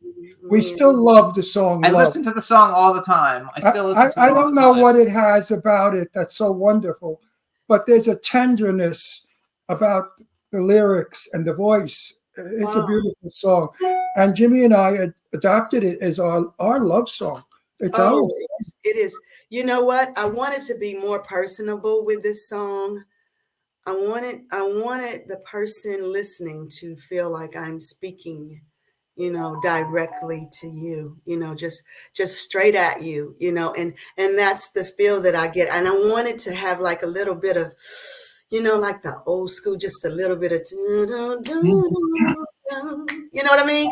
[SPEAKER 5] We still love the song
[SPEAKER 4] I
[SPEAKER 5] Love.
[SPEAKER 4] listen to the song all the time. I still listen to it
[SPEAKER 5] I
[SPEAKER 4] all
[SPEAKER 5] don't
[SPEAKER 4] the
[SPEAKER 5] know
[SPEAKER 4] time.
[SPEAKER 5] what it has about it that's so wonderful, but there's a tenderness about the lyrics and the voice. It's a beautiful song. And Jimmy and I adopted it as our love song. It's our
[SPEAKER 13] it is. You know what? I wanted to be more personable with this song. I wanted the person listening to feel like I'm speaking, directly to you, just straight at you, and that's the feel that I get. And I wanted to have like a little bit of, like the old school, just a little bit of, you know what I mean?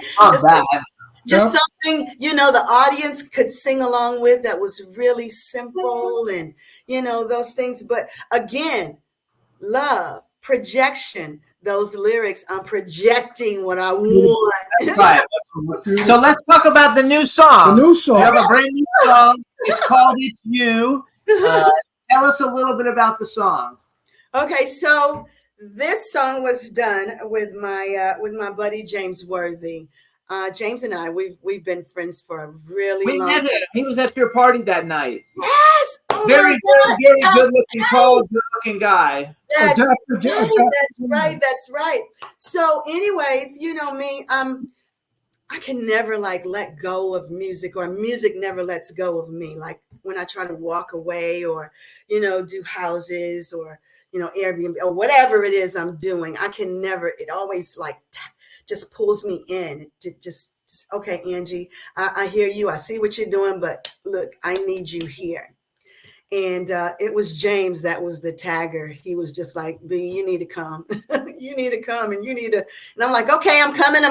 [SPEAKER 13] Just something, the audience could sing along with that was really simple and, those things. But again, love, projection, those lyrics, I'm projecting what I want.
[SPEAKER 4] Right. So let's talk about the new song.
[SPEAKER 5] The new song.
[SPEAKER 4] We have a brand new song. It's called It's You. Tell us a little bit about the song.
[SPEAKER 13] Okay, so this song was done with my buddy James Worthy. James and I, we've been friends for a really long time.
[SPEAKER 4] He was at your party that night.
[SPEAKER 13] Yes. Oh
[SPEAKER 4] very good looking, tall, good looking guy.
[SPEAKER 13] That's right. That's right. So, anyways, you know me. I can never let go of music, or music never lets go of me. Like when I try to walk away, or do houses, or Airbnb, or whatever it is I'm doing, I can never. It always just pulls me in. It just okay, Angie, I hear you. I see what you're doing, but look, I need you here. And it was James that was the tagger. He was just like, B, you need to come. You need to come, and you need to. And I'm like, okay, I'm coming.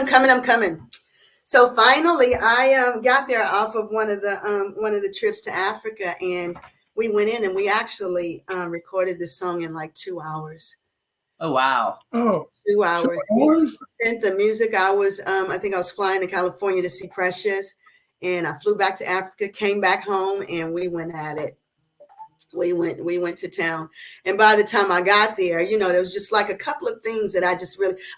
[SPEAKER 13] So finally, I got there off of one of the trips to Africa, and we went in and we actually recorded this song in 2 hours.
[SPEAKER 4] Oh wow!
[SPEAKER 5] Oh,
[SPEAKER 13] 2 hours. We sent the music. I think I was flying to California to see Precious, and I flew back to Africa, came back home, and we went at it. We went to town. And by the time I got there, there was just a couple of things that I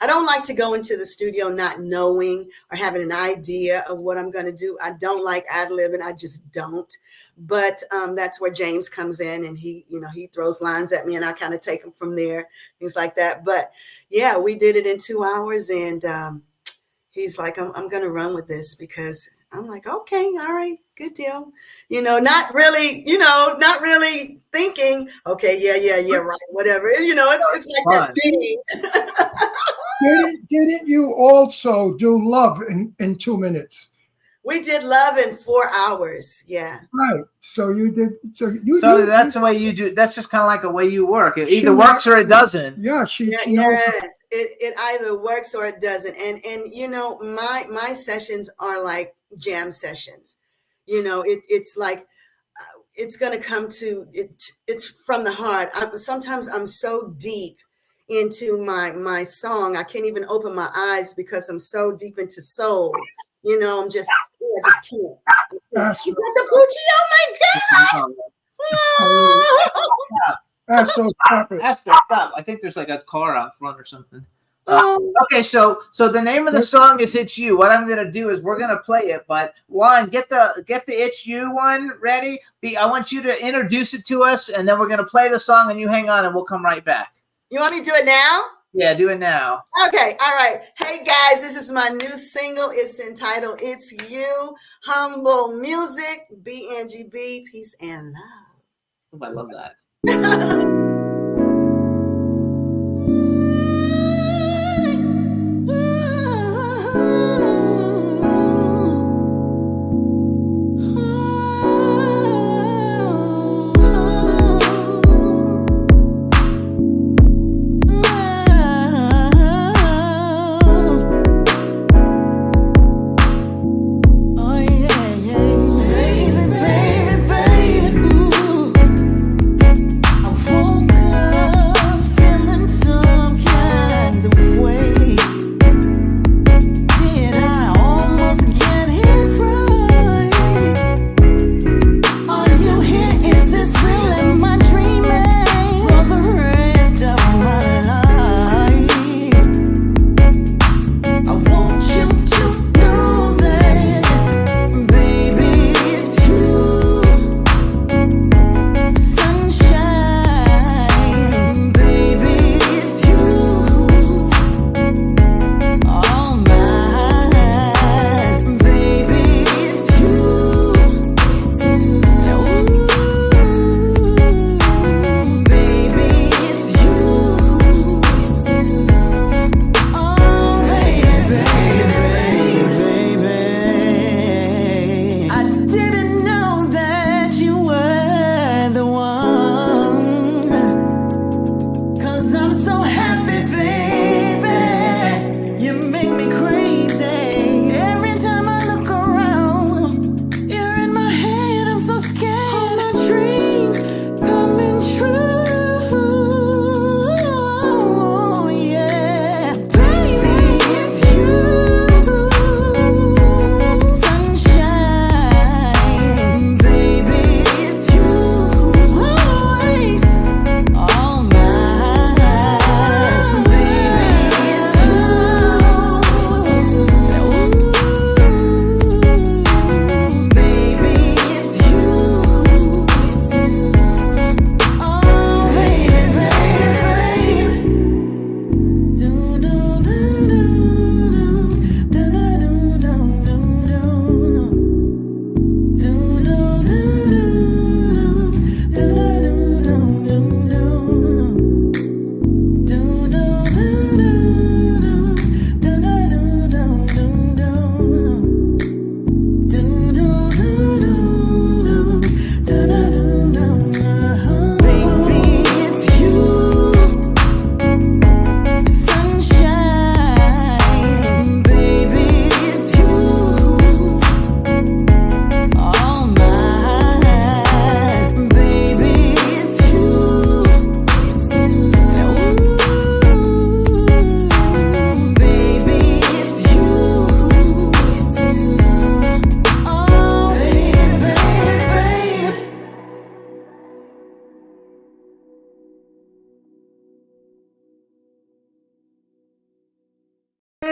[SPEAKER 13] don't like to go into the studio not knowing or having an idea of what I'm going to do. I don't like ad-libbing. I just don't. But that's where James comes in, and he throws lines at me, and I kind of take them from there, things like that. But yeah, we did it in 2 hours, and he's like, I'm going to run with this, because I'm like, okay, all right, good deal. Not really thinking, okay, yeah, right, whatever. It's like that thing.
[SPEAKER 5] Didn't you also do Love in 2 minutes?
[SPEAKER 13] We did Love in 4 hours. Yeah.
[SPEAKER 5] Right. So you did.
[SPEAKER 4] So that's the way you do. That's just kind of like a way you work. It either works or it doesn't.
[SPEAKER 5] Yeah. She knows.
[SPEAKER 13] Yes. It either works or it doesn't. And my sessions are like jam sessions. It's like it's gonna come to it. It's from the heart. Sometimes I'm so deep into my song, I can't even open my eyes because I'm so deep into soul. I just can't. Is that the Poochie? Oh my God!
[SPEAKER 4] Stop. I think there's a car out front or something. Okay, so the name of the song is "It's You." What I'm gonna do is we're gonna play it, but Juan, get the "It's You" one ready. I want you to introduce it to us, and then we're gonna play the song, and you hang on, and we'll come right back.
[SPEAKER 13] You want me to do it now?
[SPEAKER 4] Yeah, do it now.
[SPEAKER 13] Okay, all right. Hey guys, this is my new single. It's entitled "It's You." Humble music. B Angie B. Peace and love.
[SPEAKER 4] Oh, I love that.
[SPEAKER 3] Baby, baby,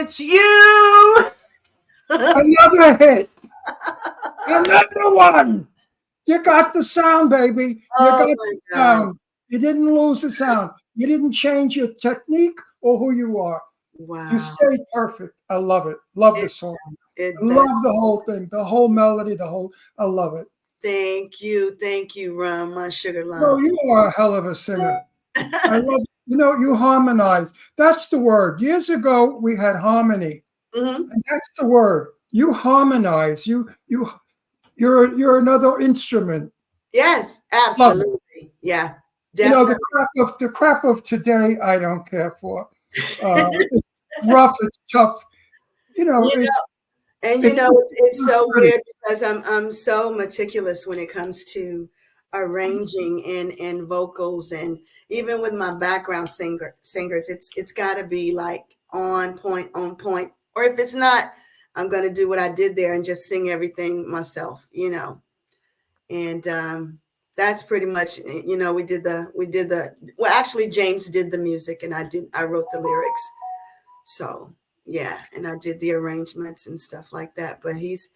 [SPEAKER 4] it's you.
[SPEAKER 5] Another hit. Another one. You got the sound, baby. You got the sound. You didn't lose the sound. You didn't change your technique or who you are.
[SPEAKER 13] Wow.
[SPEAKER 5] You stayed perfect. I love it. Love the song. Love the whole thing. The whole melody. I love it.
[SPEAKER 13] Thank you, Ron, my sugar lump.
[SPEAKER 5] No, you are a hell of a singer. I love. You harmonize. That's the word. Years ago, we had harmony, and that's the word. You harmonize. You're another instrument.
[SPEAKER 13] Yes, absolutely. Yeah, definitely.
[SPEAKER 5] The crap of today, I don't care for. It's rough. It's tough.
[SPEAKER 13] It's so weird because I'm so meticulous when it comes to arranging and vocals, and even with my background singers, it's got to be like on point, or if it's not, I'm going to do what I did there and just sing everything myself, and that's pretty much, we did well, actually James did the music and I wrote the lyrics. So yeah, and I did the arrangements and stuff like that, but he's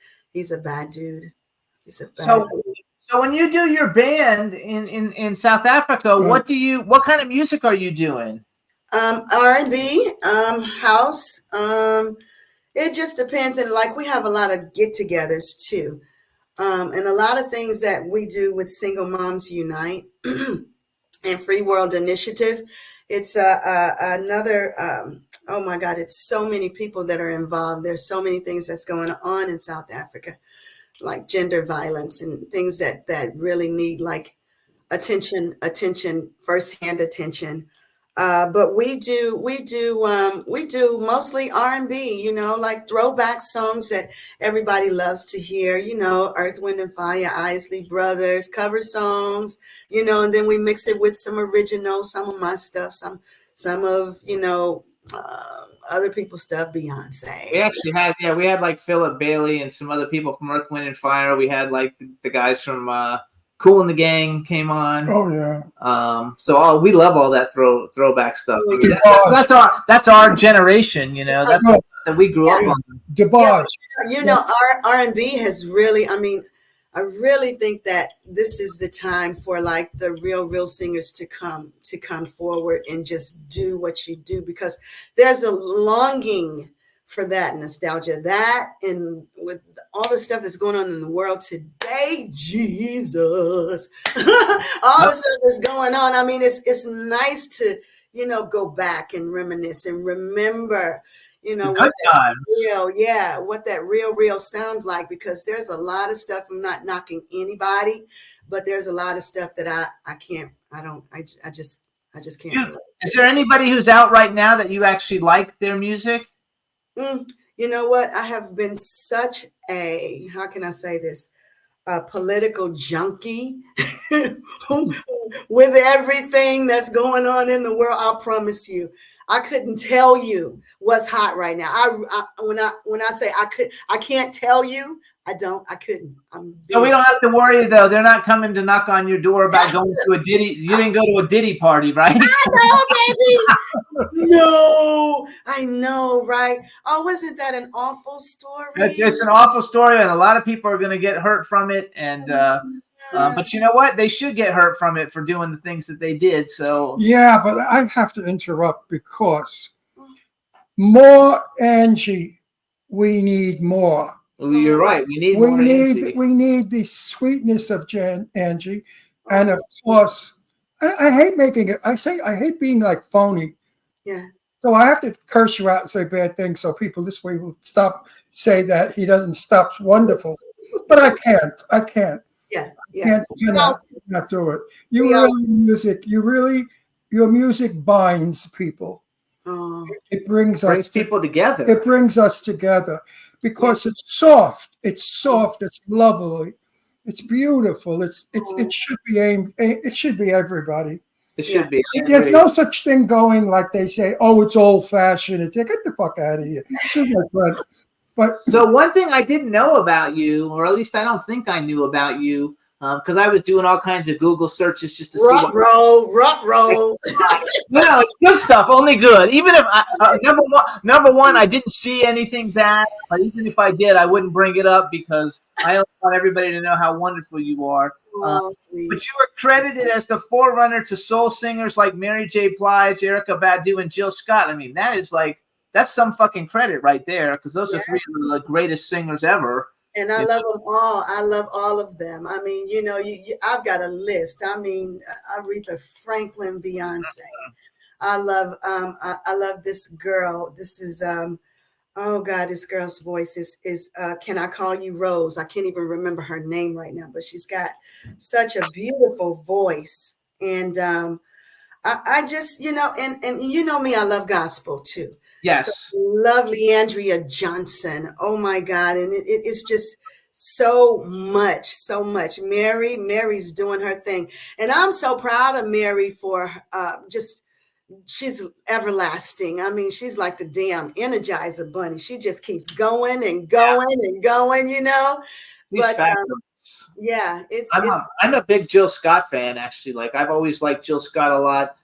[SPEAKER 13] a bad dude. He's a bad dude.
[SPEAKER 4] So when you do your band in South Africa, what kind of music are you doing?
[SPEAKER 13] R&B, house, it just depends. And like, we have a lot of get-togethers too. And a lot of things that we do with Single Moms Unite and Free World Initiative. It's another, oh my God, it's so many people that are involved. There's so many things that's going on in South Africa, like gender violence and things that really need like attention, firsthand attention. But we do mostly R&B, like throwback songs that everybody loves to hear, Earth, Wind and Fire, Isley Brothers, cover songs, and then we mix it with some original, some of my stuff, some of, other people's stuff, Beyonce.
[SPEAKER 4] We actually had like Philip Bailey and some other people from Earth, Wind and Fire. We had like the guys from Kool and the Gang came on.
[SPEAKER 5] Oh yeah.
[SPEAKER 4] So we love all that throwback stuff. That's our generation, that's that we grew up on.
[SPEAKER 13] R&B has really, I really think that this is the time for like the real singers to come forward and just do what you do, because there's a longing for that nostalgia, that, and with all the stuff that's going on in the world today, Jesus, all the stuff that's going on. It's nice to, go back and reminisce and remember, what that real sounds like, because there's a lot of stuff. I'm not knocking anybody, but there's a lot of stuff that I just can't.
[SPEAKER 4] Is there anybody who's out right now that you actually like their music?
[SPEAKER 13] You know what? I have been such a, how can I say this, a political junkie with everything that's going on in the world. I promise you, I couldn't tell you what's hot right now. When I say I can't tell you, I couldn't.
[SPEAKER 4] So we don't have to worry though. They're not coming to knock on your door about going to a Diddy. You didn't go to a Diddy party, right?
[SPEAKER 13] I know, baby. No, I know, right? Oh, wasn't that an awful story?
[SPEAKER 4] It's an awful story, and a lot of people are going to get hurt from it. And but you know what? They should get hurt from it for doing the things that they did. So
[SPEAKER 5] yeah, but I have to interrupt because more Angie. We need more.
[SPEAKER 4] Well, you're right. We need more Angie.
[SPEAKER 5] We need the sweetness of Angie, and of course, I hate making it. I hate being like phony.
[SPEAKER 13] Yeah.
[SPEAKER 5] So I have to curse you out and say bad things so people this way will say that he doesn't stop wonderful. But I can't.
[SPEAKER 13] Yeah.
[SPEAKER 5] Cannot do it. Your music binds people. It brings
[SPEAKER 4] people together.
[SPEAKER 5] It brings us together because it's soft. It's lovely. It's beautiful. It should be aimed. It should be everybody.
[SPEAKER 4] It should be.
[SPEAKER 5] There's no such thing going like they say. Oh, it's old fashioned. Get the fuck out of here. But
[SPEAKER 4] so one thing I didn't know about you, or at least I don't think I knew about you, because I was doing all kinds of Google searches just to see
[SPEAKER 13] Ruck roll.
[SPEAKER 4] No, it's good stuff, only good. Even if number one, I didn't see anything bad, but even if I did, I wouldn't bring it up because I only want everybody to know how wonderful you are.
[SPEAKER 13] Sweet.
[SPEAKER 4] But you were credited as the forerunner to soul singers like Mary J. Blige, Erykah Badu, and Jill Scott. I mean, that's some fucking credit right there because those are three of the greatest singers ever.
[SPEAKER 13] And I love them all. I love all of them. I mean, you know, I've got a list. I mean, Aretha Franklin, Beyonce. I love this girl. This is oh God, this girl's voice is Can I Call You Rose? I can't even remember her name right now, but she's got such a beautiful voice. And I just, you know, and you know me, I love gospel too.
[SPEAKER 4] Yes.
[SPEAKER 13] So lovely Andrea Johnson. Oh my God. And it's just so much. Mary's doing her thing. And I'm so proud of Mary for she's everlasting. I mean, she's like the damn Energizer bunny. She just keeps going and going and going, you know. But yeah,
[SPEAKER 4] I'm a big Jill Scott fan, actually. Like I've always liked Jill Scott a lot.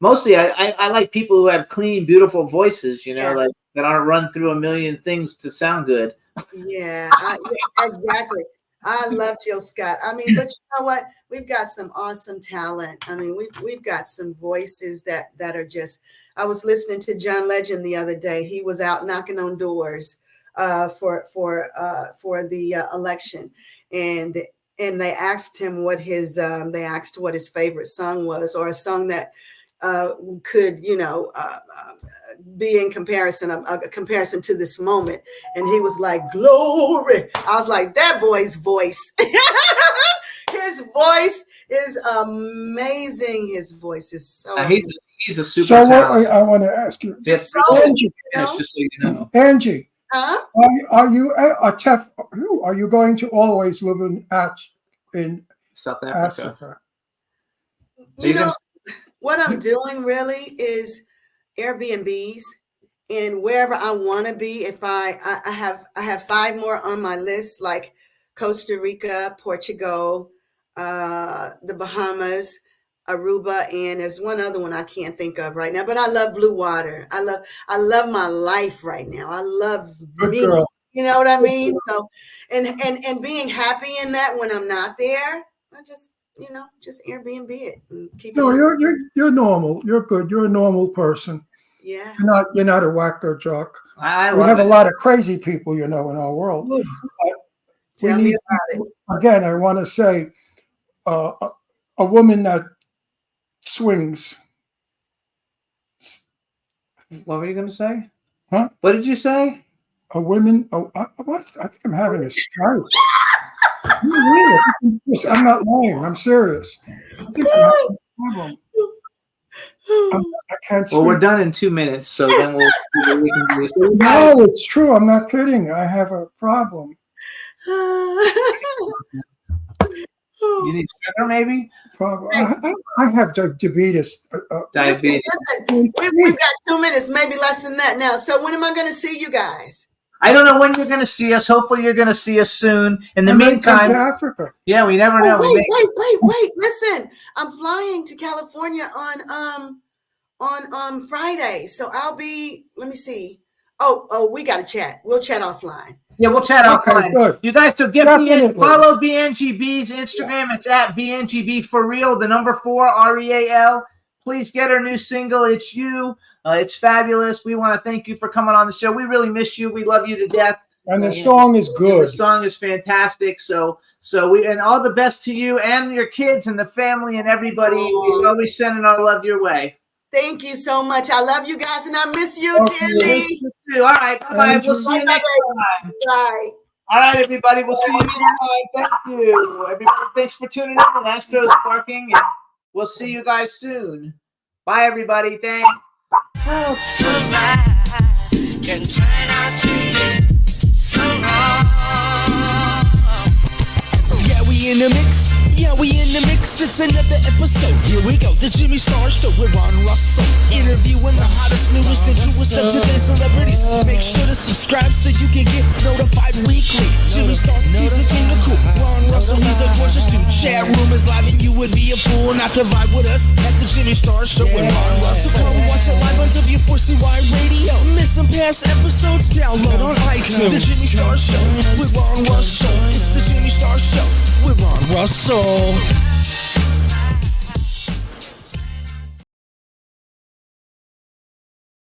[SPEAKER 4] Mostly, I like people who have clean, beautiful voices, you know, like that aren't run through a million things to sound good.
[SPEAKER 13] Yeah, exactly. I love Jill Scott. I mean, but you know what? We've got some awesome talent. I mean, we've got some voices that are just. I was listening to John Legend the other day. He was out knocking on doors for the election, and they asked him what his favorite song was, or a song that could, you know, be in comparison to this moment. And he was like, glory. I was like, that boy's voice. His voice is amazing. His voice is so
[SPEAKER 4] he's a super
[SPEAKER 5] So
[SPEAKER 4] talent.
[SPEAKER 5] I want to ask you,
[SPEAKER 4] Just
[SPEAKER 5] Angie,
[SPEAKER 4] so you know.
[SPEAKER 5] Angie,
[SPEAKER 13] huh?
[SPEAKER 5] are you going to always live in
[SPEAKER 4] South Africa?
[SPEAKER 5] Africa?
[SPEAKER 13] You know, what I'm doing really is Airbnbs, and wherever I want to be. If I have 5 more on my list, like Costa Rica, Portugal, the Bahamas, Aruba, and there's one other one I can't think of right now. But I love blue water. I love my life right now. I love me.
[SPEAKER 5] Girl.
[SPEAKER 13] You know what I mean? So, and being happy in that when I'm not there, I just, you know, just Airbnb it and keep it.
[SPEAKER 5] No, you're normal. You're good. You're a normal person.
[SPEAKER 13] Yeah.
[SPEAKER 5] You're not a wacko jock. We
[SPEAKER 4] love
[SPEAKER 5] have
[SPEAKER 4] it.
[SPEAKER 5] a lot of crazy people, you know, in our world.
[SPEAKER 13] Tell me about it.
[SPEAKER 5] Again, I want to say, a woman that swings.
[SPEAKER 4] What were you going to say?
[SPEAKER 5] Huh?
[SPEAKER 4] What did you say?
[SPEAKER 5] A woman. Oh, what? I think I'm having a stroke. I'm not lying. I'm serious. I think I'm having a problem. I can't
[SPEAKER 4] Well, we're
[SPEAKER 5] speak.
[SPEAKER 4] done in 2 minutes, so then we'll see what we can do. So
[SPEAKER 5] No, it's true. I'm not kidding. I have a problem.
[SPEAKER 4] you need sugar, maybe?
[SPEAKER 5] I have diabetes.
[SPEAKER 4] Diabetes.
[SPEAKER 13] Listen, we've got 2 minutes, maybe less than that now. So when am I going to see you guys?
[SPEAKER 4] I don't know when you're going to see us. Hopefully, you're going to see us soon. In the
[SPEAKER 5] I might come
[SPEAKER 4] meantime,
[SPEAKER 5] to Africa.
[SPEAKER 4] yeah, we never know.
[SPEAKER 13] Wait. Listen, I'm flying to California on Friday. So I'll be, let me see. Oh, we got to chat. We'll chat offline.
[SPEAKER 4] Yeah, we'll chat offline.
[SPEAKER 5] Good.
[SPEAKER 4] You guys, so
[SPEAKER 5] Definitely.
[SPEAKER 4] follow BNGB's Instagram. Yeah. It's at BNGB for real, the number 4 REAL. Please get her new single. It's You. It's fabulous. We want to thank you for coming on the show. We really miss you. We love you to death.
[SPEAKER 5] And the song is good.
[SPEAKER 4] The song is fantastic. So and all the best to you and your kids and the family and everybody. We're always sending our love your way.
[SPEAKER 13] Thank you so much. I love you guys and I miss you dearly.
[SPEAKER 4] All right. Bye-bye. We'll see you next time.
[SPEAKER 13] Bye.
[SPEAKER 4] All right, everybody. We'll see you next time. Thank you. Everybody, thanks for tuning in. And Astro's barking. And we'll see you guys soon. Bye, everybody. Thanks.
[SPEAKER 2] Can turn out to be so wrong. Yeah, we in the mix. Yeah,
[SPEAKER 14] now we in the mix, it's another episode. Here we go, the Jimmy Star Show with Ron Russell. Interviewing the hottest, newest, and truest of today's celebrities. Make sure to subscribe so you can get notified weekly. Jimmy Star, he's the king of cool. Ron Russell, he's a gorgeous dude. Chat room is live and you would be a fool not to vibe with us at the Jimmy Star Show with Ron Russell. So come watch it live on W4CY Radio. Miss some past episodes, download on iTunes. The Jimmy Star Show with Ron Russell. It's the Jimmy Star Show with Ron Russell.